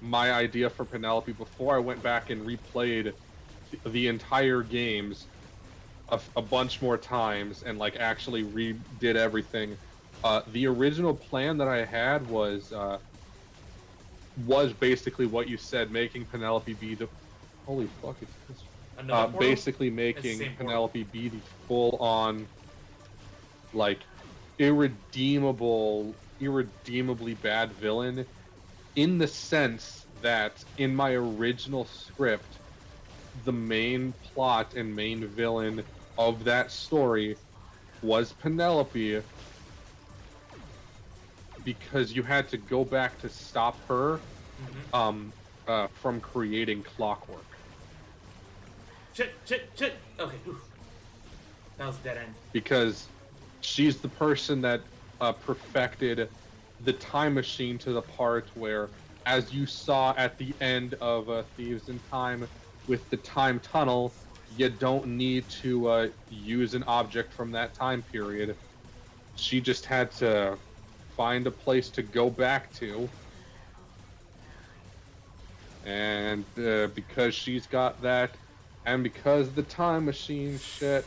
my idea for Penelope, before I went back and replayed the entire games a bunch more times and like actually redid everything, the original plan that I had was basically what you said, making Penelope be the... Holy fuck, it's this. Basically making Penelope be the full-on, like, irredeemably bad villain, in the sense that in my original script, the main plot and main villain of that story was Penelope, because you had to go back to stop her from creating clockwork. Shit! Okay, whew. That was a dead end. Because she's the person that perfected the time machine to the part where, as you saw at the end of Thieves in Time with the time tunnel, you don't need to use an object from that time period. She just had to find a place to go back to, and because she's got that, and because the time machine shit,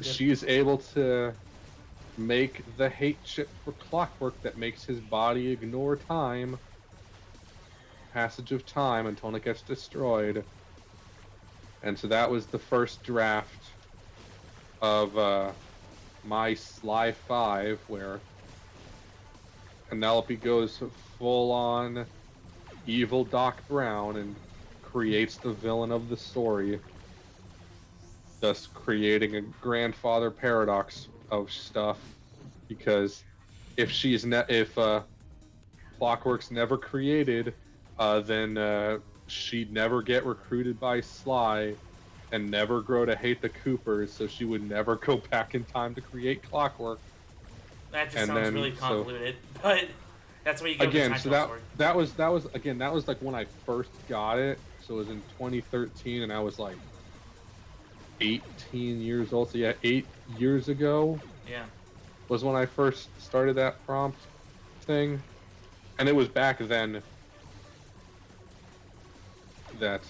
she's able to make the hate chip for clockwork that makes his body ignore time, passage of time, until it gets destroyed. And so that was the first draft of my Sly 5, where Penelope goes full on evil Doc Brown and creates the villain of the story, thus creating a grandfather paradox of stuff. Because if Clockwork's never created, then she'd never get recruited by Sly and never grow to hate the Coopers, so she would never go back in time to create Clockwork. That just And sounds then really convoluted, but that's what you get with the again, time so travel story. that was like when I first got it. So it was in 2013, and I was like 18 years old. So yeah, 8 years ago Yeah. was when I first started that prompt thing, and it was back then that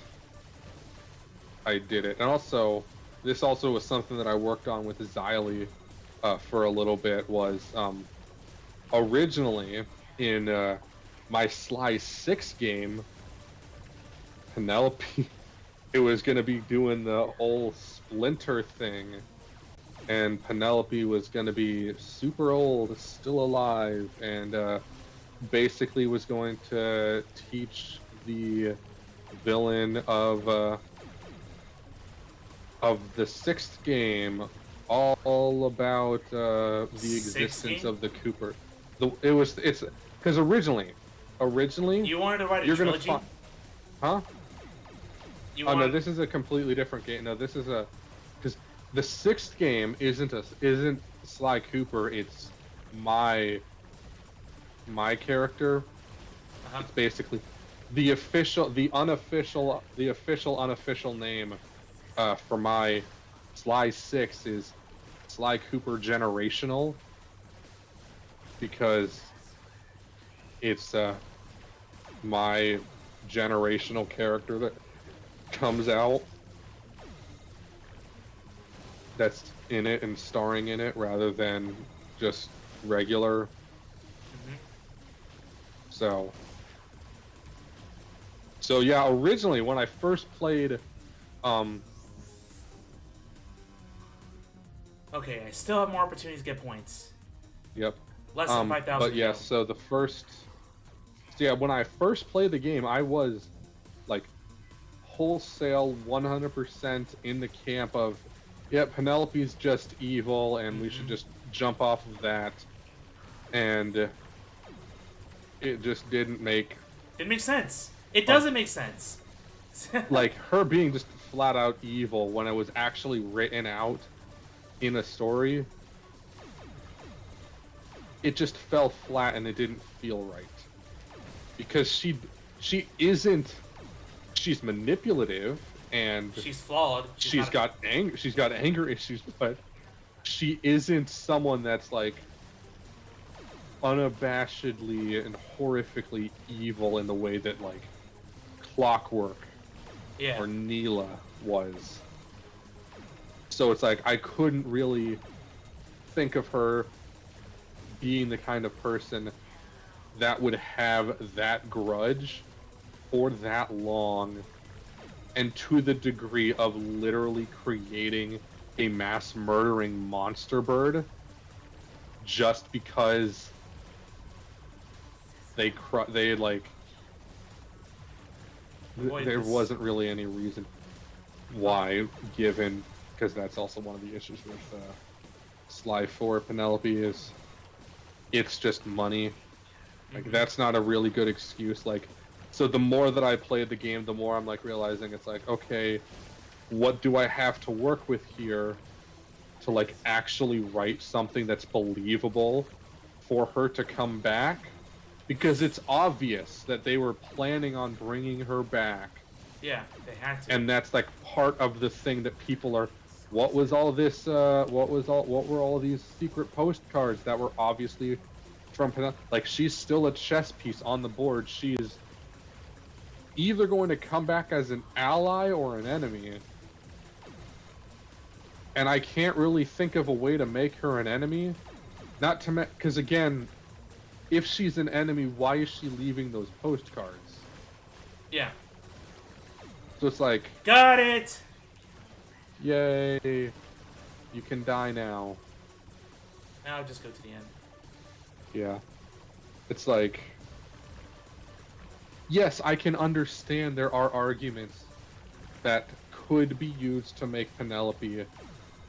I did it. And also, this also was something that I worked on with Xylee for a little bit. Was originally in my Sly 6 game, Penelope, it was going to be doing the old Splinter thing, and Penelope was going to be super old, still alive, and basically was going to teach the villain of the 6th game all about the Sixth existence game? of the Cooper. It's because originally You wanted to write a you're gonna trilogy? find, huh? You Oh no, wanted... this is a completely different game. No, this is a because the 6th game isn't Sly Cooper. It's my character. Uh-huh. It's basically the official unofficial name for my Sly 6 is Sly Cooper Generational, because it's my generational character that comes out, that's in it and starring in it, rather than just regular. Mm-hmm. So yeah, originally when I first played Okay, I still have more opportunities to get points. yep. Less than 5,000 But to yeah, go. so when I first played the game, I was like wholesale 100% in the camp of, yeah, Penelope's just evil and we should Mm-hmm. just jump off of that. And it just didn't make Didn't make sense. It a, doesn't make sense. like her being just flat out evil when it was actually written out in a story. It just fell flat and it didn't feel right. Because she's manipulative and She's flawed. she's got anger issues, but she isn't someone that's like unabashedly and horrifically evil in the way that like Clockwork Yeah. or Neela was. So it's like I couldn't really think of her being the kind of person that would have that grudge for that long, and to the degree of literally creating a mass murdering monster bird just because they like there wasn't really any reason why, given, because that's also one of the issues with Sly 4 Penelope is it's just money. Like that's not a really good excuse. Like, so the more that I played the game, the more I'm like realizing it's like, okay, what do I have to work with here to like actually write something that's believable for her to come back? Because it's obvious that they were planning on bringing her back. Yeah, they had to. And that's like part of the thing that people are, what was all this what were all these secret postcards that were obviously from like, she's still a chess piece on the board. She is either going to come back as an ally or an enemy. And I can't really think of a way to make her an enemy. Not to because again, if she's an enemy, why is she leaving those postcards? Yeah. So it's like, Got it! yay, you can die now. I'll just go to the end. Yeah. It's like, yes, I can understand there are arguments that could be used to make Penelope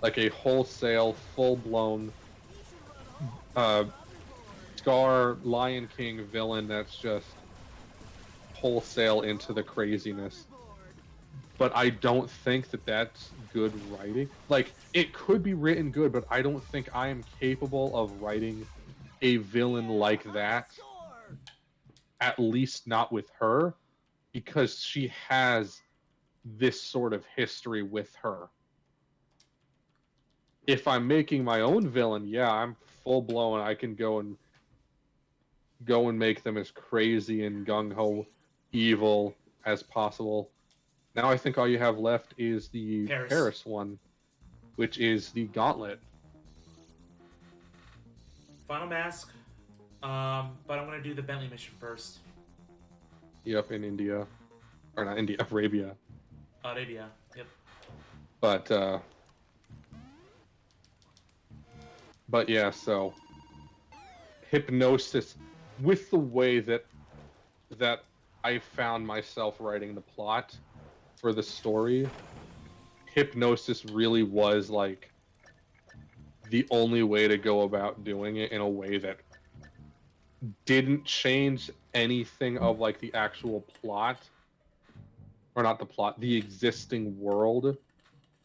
like a wholesale, full-blown uh, Scar Lion King villain that's just wholesale into the craziness. But I don't think that that's good writing. Like, it could be written good, but I don't think I am capable of writing a villain like that, at least not with her, because she has this sort of history with her. If I'm making my own villain, yeah, I'm full blown. I can go and make them as crazy and gung ho evil as possible. Now I think all you have left is the Paris. Paris one, which is the Gauntlet. Final mask. But I'm gonna do the Bentley mission first. Yep, in India, or not India, Arabia. Arabia. Yep. But yeah, so hypnosis, with the way that I found myself writing the plot for the story, hypnosis really was like the only way to go about doing it in a way that didn't change anything of like the actual plot, or not the plot, the existing world,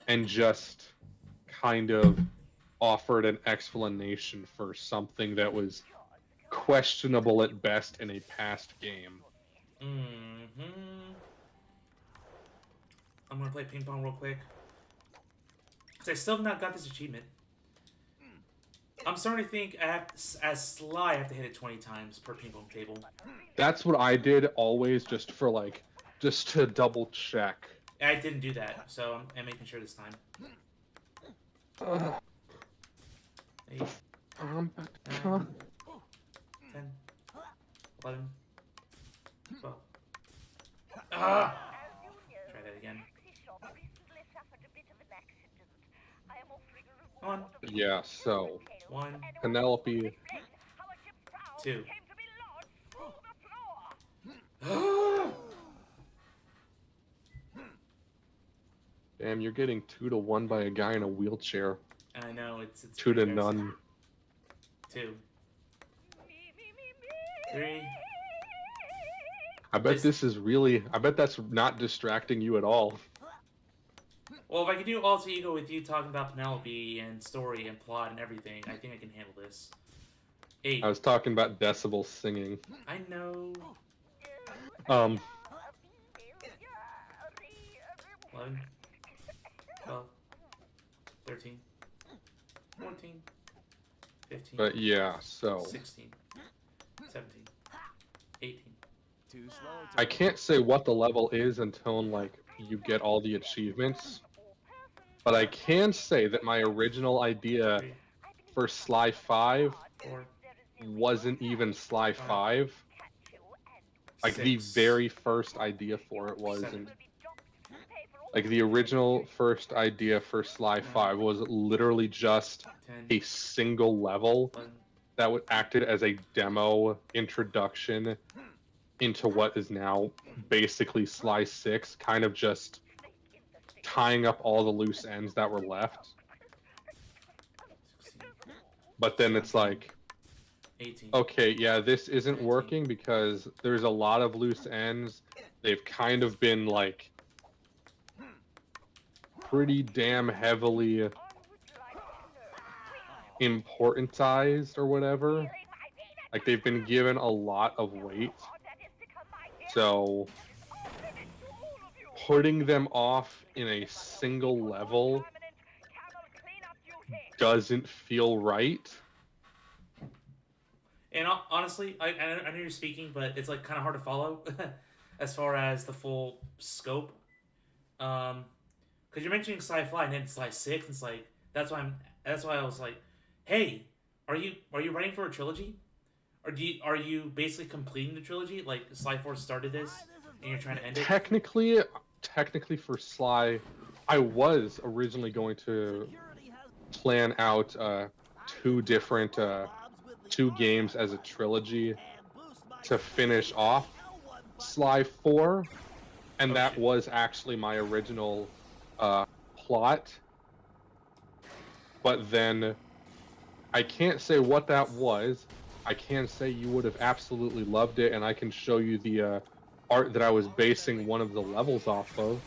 and just kind of offered an explanation for something that was questionable at best in a past game. Mm-hmm. I'm gonna play ping pong real quick. Because I still have not got this achievement. I'm starting to think as Sly, I have to hit it 20 times per ping pong table. That's what I did always, just for like, just to double check. I didn't do that, so I'm making sure this time. 8, 9, 10, 11, 12. Ah! Try that again. Come on. Yeah, so 1, Penelope. 2. Damn, you're getting 2-1 by a guy in a wheelchair. I know, it's 2-0. 2. 3. I bet this is really. I bet that's not distracting you at all. Well, if I can do Alter Ego with you talking about Penelope and story and plot and everything, I think I can handle this. 8. I was talking about Decibel singing. I know. 11, 12, 13, 14, 15, but yeah, so 16, 17, 18. I can't say what the level is until like you get all the achievements. But I can say that my original idea 3, for Sly 5 4, wasn't even Sly 5. Like 6, the very first idea for it 7, wasn't. Like the original first idea for Sly 5 was literally just 10, a single level 11, that would acted as a demo introduction into what is now basically Sly 6, kind of just tying up all the loose ends that were left. 16, But then it's like, 18. okay, yeah, this isn't working because there's a lot of loose ends. They've kind of been like pretty damn heavily importantized or whatever. Like they've been given a lot of weight. So putting them off in a single level doesn't feel right. And honestly, I know you're speaking, but it's like kind of hard to follow as far as the full scope. Because you're mentioning Sci-Fi and then Sly 6, and it's like that's why I was like, hey, are you writing for a trilogy? Or are you basically completing the trilogy? Like Sly 4 started this, and you're trying to end it. Technically, for Sly, I was originally going to plan out two different two games as a trilogy to finish off Sly 4, and Oh, that shit. was actually my original plot. But then I can't say what that was. I can say you would have absolutely loved it, and I can show you the art that I was basing one of the levels off of.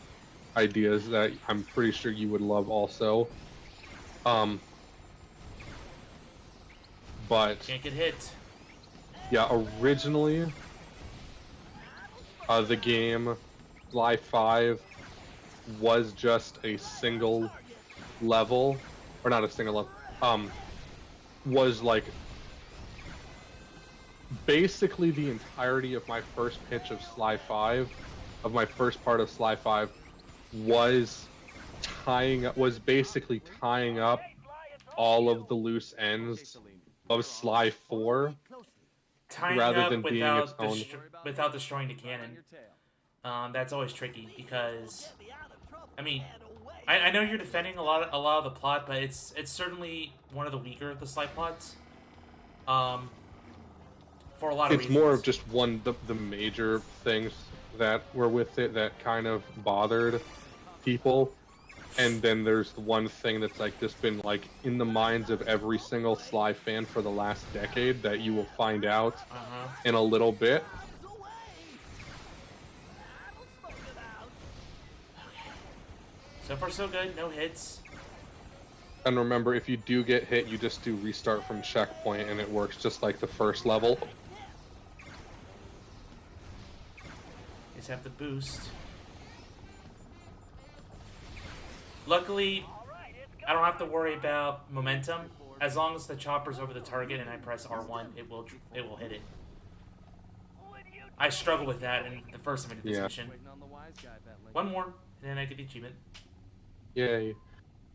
Ideas that I'm pretty sure you would love also. But Can't get hit. yeah, originally the game Sly 5 was just a single level, or not a single level. Was like basically the entirety of my first pitch of Sly 5, of my first part of Sly 5, was basically tying up all of the loose ends of Sly 4 Tying rather up than being its own. without destroying the cannon. That's always tricky because, I mean, I know you're defending a lot of the plot, but it's certainly one of the weaker of the Sly plots. Um, for a lot of It's more of reasons. just the major things that were with it that kind of bothered people. And then there's the one thing that's like just been like in the minds of every single Sly fan for the last decade that you will find out in a little bit. So far, so good. No hits. And remember, if you do get hit, you just do restart from checkpoint, and it works just like the first level. Just have to boost. Luckily, I don't have to worry about momentum. As long as the chopper's over the target and I press R1, it will hit it. I struggle with that in the first time I did this mission. One more, and then I get the achievement. Yay.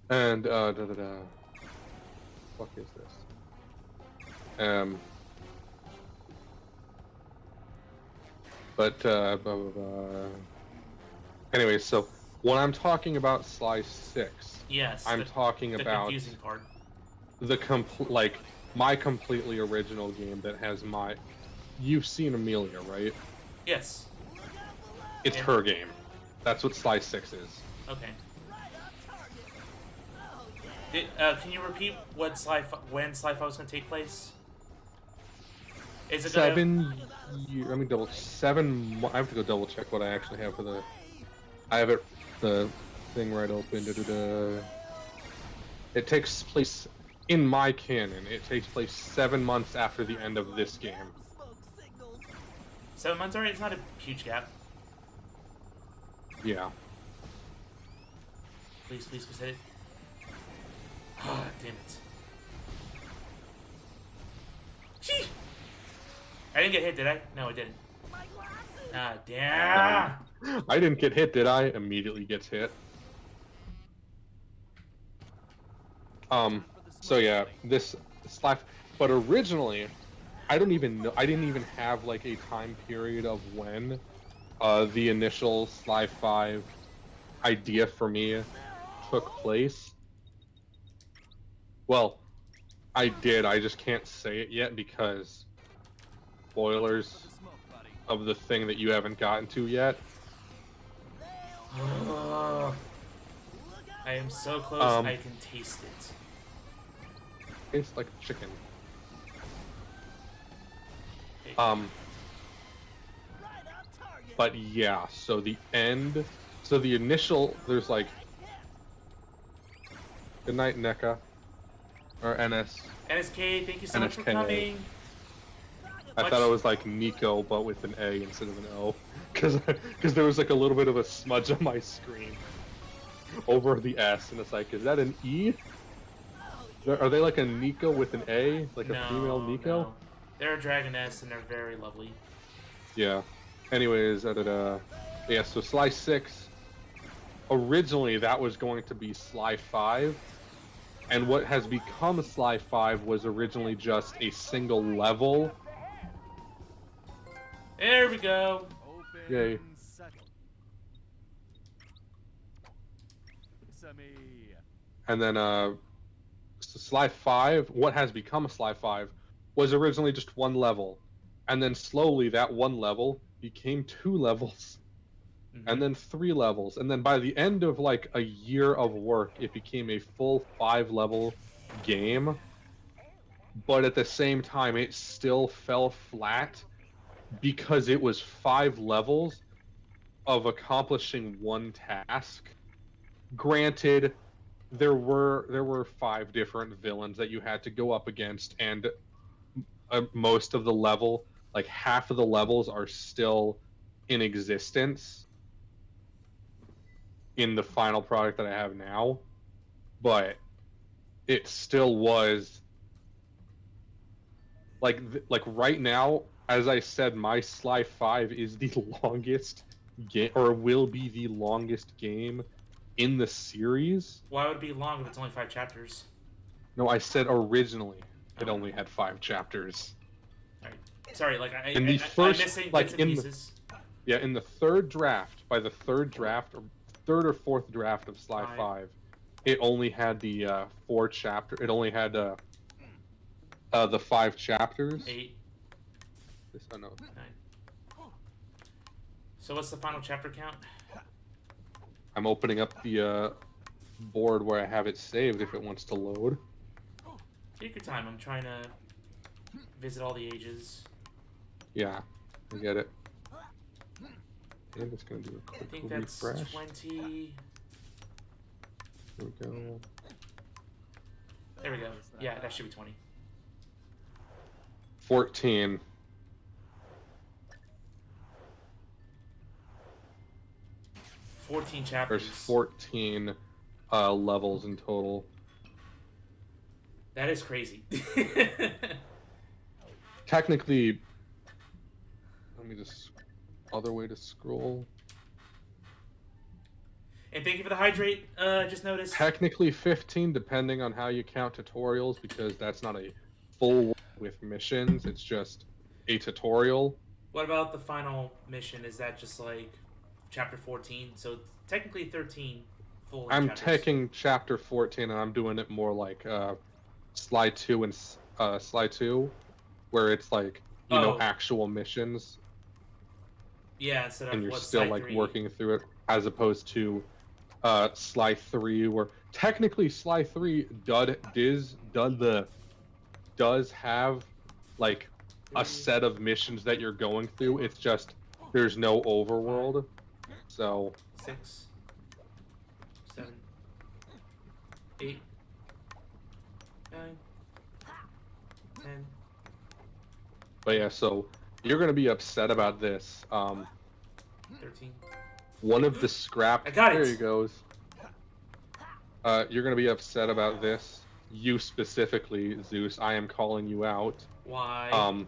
And, What is this? But, blah, blah, blah. Anyway, so when I'm talking about Sly 6, yes, I'm talking the about confusing part. like my completely original game that has my. You've seen Amelia, right? Yes. It's her game. That's what Sly 6 is. Okay. Can you repeat when Sly 5 was going to take place? Is it 7 years. Let me double. 7. I have to go double check what I actually have for the. I have the thing right open. It takes place in my canon. It takes place 7 months after the end of this game. 7 months already? It's not a huge gap. Yeah. Please hit it. Ah, damn it. Gee! I didn't get hit, did I? No, I didn't. Ah, damn! I didn't get hit, did I? Immediately gets hit. So yeah, this Sly, but originally, I didn't even have like a time period of when the initial Sly 5 idea for me took place. Well, I did, I just can't say it yet because spoilers of the thing that you haven't gotten to yet. I am so close, I can taste it. Tastes like chicken. But yeah, so the end, so the initial, there's like, good night, NECA, or NS. NSK, thank you so much for NSK. coming. I thought it was like Nico, but with an A instead of an O, because there was like a little bit of a smudge on my screen over the S, and it's like, is that an E? Are they like a Nico with an A, like a female Nico? No. They're a dragoness, and they're very lovely. Yeah. Anyways, yeah. So Sly 6. Originally, that was going to be Sly 5, and what has become Sly 5 was originally just a single level. There we go. Yay. And then, So Sly 5, what has become Sly 5, was originally just one level. And then slowly that one level became 2 levels. And then 3 levels. And then by the end of like a year of work, it became a full 5 level game. But at the same time, it still fell flat because it was 5 levels of accomplishing one task. Granted, there were 5 different villains that you had to go up against, and most of the level, like half of the levels, are still in existence in the final product that I have now. But it still was like right now, as I said, my Sly 5 is the longest game, or will be the longest game in the series. Why would it be long if it's only 5 chapters? No, I said originally it Oh, only had 5 chapters. alright. Sorry, like In the I'm first, missing bits like and in the, pieces. yeah, in the third draft, by the third draft, or third or fourth draft of Sly 5, it only had the 4 chapter. It only had the 5 chapters. 8, This I know. 9. So what's the final chapter count? I'm opening up the board where I have it saved if it wants to load. Take your time. I'm trying to visit all the ages. Yeah, I get it. And it's gonna do a I quick think that's refresh. 20. There we go. There we go. Yeah, that should be 20. 14. 14 chapters. There's 14 levels in total. That is crazy. Technically, let me just other way to scroll. And thank you for the hydrate. Just noticed. Technically 15, depending on how you count tutorials, because that's not a full with missions. It's just a tutorial. What about the final mission? Is that just like chapter 14? So technically 13 full. I'm chapters. taking chapter 14 and I'm doing it more like Sly 2 and Sly 2, where it's like you know actual missions. Yeah, instead of and you're what, still Sly like 3? working through it, as opposed to Sly 3, where technically Sly 3 does have like a set of missions that you're going through. It's just there's no overworld. So 6, 7, 8, 9, 10. but yeah, so you're gonna be upset about this. 13. One of the scrap. I got it. There he goes. You're gonna be upset about this. You specifically, Zeus. I am calling you out. Why?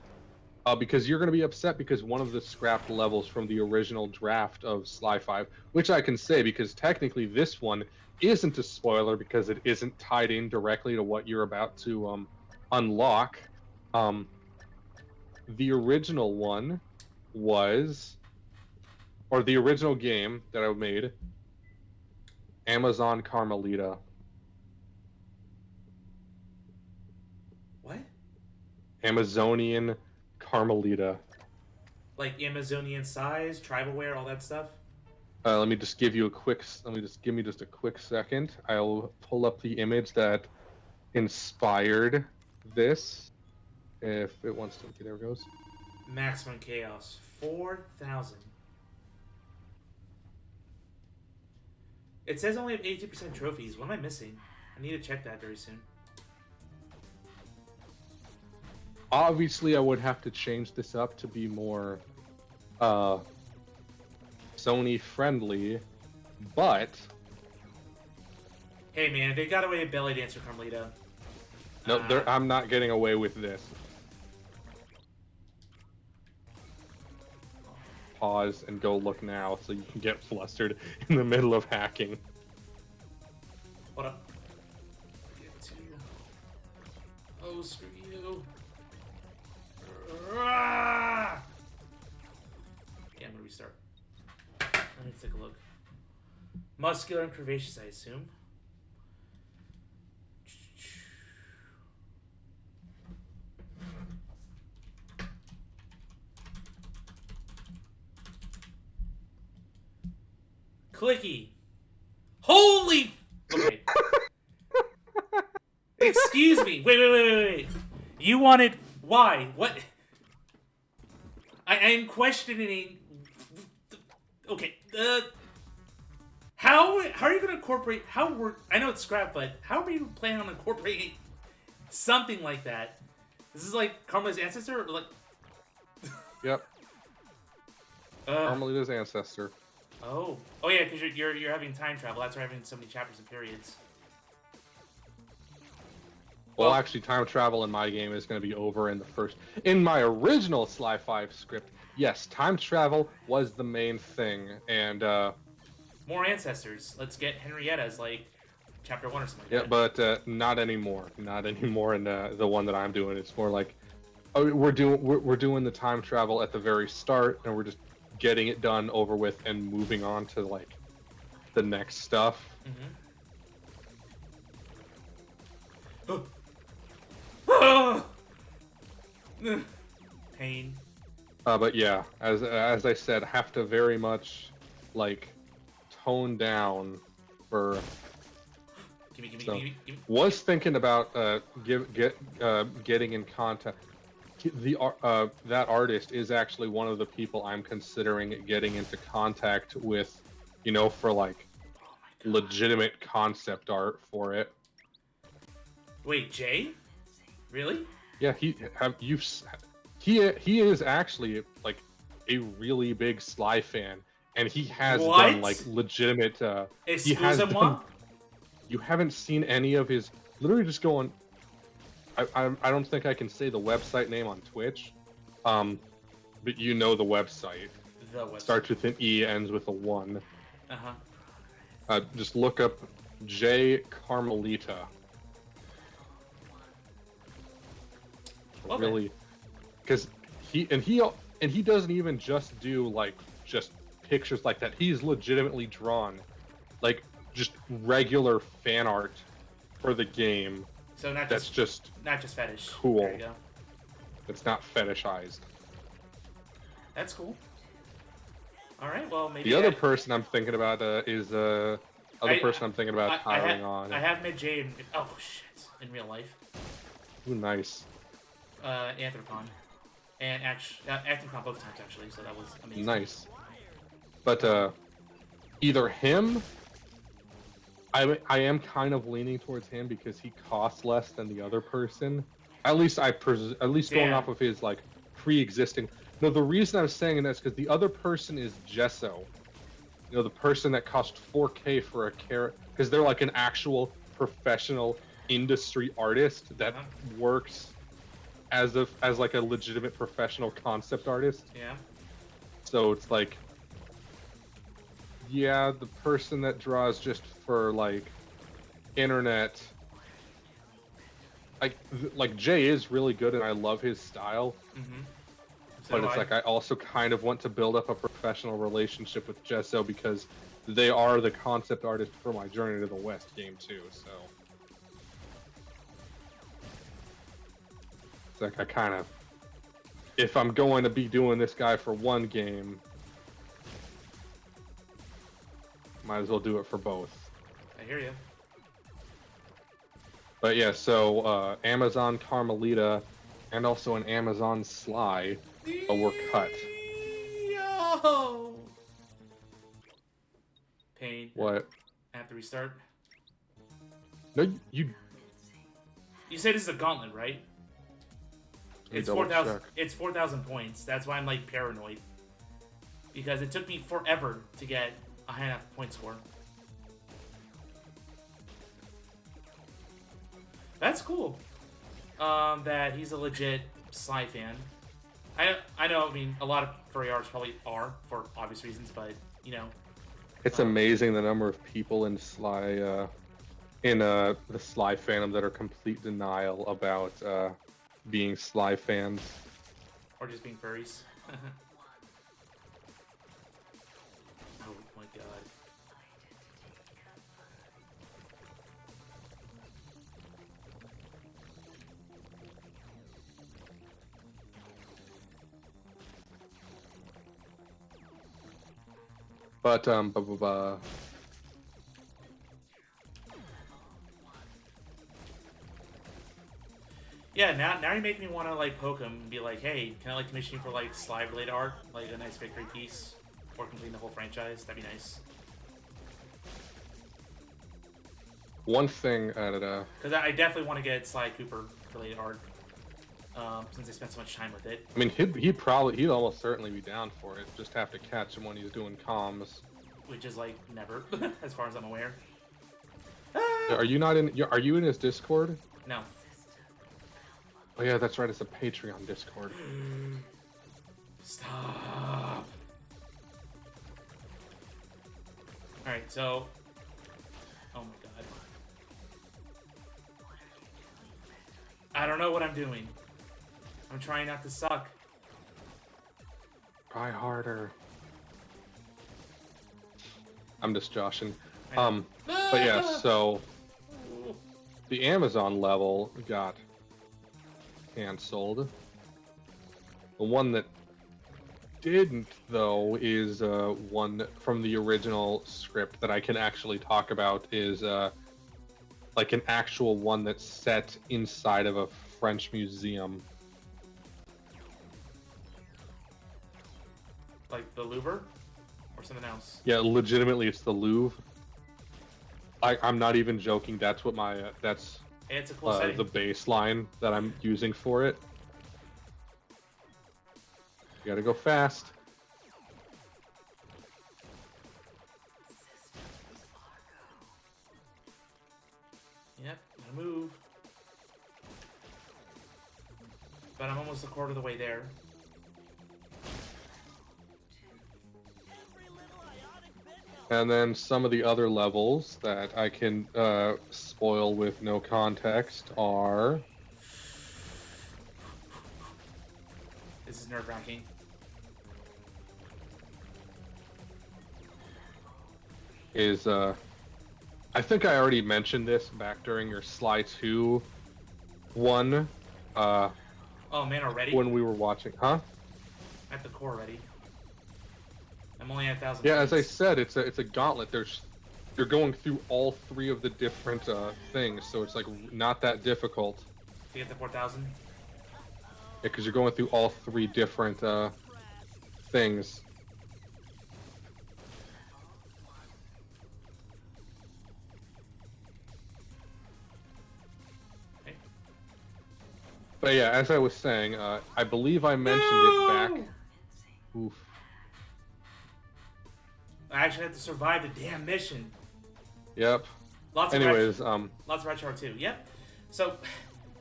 Because you're gonna be upset because one of the scrapped levels from the original draft of Sly 5, which I can say because technically this one isn't a spoiler because it isn't tied in directly to what you're about to unlock. The original one was, or the original game that I made, Amazon Carmelita. What? Amazonian Carmelita. Like Amazonian size, tribalware, all that stuff? Let me just give you a quick. Give me just a quick second. I'll pull up the image that inspired this. If it wants to, okay, there it goes. Maximum chaos, 4,000. It says I only have 82% trophies. What am I missing? I need to check that very soon. Obviously, I would have to change this up to be more Sony friendly, but Hey man, they got away with Belly Dancer Carmelita. no, I'm not getting away with this. Pause and go look now so you can get flustered in the middle of hacking. Hold up. Get to... Oh, screw you. Yeah, I'm gonna restart. Let me take a look. Muscular and curvaceous, I assume. Clicky. Holy. Okay. Excuse me. Wait. You wanted. Why? What? I am questioning. Okay. How are you going to incorporate? I know it's scrap, but how are you planning on incorporating something like that? This is like Carmela's ancestor, or like. Yep. Carmelita's ancestor. Oh yeah, because you're having time travel. That's why you're having so many chapters and periods. Well, actually, time travel in my game is going to be over in the first. In my original Sly 5 script, yes, time travel was the main thing, and more ancestors. Let's get Henrietta as like chapter 1 or something. Yeah, but not anymore. Not anymore in the one that I'm doing. It's more like we're doing the time travel at the very start, and we're just getting it done over with and moving on to like the next stuff. Pain. But yeah, as I said, have to very much like tone down for. Gimme. Was thinking about getting in contact. That artist is actually one of the people I'm considering getting into contact with, for like legitimate concept art for it. Wait, Jay? Really? Yeah, he is actually like a really big Sly fan, and he has done like legitimate. He has done. You haven't seen any of his. Literally, just go on. I don't think I can say the website name on Twitch, but you know the website. The website. Starts with an E, ends with a 1. Uh-huh. Just look up J Carmelita. Love really, because he doesn't even just do like just pictures like that. He's legitimately drawn like just regular fan art for the game. So not just fetish. Cool. There you go. It's not fetishized. That's cool. All right. Well, maybe the other person I'm thinking about is person I'm thinking about hiring on. I have met Jay in in real life. Ooh, nice. Anthrocon. And Anthrocon both times actually, so that was amazing. Nice. But either him. I am kind of leaning towards him because he costs less than the other person. At least going off of his like pre-existing. No, the reason I'm saying that is because the other person is Gesso. The person that cost 4K for a carrot, because they're like an actual professional industry artist that works as like a legitimate professional concept artist. Yeah. So it's like. Yeah, the person that draws just for like internet, like Jay is really good and I love his style. But it's like I also kind of want to build up a professional relationship with Gesso because they are the concept artist for my Journey to the West game too. So it's like I kind of, if I'm going to be doing this guy for one game. Might as well do it for both. I hear you. But yeah, so Amazon Carmelita and also an Amazon Sly were cut. Yo! Pain. What? I have to restart. No, you. You say this is a gauntlet, right? It's 4,000. It's 4,000 points. That's why I'm like paranoid. Because it took me forever to get a high enough point score. That's cool. That he's a legit Sly fan. I know. I mean, a lot of furry artists probably are for obvious reasons, but It's amazing the number of people in Sly, the Sly fandom that are complete denial about being Sly fans. Or just being furries. Oh my god. But Yeah, now you make me want to like poke him and be like, hey, can I like commission you for like slide related art, like a nice victory piece, or completing the whole franchise? That'd be nice. one thing Because I definitely want to get Sly Cooper related art, since I spent so much time with it. I mean, he'd almost certainly be down for it. Just have to catch him when he's doing comms. Which is like never, as far as I'm aware. Are you not in? Are you in his Discord? No. Oh yeah, that's right. It's a Patreon Discord. Stop. Alright, so... Oh my god. I don't know what I'm doing. I'm trying not to suck. Try harder. I'm just joshing. I But yeah, so the Amazon level got canceled. The one that didn't, though, is one from the original script that I can actually talk about. Is like an actual one that's set inside of a French museum. Like the Louvre? Or something else? Yeah, legitimately, it's the Louvre. I'm not even joking. That's what my that's Hey, it's a cool setting. the baseline that I'm using for it. You gotta go fast. Yep, gotta move. But I'm almost a quarter of the way there. And then some of the other levels that I can spoil with no context are... This is nerve-wracking. I think I already mentioned this back during your Sly 2 one. Oh man, already? When we were watching, huh? At the core already. I'm only at 1,000. Yeah, as I said, it's a gauntlet. You're going through all three of the different things, so it's like not that difficult. To get the 4,000? Yeah, because you're going through all three different things. Okay. But yeah, as I was saying, I believe I mentioned it back. Oof. I actually had to survive the damn mission. Yep. Lots of Anyways, lots of Ratchet R2. Yep. So,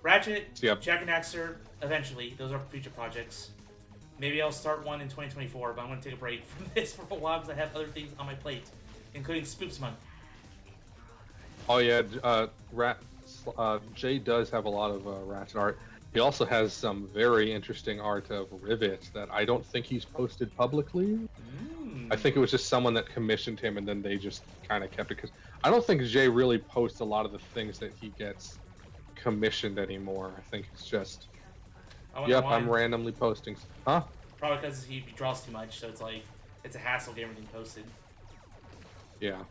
Ratchet, Yep. Jack and Daxter, eventually. Those are future projects. Maybe I'll start one in 2024, but I'm going to take a break from this for a while because I have other things on my plate, including Spooks Month. Oh yeah, Jay does have a lot of Ratchet art. He also has some very interesting art of Rivet that I don't think he's posted publicly. I think it was just someone that commissioned him, and then they just kind of kept it. Because I don't think Jay really posts a lot of the things that he gets commissioned anymore. I think it's just, yep, why. I'm randomly posting. Huh? Probably because he draws too much, so it's like, it's a hassle getting everything posted. Yeah.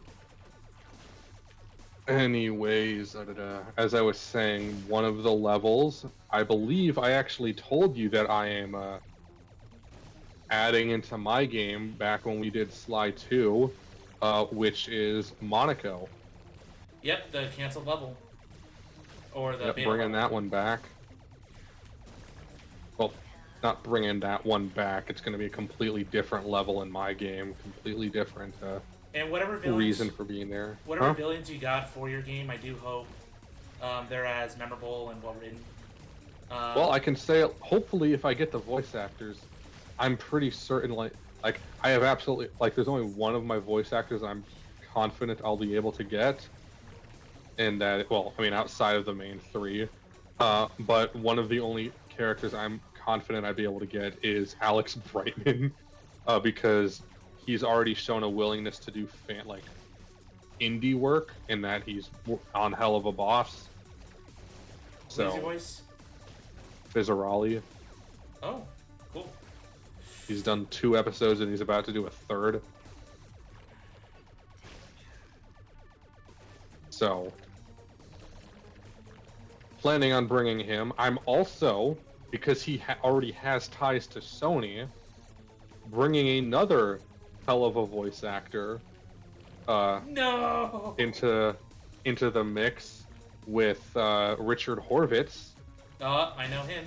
Anyways, as I was saying, one of the levels, I believe I actually told you that I am adding into my game back when we did Sly 2, which is Monaco. Yep, the canceled level. Or the Yep, beta bringing level. that one back. Well, not bringing that one back. It's going to be a completely different level in my game. Completely different And whatever villains, reason for being there. Whatever villains you got for your game, I do hope they're as memorable and well written. Well, I can say, hopefully, if I get the voice actors, I'm pretty certain, like I have absolutely, there's only one of my voice actors I'm confident I'll be able to get, and that, well, I mean, outside of the main three, but one of the only characters I'm confident I'd be able to get is Alex Brightman, because he's already shown a willingness to do indie work, and that he's on Hell of a Boss. So, What is your voice? Fizzarali. Oh, cool. He's done 2 episodes and he's about to do a 3rd. So, planning on bringing him. I'm also, because he already has ties to Sony, bringing another hell of a voice actor No. into the mix with Richard Horvitz. I know him.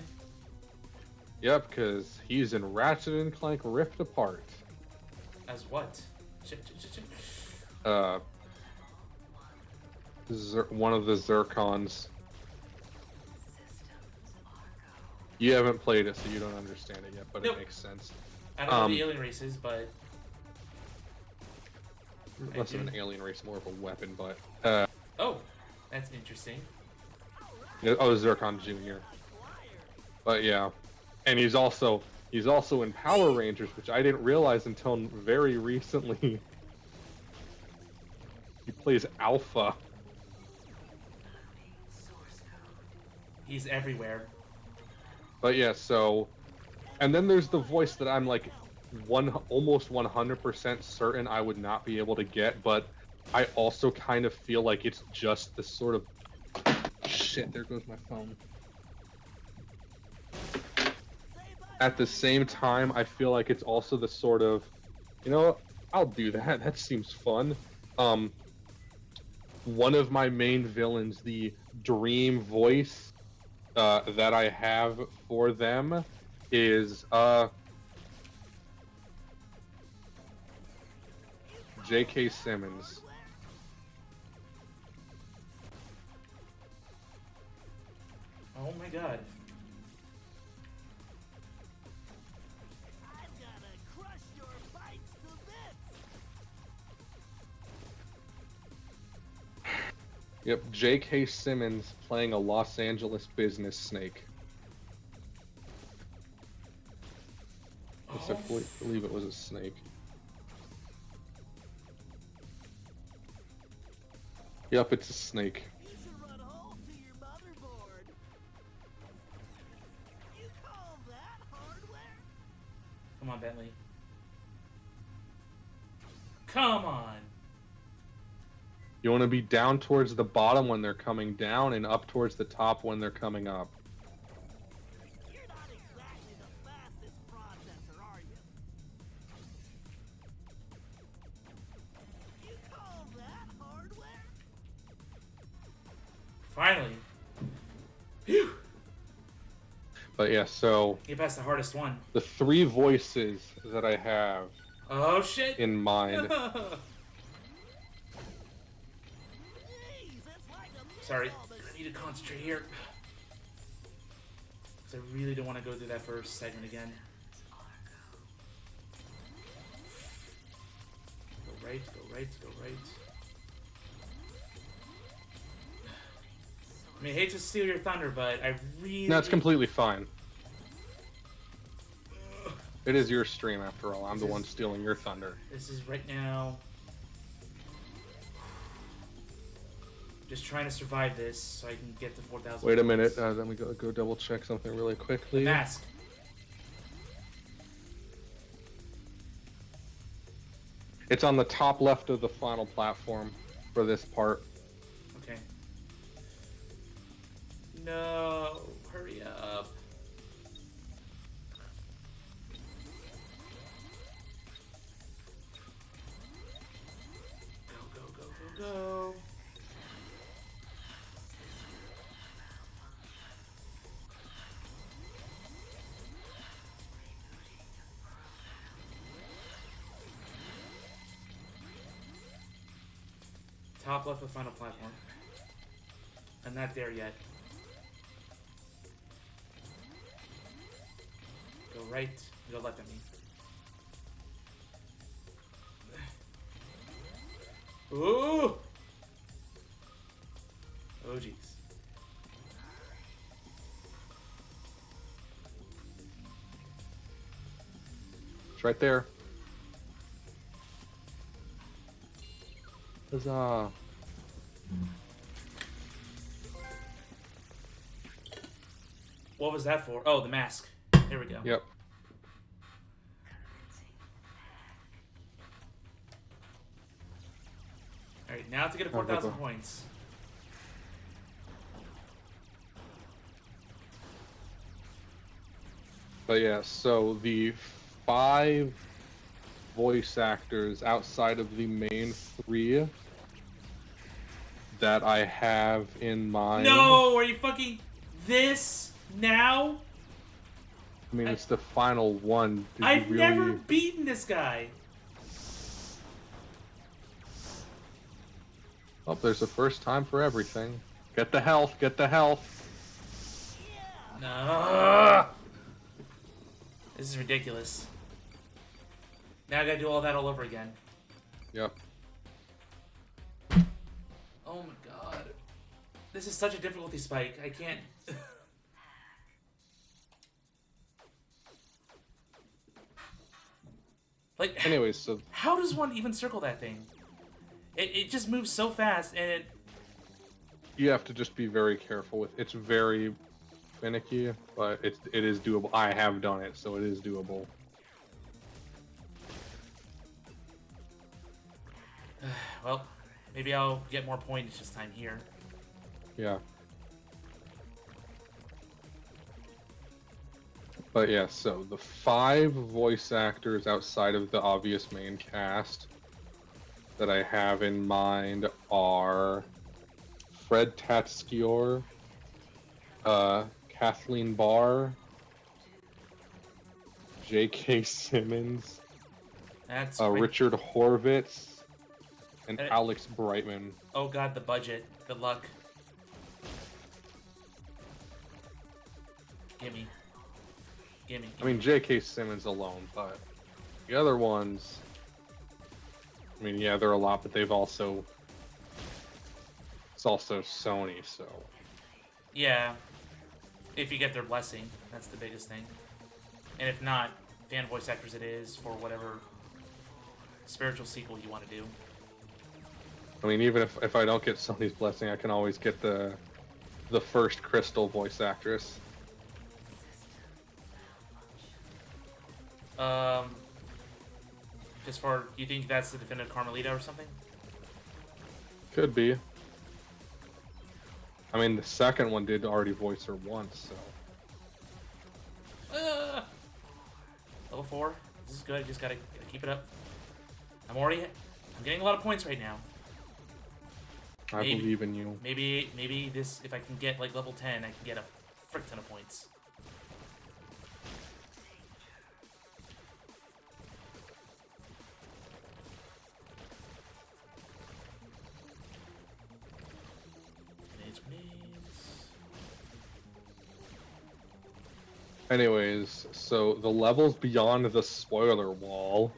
Yep, because he's in Ratchet and Clank Rift Apart. As what? Shit. One of the Zircons. You haven't played it, so you don't understand it yet, but Nope. it makes sense. I don't know the alien races, but Less of an alien race, more of a weapon, but oh, that's interesting. oh, Zircon Jr. But yeah, and he's also in Power Rangers, which I didn't realize until very recently. He plays Alpha. He's everywhere. But yeah, so, and then there's the voice that I'm like almost 100% certain I would not be able to get, but I also kind of feel like it's just the sort of shit. There goes my phone. At the same time, I feel like it's also the sort of, you know, I'll do that. That seems fun. One of my main villains, the dream voice that I have for them is J.K. Simmons. Oh my god. Yep, J.K. Simmons playing a Los Angeles business snake. I believe it was a snake. Yep, it's a snake. You should run home to your motherboard. You call that hardware? Come on, Bentley. Come on. You want to be down towards the bottom when they're coming down and up towards the top when they're coming up. You're not exactly the fastest processor, are you? You call that hardware? Finally. Phew. But yeah, so Get past the hardest one. the three voices that I have Oh shit. in mind. Jeez, it's like a Sorry. missile I need to concentrate here. Because I really don't want to go through that first segment again. Go right, go right, go right. I mean, I hate to steal your thunder, but I really... No, it's completely fine. It is your stream after all. I'm the one stealing your thunder. This is right now... Just trying to survive this so I can get to 4,000. Wait a minute. Let me go double check something really quickly. Mask. It's on the top left of the final platform for this part. Okay. No, hurry up. Go, go, go, go, go. Top left of the final platform. I'm not there yet. Go right, go left, I mean. Ooh! Oh, jeez. It's right there. Huzzah. What was that for? Oh, the mask. There we go. Yep. Alright, now to get to 4,000 points. But yeah, so the 5 voice actors outside of the main 3 that I have in mind. No, are you fucking this now? I mean, it's the final one. Did I've you really? never beaten this guy. Oh, there's a first time for everything. Get the health. Get the health. No. This is ridiculous. Now I gotta do all that all over again. Yep. Oh my god. This is such a difficulty spike. I can't... like... Anyways, so... How does one even circle that thing? It just moves so fast, and it... You have to just be very careful with it. It's very finicky, but it is doable. I have done it, so it is doable. Well, maybe I'll get more points this time here. Yeah. But yeah, so the 5 voice actors outside of the obvious main cast that I have in mind are Fred Tatskior, Kathleen Barr, J.K. Simmons, That's... Richard Horvitz, and Uh, Alex Brightman. Oh god, the budget. Good luck. Gimme. Gimme. I mean, J.K. Simmons alone, but the other ones, I mean, yeah, they're a lot, but they've also, it's also Sony, so. Yeah. If you get their blessing, that's the biggest thing. And if not, fan voice actors it is for whatever spiritual sequel you want to do. I mean, even if I don't get Sony's blessing, I can always get the first Crystal voice actress. Just for, you think that's the definitive Carmelita or something? Could be. I mean, the second one did already voice her once, so. Level 4. This is good. Just gotta keep it up. I'm getting a lot of points right now. I believe in you. Maybe this, if I can get like level 10, I can get a frick ton of points. Grenades. Anyways, so the levels beyond the spoiler wall,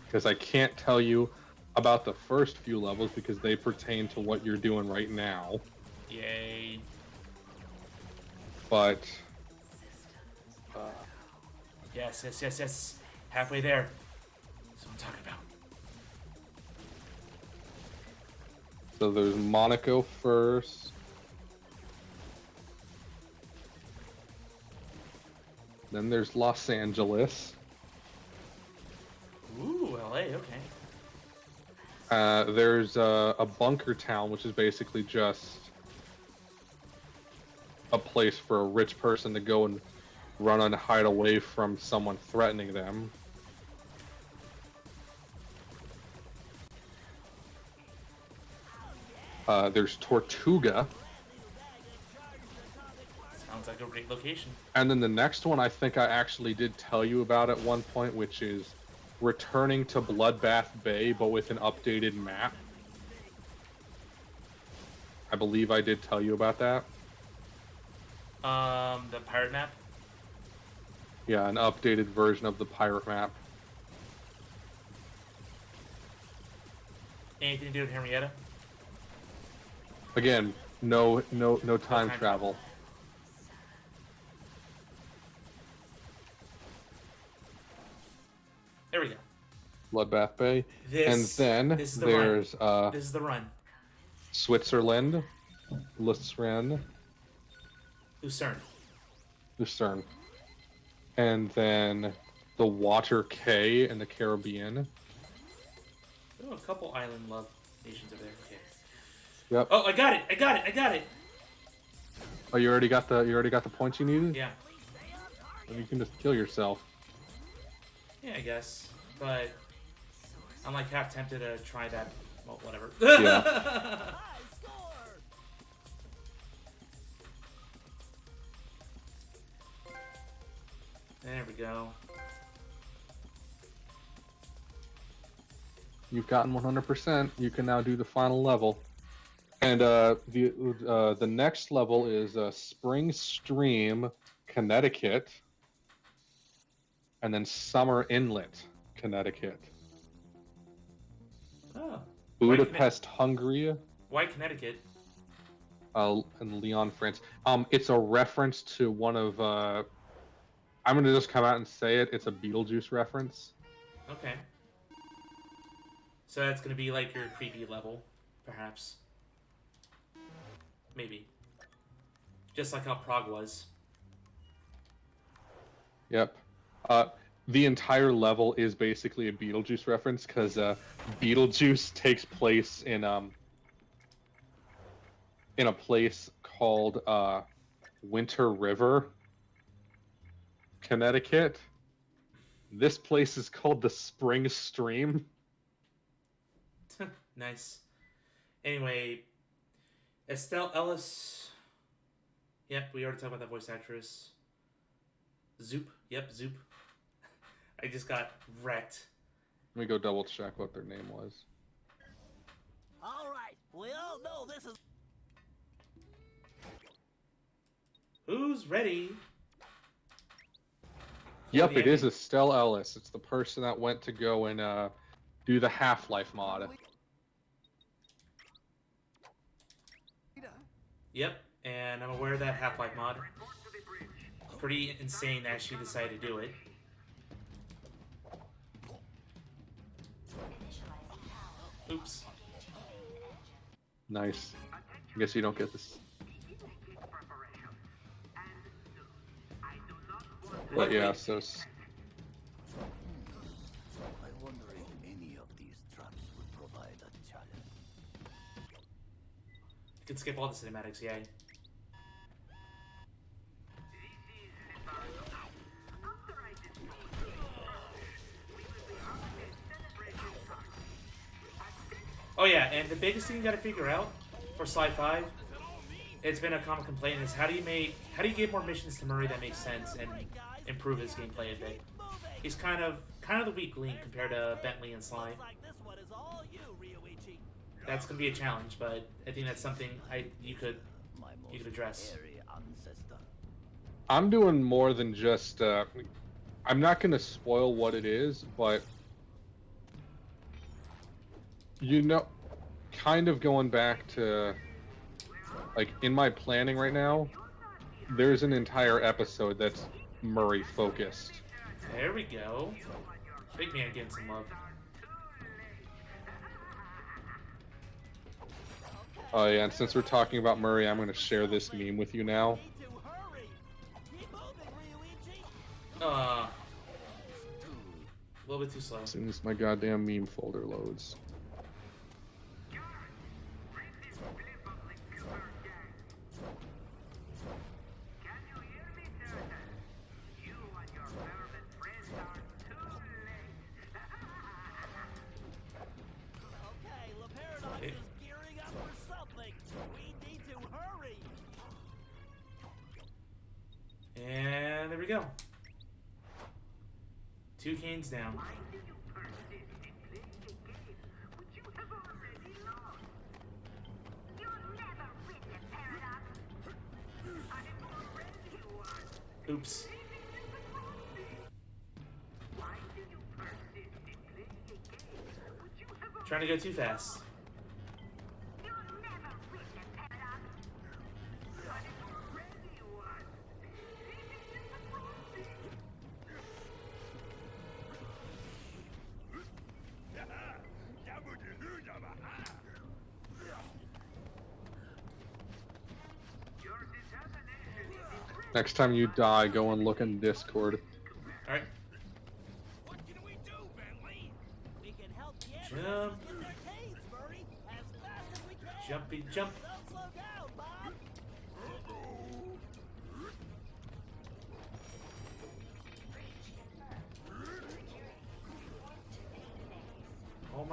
because I can't tell you about the first few levels because they pertain to what you're doing right now. Yay. But Yes. Halfway there. That's what I'm talking about. so there's Monaco first. Then there's Los Angeles. Ooh, LA, okay. There's a bunker town, which is basically just a place for a rich person to go and run and hide away from someone threatening them. There's Tortuga. Sounds like a great location. And then the next one I think I actually did tell you about at one point, which is returning to Bloodbath Bay, but with an updated map. I believe I did tell you about that. The pirate map? Yeah, an updated version of the pirate map. Anything to do with Henrietta? Again, no time travel. There we go. Bloodbath Bay. This and then is the there's This is the run. Switzerland, Lucerne, Lucerne. and then the Water K in the Caribbean. Oh, a couple island love nations over there. Okay. Yep. Oh, I got it! Oh, you already got the points you needed? Yeah. And you can just kill yourself. Yeah, I guess. But I'm like half tempted to try that. Well, whatever. Yeah. High score! There we go. You've gotten 100%. You can now do the final level. And the next level is Spring Stream, Connecticut, and then Summer Inlet, Connecticut. Oh. Budapest, Hungary, Why Connecticut? and Lyon, France. It's a reference to one of. I'm gonna just come out and say it. It's a Beetlejuice reference. Okay. So that's gonna be like your creepy level, perhaps. Maybe. Just like how Prague was. Yep. The entire level is basically a Beetlejuice reference because Beetlejuice takes place in a place called Winter River, Connecticut. This place is called the Spring Stream. Nice. Anyway, Estelle Ellis. Yep, we already talked about that voice actress. Zoop. Yep, Zoop. I just got wrecked. Let me go double check what their name was. Alright, we all know this is... Who's ready? Yep, the it is ending? Estelle Ellis. It's the person that went to go and do the Half-Life mod. Yep, and I'm aware of that Half-Life mod. Pretty insane that she decided to do it. Oops. Nice. I guess you don't get this. But yeah, so I wonder if any of these traps would provide a challenge. You can skip all the cinematics, yay. Oh yeah, and the biggest thing you gotta figure out for Sci-Fi, it's been a common complaint, is how do you give more missions to Murray that makes sense and improve his gameplay a bit. He's kind of the weak link compared to Bentley and Sly. Like this one is all you, Ryoichi. That's gonna be a challenge, but I think that's something you could My most address. hairy ancestor. I'm doing more than just. I'm not going to spoil what it is, but kind of going back to, like, in my planning right now, there's an entire episode that's Murray focused. There we go. Big man getting some love. Oh yeah, and since we're talking about Murray, I'm going to share this meme with you now. Need to hurry. Keep moving, Ryoichi. A little bit too slow. As soon as my goddamn meme folder loads. Okay, La Paradox is gearing up for something. We need to hurry. And there we go. 2 canes down. Oops. Trying to go too fast. Next time you die, go and look in Discord. Alright. What can we do, Bentley? We can help the Jump. Amazons get their caves, Murray, as fast as we can. Jumpy jump. Don't slow down, Bob.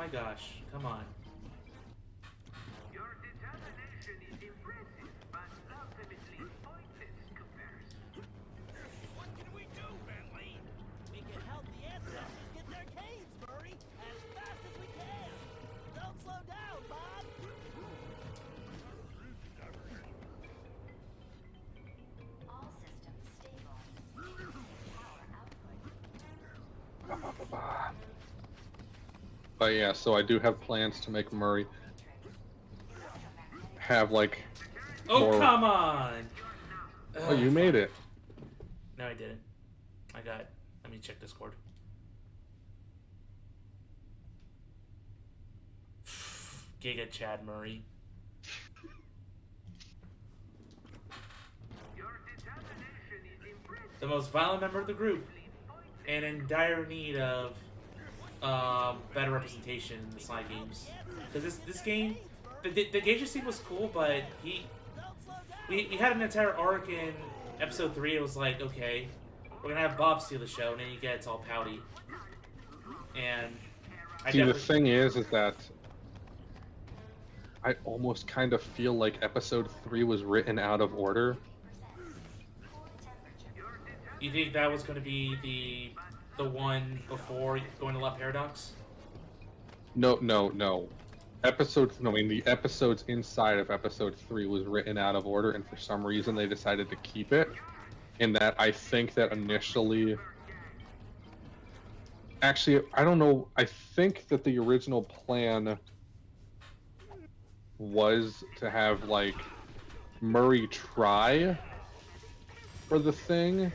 my gosh. Come on. Your determination is impressive, but ultimately pointless comparison. What can we do, Bentley? We can help the ancestors get their caves, Murray, as fast as we can. Don't slow down, Bob. All systems stable. Power output. But yeah, so I do have plans to make Murray have like. Oh, more... come on! Oh, you made it. No, I didn't. I got. Let me check Discord. Giga Chad Murray. Your determination is impressive. The most violent member of the group, and in dire need of better representation in the slide games. Because this game, the Gage scene was cool, but we had an entire arc in episode 3. It was like, okay, we're gonna have Bob steal the show, and then he gets all pouty. And See, the thing is that I almost kind of feel like episode 3 was written out of order. You think that was going to be the one before going to La Paradox? No. I mean, the episodes inside of episode 3 was written out of order, and for some reason they decided to keep it. In that, I think that initially... Actually, I don't know. I think that the original plan was to have, like, Murray try for the thing,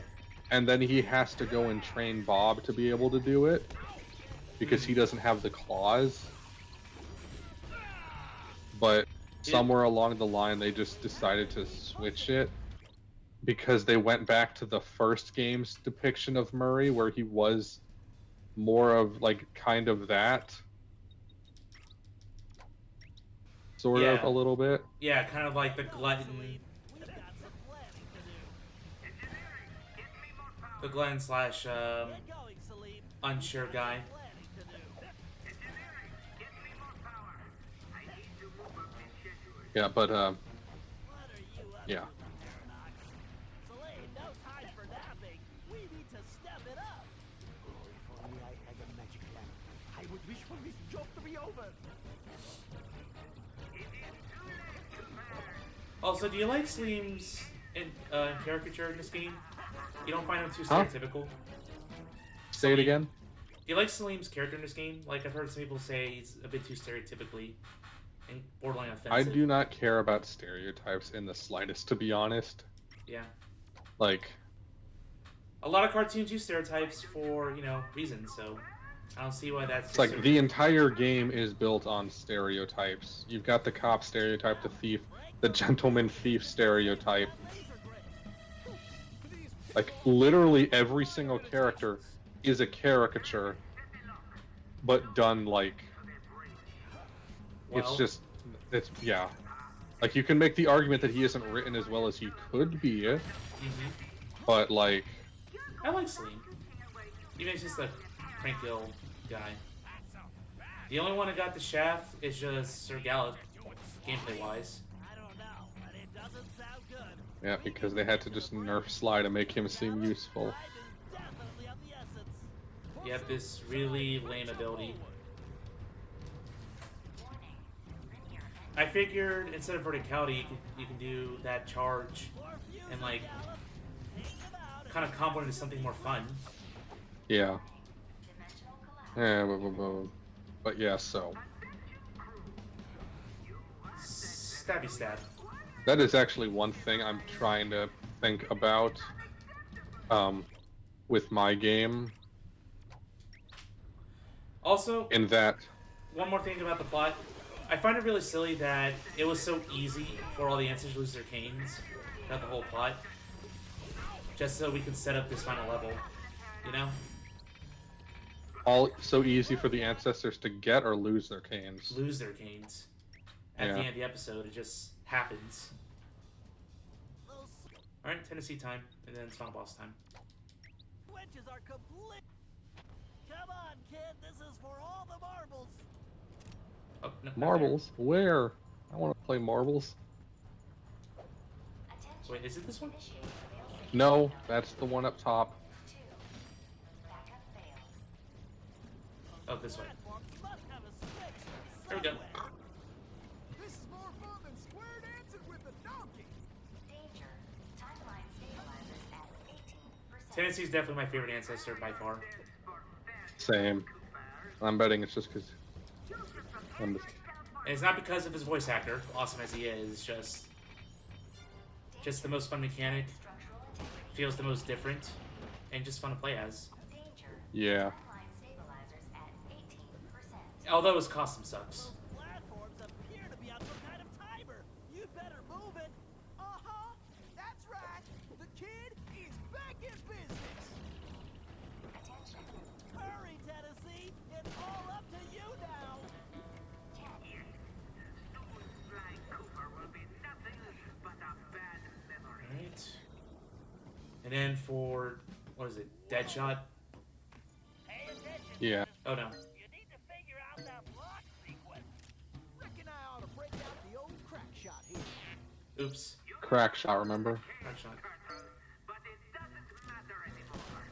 and then he has to go and train Bob to be able to do it, because he doesn't have the claws. But somewhere along the line, they just decided to switch it, because they went back to the first game's depiction of Murray, where he was more of, like, kind of that. Sort of, a little bit. Yeah, kind of like the glutton. The glutton slash unsure guy. Yeah, but yeah. Celine, no time for napping. We need to step it up. If only I had a magic lamp, I would wish for this job to be over. Also, do you like Sleem's in caricature in this game? You don't find him too stereotypical? Say it again? Do you like Salim's character in this game? Like, I've heard some people say he's a bit too stereotypically and borderline offensive. I do not care about stereotypes in the slightest, to be honest. Yeah. Like... A lot of cartoons use stereotypes for, you know, reasons, so I don't see why that's... It's like, the entire game is built on stereotypes. You've got the cop stereotype, the thief, the gentleman thief stereotype. Like, literally every single character is a caricature, but done, like... Well, yeah. Like, you can make the argument that he isn't written as well as he could be, but, like... I like Sleem. Even if he's just a crank-ill guy. The only one that got the shaft is just Sir Gallup, gameplay-wise. I don't know, but it doesn't sound good. Yeah, because they had to just nerf Sly to make him seem useful. Time is definitely of the essence. You have this really lame ability. I figured instead of verticality, you can do that charge and, like, kind of combo into something more fun. Yeah. Yeah, but yeah, so. Stabby stab. That is actually one thing I'm trying to think about with my game. Also, in that... One more thing about the plot. I find it really silly that it was so easy for all the ancestors to lose their canes throughout the whole plot. Just so we can set up this final level, you know? All so easy for the ancestors to get or lose their canes. Lose their canes. At the end of the episode, it just happens. Alright, Tennessee time, and then it's final boss time. Witches are complete. Come on, kid, this is for all the marbles. Oh, no, not Marbles? Where? I want to play marbles. Attention. there. Wait, is it this one? Initiate fail-safe No, fail. that's the one up top. 2. Backup failed. Oh, this way. Platforms must have a switch There we go. somewhere. This is more fun than square dancing with a donkey. Danger. Timeline stabilizers at 18%. Tennessee's definitely my favorite ancestor by far. Same. I'm betting it's just because. And it's not because of his voice actor, awesome as he is. It's just the most fun mechanic. Structural integrity. Feels the most different, and just fun to play as. Danger. Yeah. Timeline stabilizers at 18%. Although his costume sucks. Those platforms appear to be on some kind of timer. You better move it. Uh-huh. That's right. The kid is back in business. Attention. Hurry, Tennessee. It's all up to you now. 10. Flying Cooper will be nothing but a bad memory. Alright. And then for, what is it, Deadshot? Pay attention. Yeah. Oh no. You need to figure out that block sequence. Reckon I ought to break out the old crack shot here. Oops. Crack shot, remember? Crack shot. Turtle, but it doesn't matter anymore.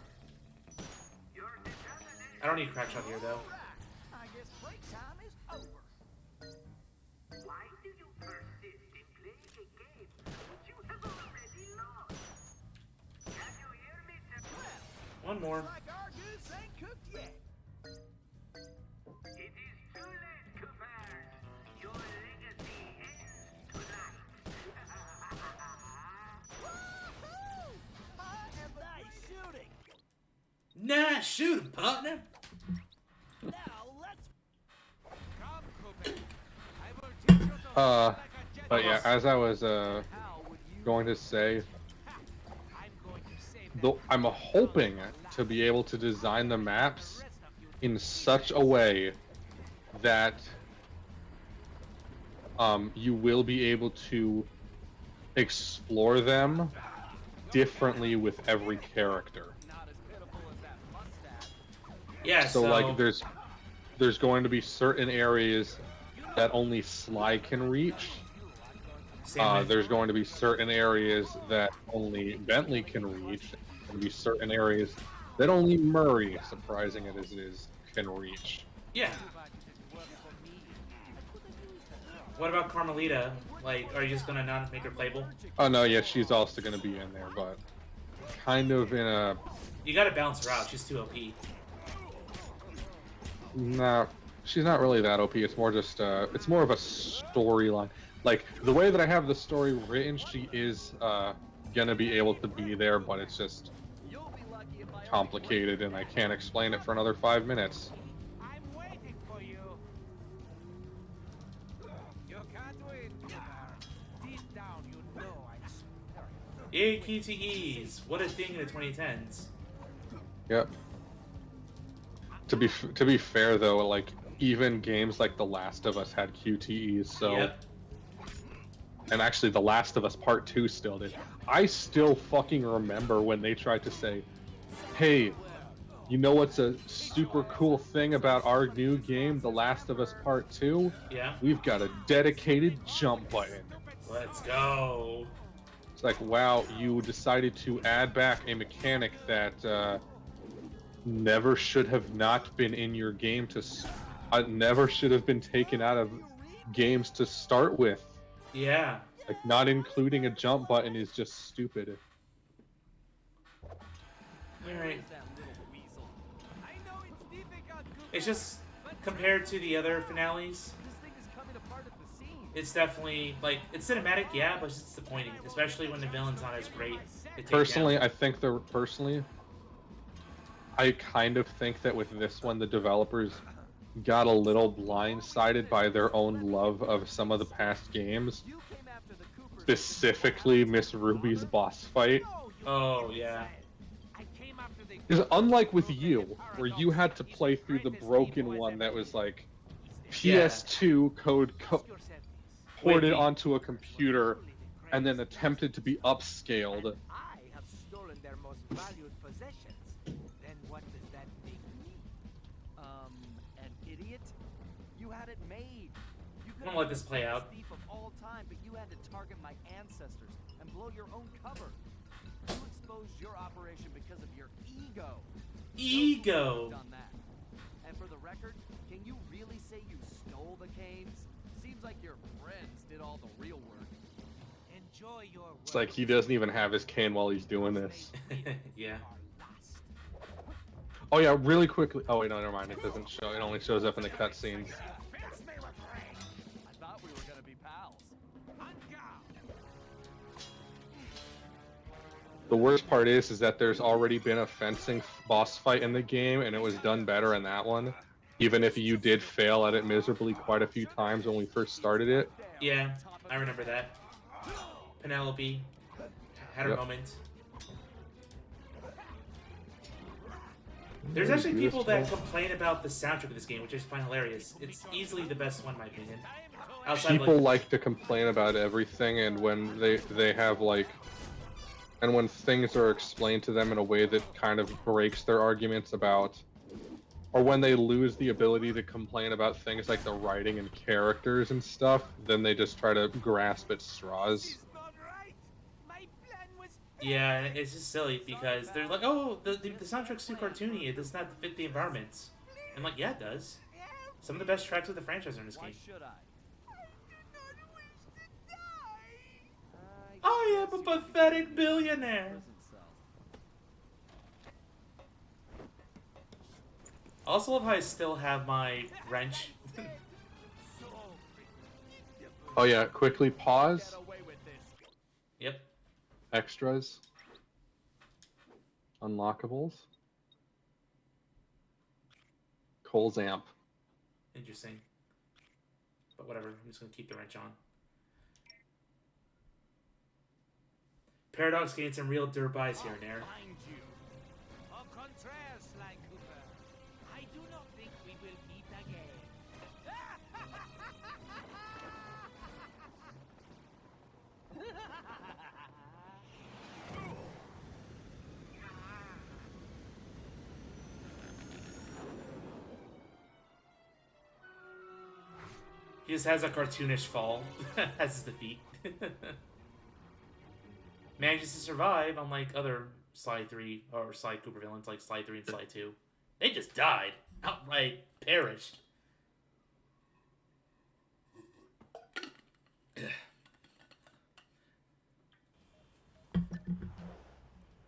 Your determination. I don't need crack shot here though. Right. I guess break time is over. Why do you persist in playing a game which you have already lost? Can you hear me, Tim? One more. Like our goose ain't cooked yet. It is too late, Cooper. Your legacy ends tonight. Woohoo! I am the Nice shooting. Nah, shoot, partner. Now let's Come, Cooper. I will teach you to Uh, like a jet. But yeah, as I was How would you? going to say, I'm going to save that though I'm hoping to be able to design the maps in such a way that you will be able to explore them differently with every character. Not as pitiful as that mustache. Yeah, So like there's going to be certain areas that only Sly can reach. same with- There's going to be certain areas that only Bentley can reach. There's going to be certain areas that only Murray, surprising as it is, can reach. yeah. What about Carmelita? Like, are you just gonna not make her playable? Oh no, yeah, she's also going to be in there, but kind of in a You gotta balance her out. She's too OP. no. She's not really that OP. It's more just it's more of a storyline. Like the way that I have the story written, she is gonna be able to be there, but it's just You'll be lucky if I complicated, and I can't explain it for another 5 minutes. I'm waiting for you. You can't win, Cooper. Deep down, you know I'm superior. Yay, QTEs! What a thing in the 2010s. Yep. To be fair though, like even games like The Last of Us had QTEs, so Yep. and actually The Last of Us Part 2 still did. I still fucking remember when they tried to say, "Hey, you know what's a super cool thing about our new game, The Last of Us Part 2? Yeah. We've got a dedicated jump button." Let's go. It's like, wow, you decided to add back a mechanic that never should have not been in your game never should have been taken out of games to start with. Yeah. Like, not including a jump button is just stupid. Alright. That little weasel. I know it's difficult, Cooper. It's just compared to the other finales, This thing is coming apart at the seams. it's definitely like it's cinematic, yeah, but it's disappointing, especially when the villain's not as great. to take Personally, down. I think I kind of think that with this one, the developers got a little blindsided by their own love of some of the past games, You came after the Coopers. specifically Miss Ruby's boss fight. No, you Oh, didn't yeah. say. I came after the Because unlike with you, where you had to play through the broken one that was like PS2 code Ask yourself this. ported Wait, onto a computer and then attempted to be upscaled. I have stolen their most valued possessions. Then what does that make me? An idiot? You had it made. could I'm gonna let this play out. thief of all time, but you had to target my ancestors and blow your own cover. You exposed your operation because of your ego. Ego. Done that. And for the record, can you really say you stole the canes? Seems like your friends did all the real work. Enjoy your work. It's like he doesn't even have his cane while he's doing this. Yeah. Oh yeah, really quickly. Oh wait, no, never mind. It doesn't show. It only shows up in the cutscenes. I thought we were gonna be pals. The worst part is that there's already been a fencing boss fight in the game, and it was done better in that one. Even if you did fail at it miserably quite a few times when we first started it. Yeah, I remember that. Penelope had her Yep. moment. There's actually people that complain about the soundtrack of this game, which I find hilarious. It's easily the best one, in my opinion. Outside of, People like, like to complain about everything, and when they have like, and when things are explained to them in a way that kind of breaks their arguments about, or when they lose the ability to complain about things like the writing and characters and stuff, then they just try to grasp at straws. yeah, and it's just silly because they're like, oh, the soundtrack's too cartoony. It does not fit the environments. And like, yeah, it does. Some of the best tracks of the franchise are in this Why game. should I? I am a pathetic billionaire. Prison cell. I also love how I still have my wrench. Oh yeah, quickly pause. Get away with this. Yep. Extras. Unlockables. Cole's amp. Interesting. But whatever, I'm just gonna keep the wrench on. Paradox gained some real dirt buys here and there. Find you. Au contraire, Sly Cooper. I do not think we will meet again. He just has a cartoonish fall as his defeat. Manages to survive, unlike other Sly 3 or Sly Cooper villains like Sly 3 and Sly 2. They just died. Outright perished.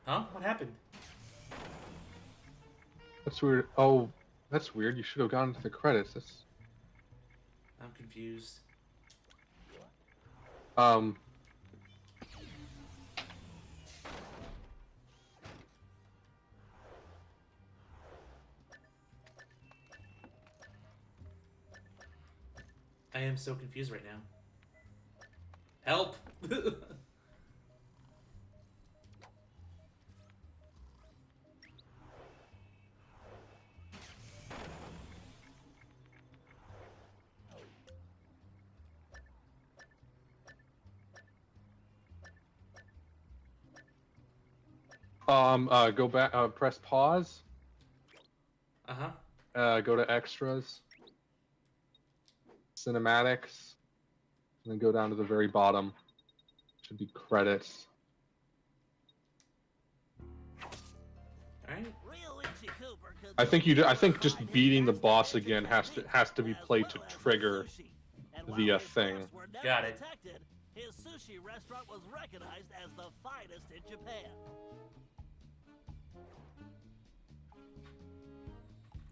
Huh? What happened? That's weird. Oh, that's weird. You should have gone to the credits. That's I'm confused. I am so confused right now. Help! Go back. Press pause. Uh-huh. Go to extras. Cinematics. And then go down to the very bottom. Should be credits. Alright. Real Itchy Cooper could I think I think just provide beating the his boss extra again has to be as played well to as trigger sushi. And the, while his thing. efforts were never Got it. detected, his sushi restaurant was recognized as the finest in Japan.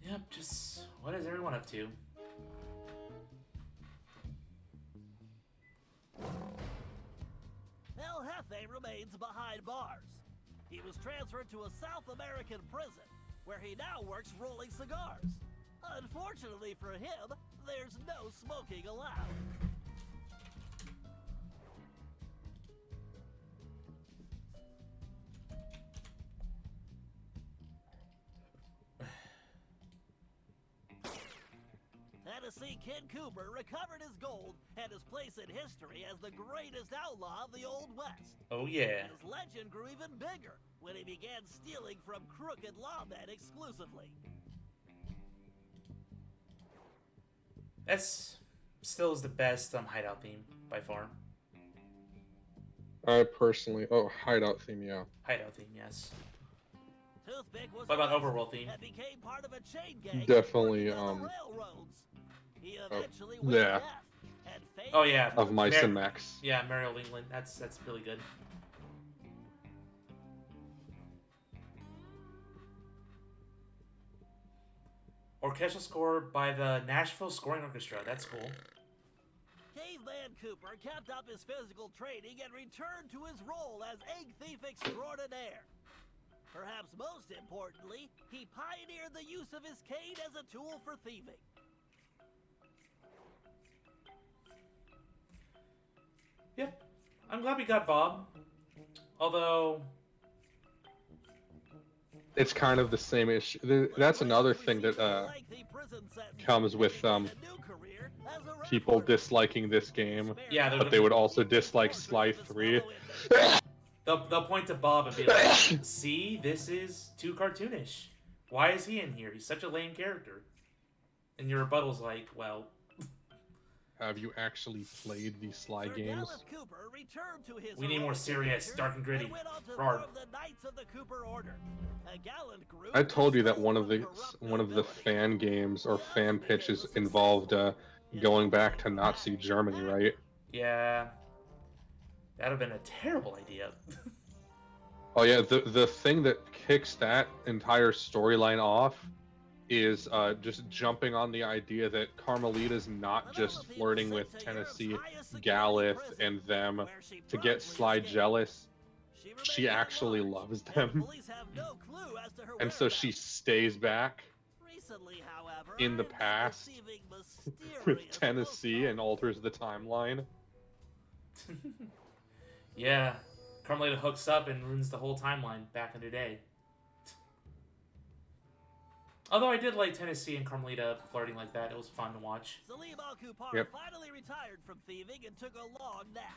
Yep, just what is everyone up to? El Jefe remains behind bars. He was transferred to a South American prison, where he now works rolling cigars. Unfortunately for him, there's no smoking allowed. Tennessee Kid Cooper recovered his gold and his place in history as the greatest outlaw of the Old West. Oh yeah. His legend grew even bigger when he began stealing from crooked lawmen exclusively. That's Still is the best hideout theme by far. I personally, hideout theme, yeah. Hideout theme, yes. Toothpick was What about arrested overworld theme? and became part of a chain gang Definitely, working on the railroads. He eventually oh, went yeah. deaf and faded Oh yeah, Of Mice and Mar- Mechs. Yeah, Mariel England. That's really good. Orchestral score by the Nashville Scoring Orchestra. That's cool. Caveman Cooper kept up his physical training and returned to his role as egg thief extraordinaire. Perhaps most importantly, he pioneered the use of his cane as a tool for thieving. Yep. I'm glad we got Bob. Although, It's kind of the same issue. That's another thing that comes with people disliking this game, yeah, but they would also dislike Sly 3. they'll point to Bob and be like, "See, this is too cartoonish. Why is he in here? He's such a lame character." And your rebuttal's like, "Well, Have you actually played the Sly games? we need more serious, dark and gritty." Rawr. I told you that one of the fan games or fan pitches involved going back to Nazi Germany, right? Yeah, that'd have been a terrible idea. Oh yeah, the thing that kicks that entire storyline off is just jumping on the idea that Carmelita's not just flirting with Tennessee, Galith, and them to get Sly jealous. She actually loves them. And so she stays back in the past with Tennessee and alters the timeline. Yeah, Carmelita hooks up and ruins the whole timeline back in the day. Although I did like Tennessee and Carmelita flirting like that. It was fun to watch. Salim Al-Kupar Yep. finally retired from thieving and took a long nap.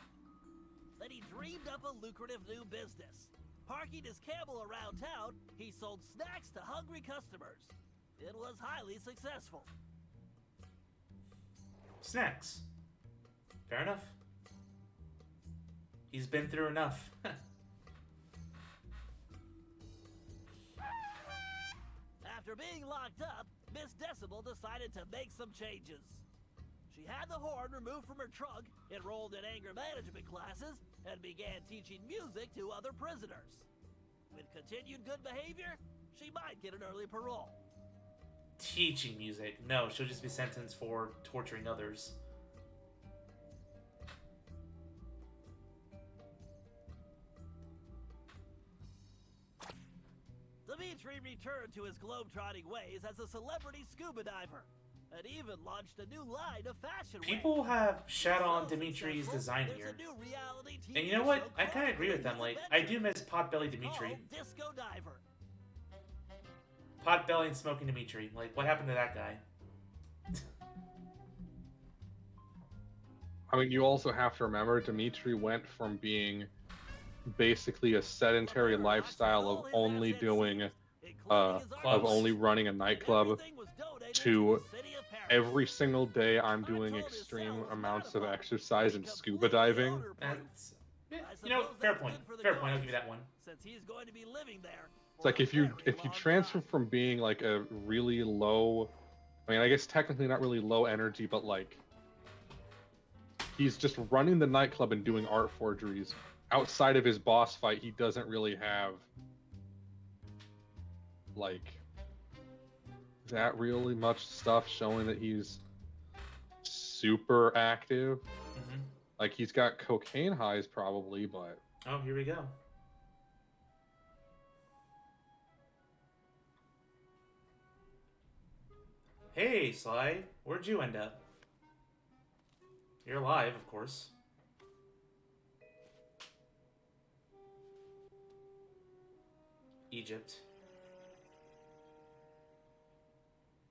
Then he dreamed up a lucrative new business. Parking his camel around town, he sold snacks to hungry customers. It was highly successful. Snacks. Fair enough. He's been through enough. After being locked up, Miss Decibel decided to make some changes. She had the horn removed from her trunk, enrolled in anger management classes, and began teaching music to other prisoners. With continued good behavior, she might get an early parole. Teaching music. No, she'll just be sentenced for torturing others. Dimitri returned to his globe-trotting ways as a celebrity scuba diver, and even launched a new line of fashion wear. People have shat on Dimitri's design There's here. a new reality TV And you know what? show I kind of agree with them. Like, I do miss Potbelly Dimitri. called Disco Diver. Potbelly and Smoking Dimitri. Like, what happened to that guy? I mean, you also have to remember, Dimitri went from being basically a sedentary lifestyle of only doing, of only running a nightclub, to every single day I'm doing extreme amounts of exercise and scuba diving. That's, yeah, you know, fair point. Fair point. I'll give you that one. Since he's going to be living there. It's like if you transfer from being like a really low, I mean, I guess technically not really low energy, but like he's just running the nightclub and doing art forgeries. Outside of his boss fight, he doesn't really have like that really much stuff showing that he's super active. Mm-hmm. Like he's got cocaine highs probably, but Oh, here we go. Hey, Sly. Where'd you end up? You're alive, of course. Egypt.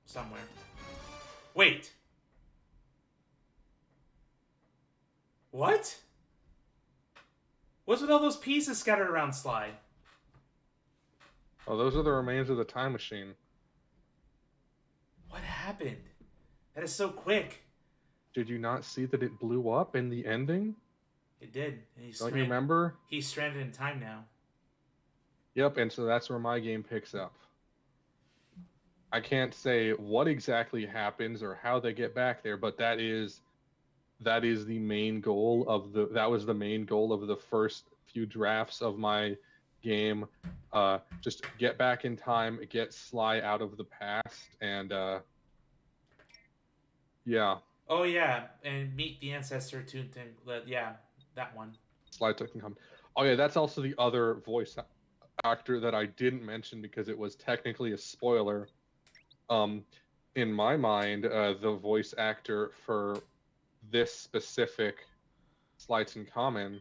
Somewhere. Wait! What? What's with all those pieces scattered around, Sly? oh, those are the remains of the time machine. What happened? That is so quick. Did you not see that it blew up in the ending? It did. And Don't you remember? He's stranded in time now. Yep, and so that's where my game picks up. I can't say what exactly happens or how they get back there, but that is the main goal of the main goal of the first few drafts of my game. Just get back in time, get Sly out of the past, and yeah, Oh yeah, and meet the ancestor to yeah, that one. Sly took him. Oh yeah, that's also the other voice actor that I didn't mention because it was technically a spoiler. In my mind, the voice actor for this specific Slights in Common,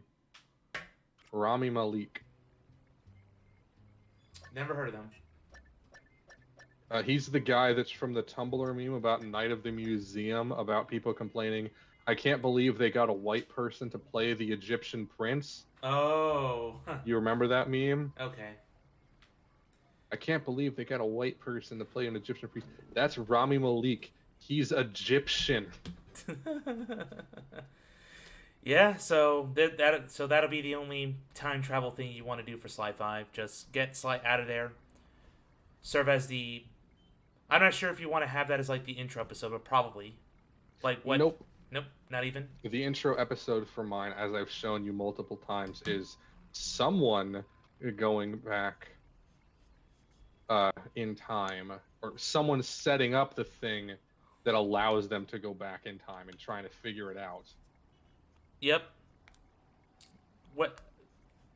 Rami Malek. Never heard of them. He's the guy that's from the Tumblr meme about Night of the Museum, about people complaining, I can't believe they got a white person to play the Egyptian prince. Oh. You remember that meme? Okay. I can't believe they got a white person to play an Egyptian priest. That's Rami Malek. He's Egyptian. Yeah, so that'll be the only time travel thing you want to do for Sly 5. Just get Sly out of there. Serve as the I'm not sure if you want to have that as like the intro episode, but probably. Like what? Nope. Nope, not even. The intro episode for mine, as I've shown you multiple times, is someone going back in time, or someone setting up the thing that allows them to go back in time and trying to figure it out. Yep. What?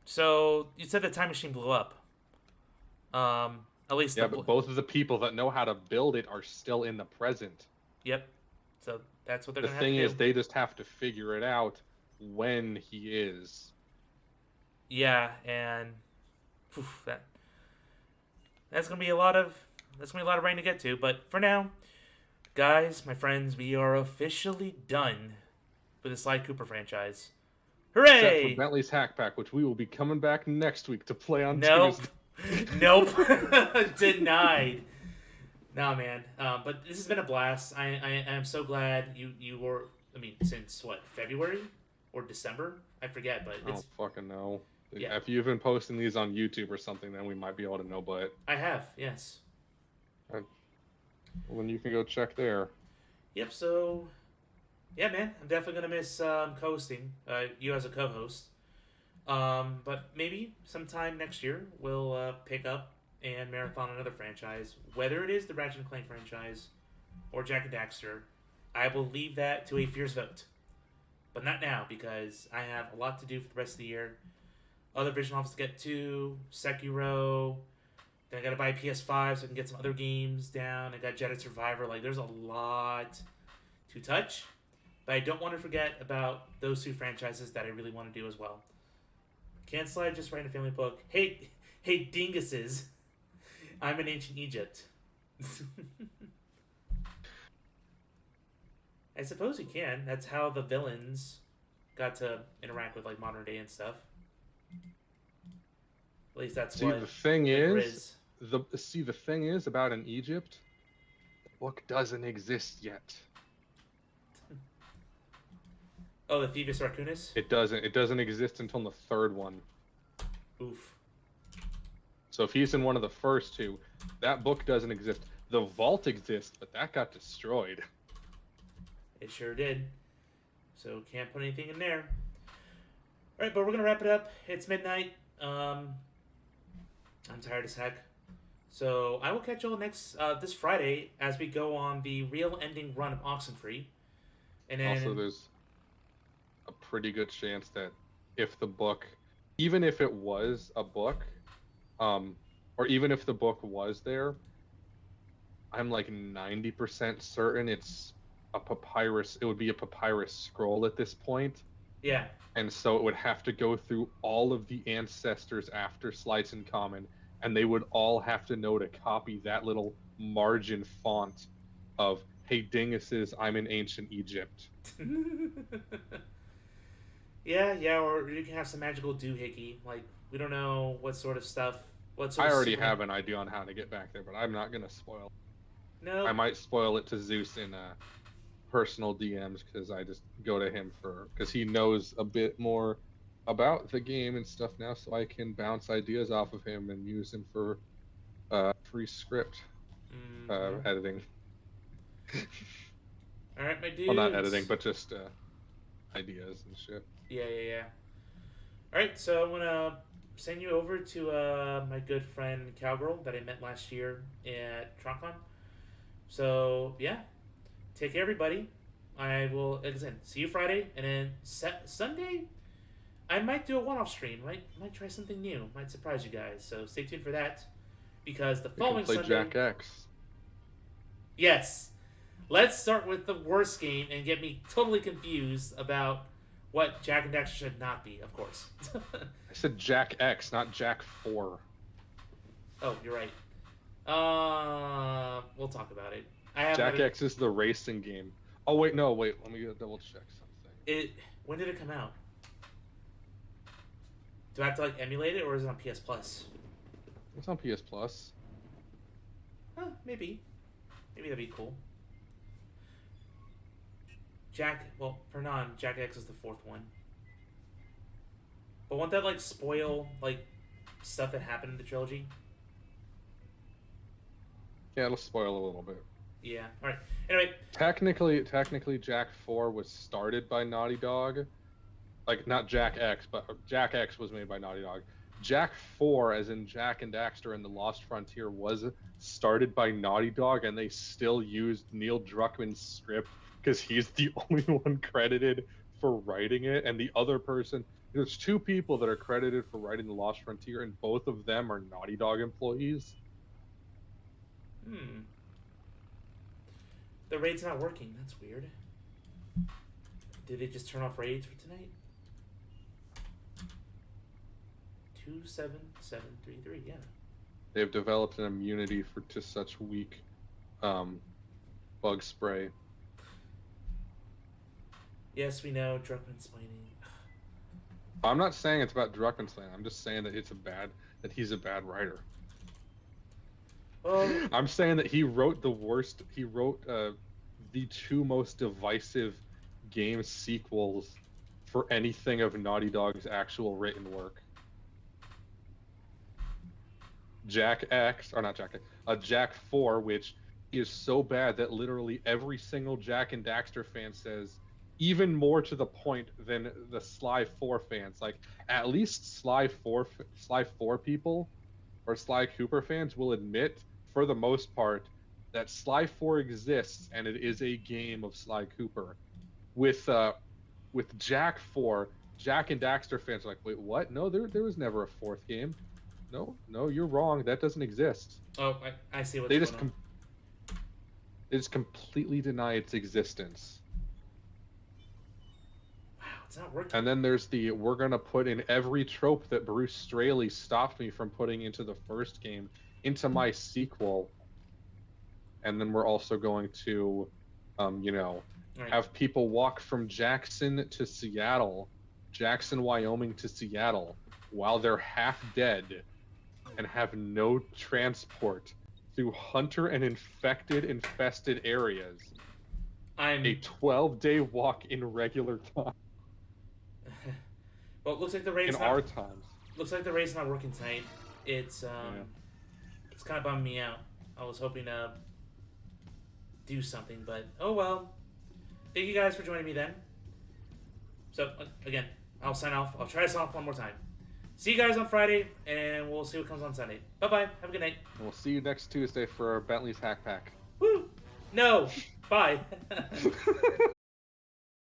So you said the time machine blew up. At least Yeah, but both of the people that know how to build it are still in the present. Yep. So that's what they're The gonna have to thing do. is, they just have to figure it out when he is. Yeah, and that's gonna be a lot of rain to get to. But for now, guys, my friends, we are officially done with the Sly Cooper franchise. Except Hooray! for Bentley's Hack Pack, which we will be coming back next week to play on Nope. Tuesday. Nope. Denied. Nah, man. But this has been a blast. I am so glad you were. I mean, since what, February or December? I forget, but I it's. don't fucking know. Yeah. If you've been posting these on YouTube or something, then we might be able to know. But I have, yes. well, then you can go check there. Yep. So, yeah, man, I'm definitely gonna miss co-hosting. You as a co-host. But maybe sometime next year we'll pick up and marathon another franchise, whether it is the Ratchet and Clank franchise or Jack and Daxter. I will leave that to a fierce vote, but not now because I have a lot to do for the rest of the year. Other Vision Office to get to, Sekiro. Then I gotta buy a PS5 so I can get some other games down. I got Jedi Survivor. Like, there's a lot to touch, but I don't want to forget about those two franchises that I really want to do as well. Can't Slide just writing a family book. Hey, dinguses. I'm in ancient Egypt. I suppose you can. That's how the villains got to interact with like modern day and stuff. At least that's what The thing the is, Grizz. the thing is about in Egypt, the book doesn't exist yet. Oh, the Thieves Raccoonus? It doesn't exist until the third one. Oof. So if he's in one of the first two, that book doesn't exist. The vault exists, but that got destroyed. It sure did. So can't put anything in there. Alright, but we're gonna wrap it up. It's midnight. I'm tired as heck. So I will catch you all next this Friday as we go on the real ending run of Oxenfree. And then Also, there's a pretty good chance that if the book, even if it was a book, or even if the book was there, I'm like 90% certain it's a papyrus. It would be a papyrus scroll at this point. yeah. And so it would have to go through all of the ancestors after Slights in Common, and they would all have to know to copy that little margin font of, hey dinguses, I'm in ancient Egypt. yeah, or you can have some magical doohickey. Like, we don't know what sort of stuff. I already have an idea on how to get back there, but I'm not going to spoil. No. I might spoil it to Zeus in personal DMs because I just go to him because he knows a bit more about the game and stuff now, so I can bounce ideas off of him and use him for free script Mhm. editing. All right, my Well, not dudes. editing, but just ideas and shit. Yeah. All right, so I'm gonna send you over to my good friend Cowgirl that I met last year at TronCon. So yeah, take care, everybody. I will, like I said, see you Friday, and then Sunday I might do a one-off stream. Might try something new. Might surprise you guys. So stay tuned for that, because the We can following play Sunday. Jack X. Yes, let's start with the worst game and get me totally confused about what Jack and Daxter should not be. Of course. I said Jack X, not Jack 4. Oh, you're right. We'll talk about it. I have Jack another. X is the racing game. Oh wait, no, wait. Let me double check something. It. When did it come out? Do I have to like emulate it, or is it on PS Plus? It's on PS Plus. Huh, maybe. Maybe that'd be cool. For Jack X is the fourth one. But won't that like spoil like stuff that happened in the trilogy? Yeah, it'll spoil a little bit. Yeah. All right. Anyway. Technically, Jack 4 was started by Naughty Dog. Like, not Jack X, but Jack X was made by Naughty Dog. Jack 4, as in Jack and Daxter and the Lost Frontier, was started by Naughty Dog, and they still used Neil Druckmann's script because he's the only one credited for writing it, and the other person. There's two people that are credited for writing the Lost Frontier, and both of them are Naughty Dog employees. The raid's not working. That's weird. Did they just turn off raids for tonight? 27733. Yeah. They've developed an immunity to such weak bug spray. Yes, we know Druckmann's explaining. I'm not saying it's about Druckmann's plan. I'm just saying that he's a bad writer. Well, I'm saying that he wrote the worst. He wrote the two most divisive game sequels for anything of Naughty Dog's actual written work. Jack 4, which is so bad that literally every single Jack and Daxter fan says, even more to the point than the Sly 4 fans. Like, at least Sly 4 people or Sly Cooper fans will admit, for the most part, that Sly 4 exists and it is a game of Sly Cooper. With Jack 4, Jack and Daxter fans are like, wait, what? No, there was never a fourth game. No, you're wrong. That doesn't exist. Oh, I see what's They going just on. they just completely deny its existence. Wow, it's not working. And then there's we're gonna put in every trope that Bruce Straley stopped me from putting into the first game into my sequel. And then we're also going to, Right. have people walk from Jackson, Wyoming to Seattle, while they're half dead and have no transport through hunter and infested areas. I'm. A 12-day walk in regular time. Well, it looks like the raid's In not. our times. Looks like the raid's not working tonight. It's It's kind of bummed me out. I was hoping to do something, but oh well. Thank you guys for joining me then. So again, I'll sign off. I'll try to sign off one more time. See you guys on Friday, and we'll see what comes on Sunday. Bye-bye. Have a good night. And we'll see you next Tuesday for Bentley's Hack Pack. Woo! No! Bye.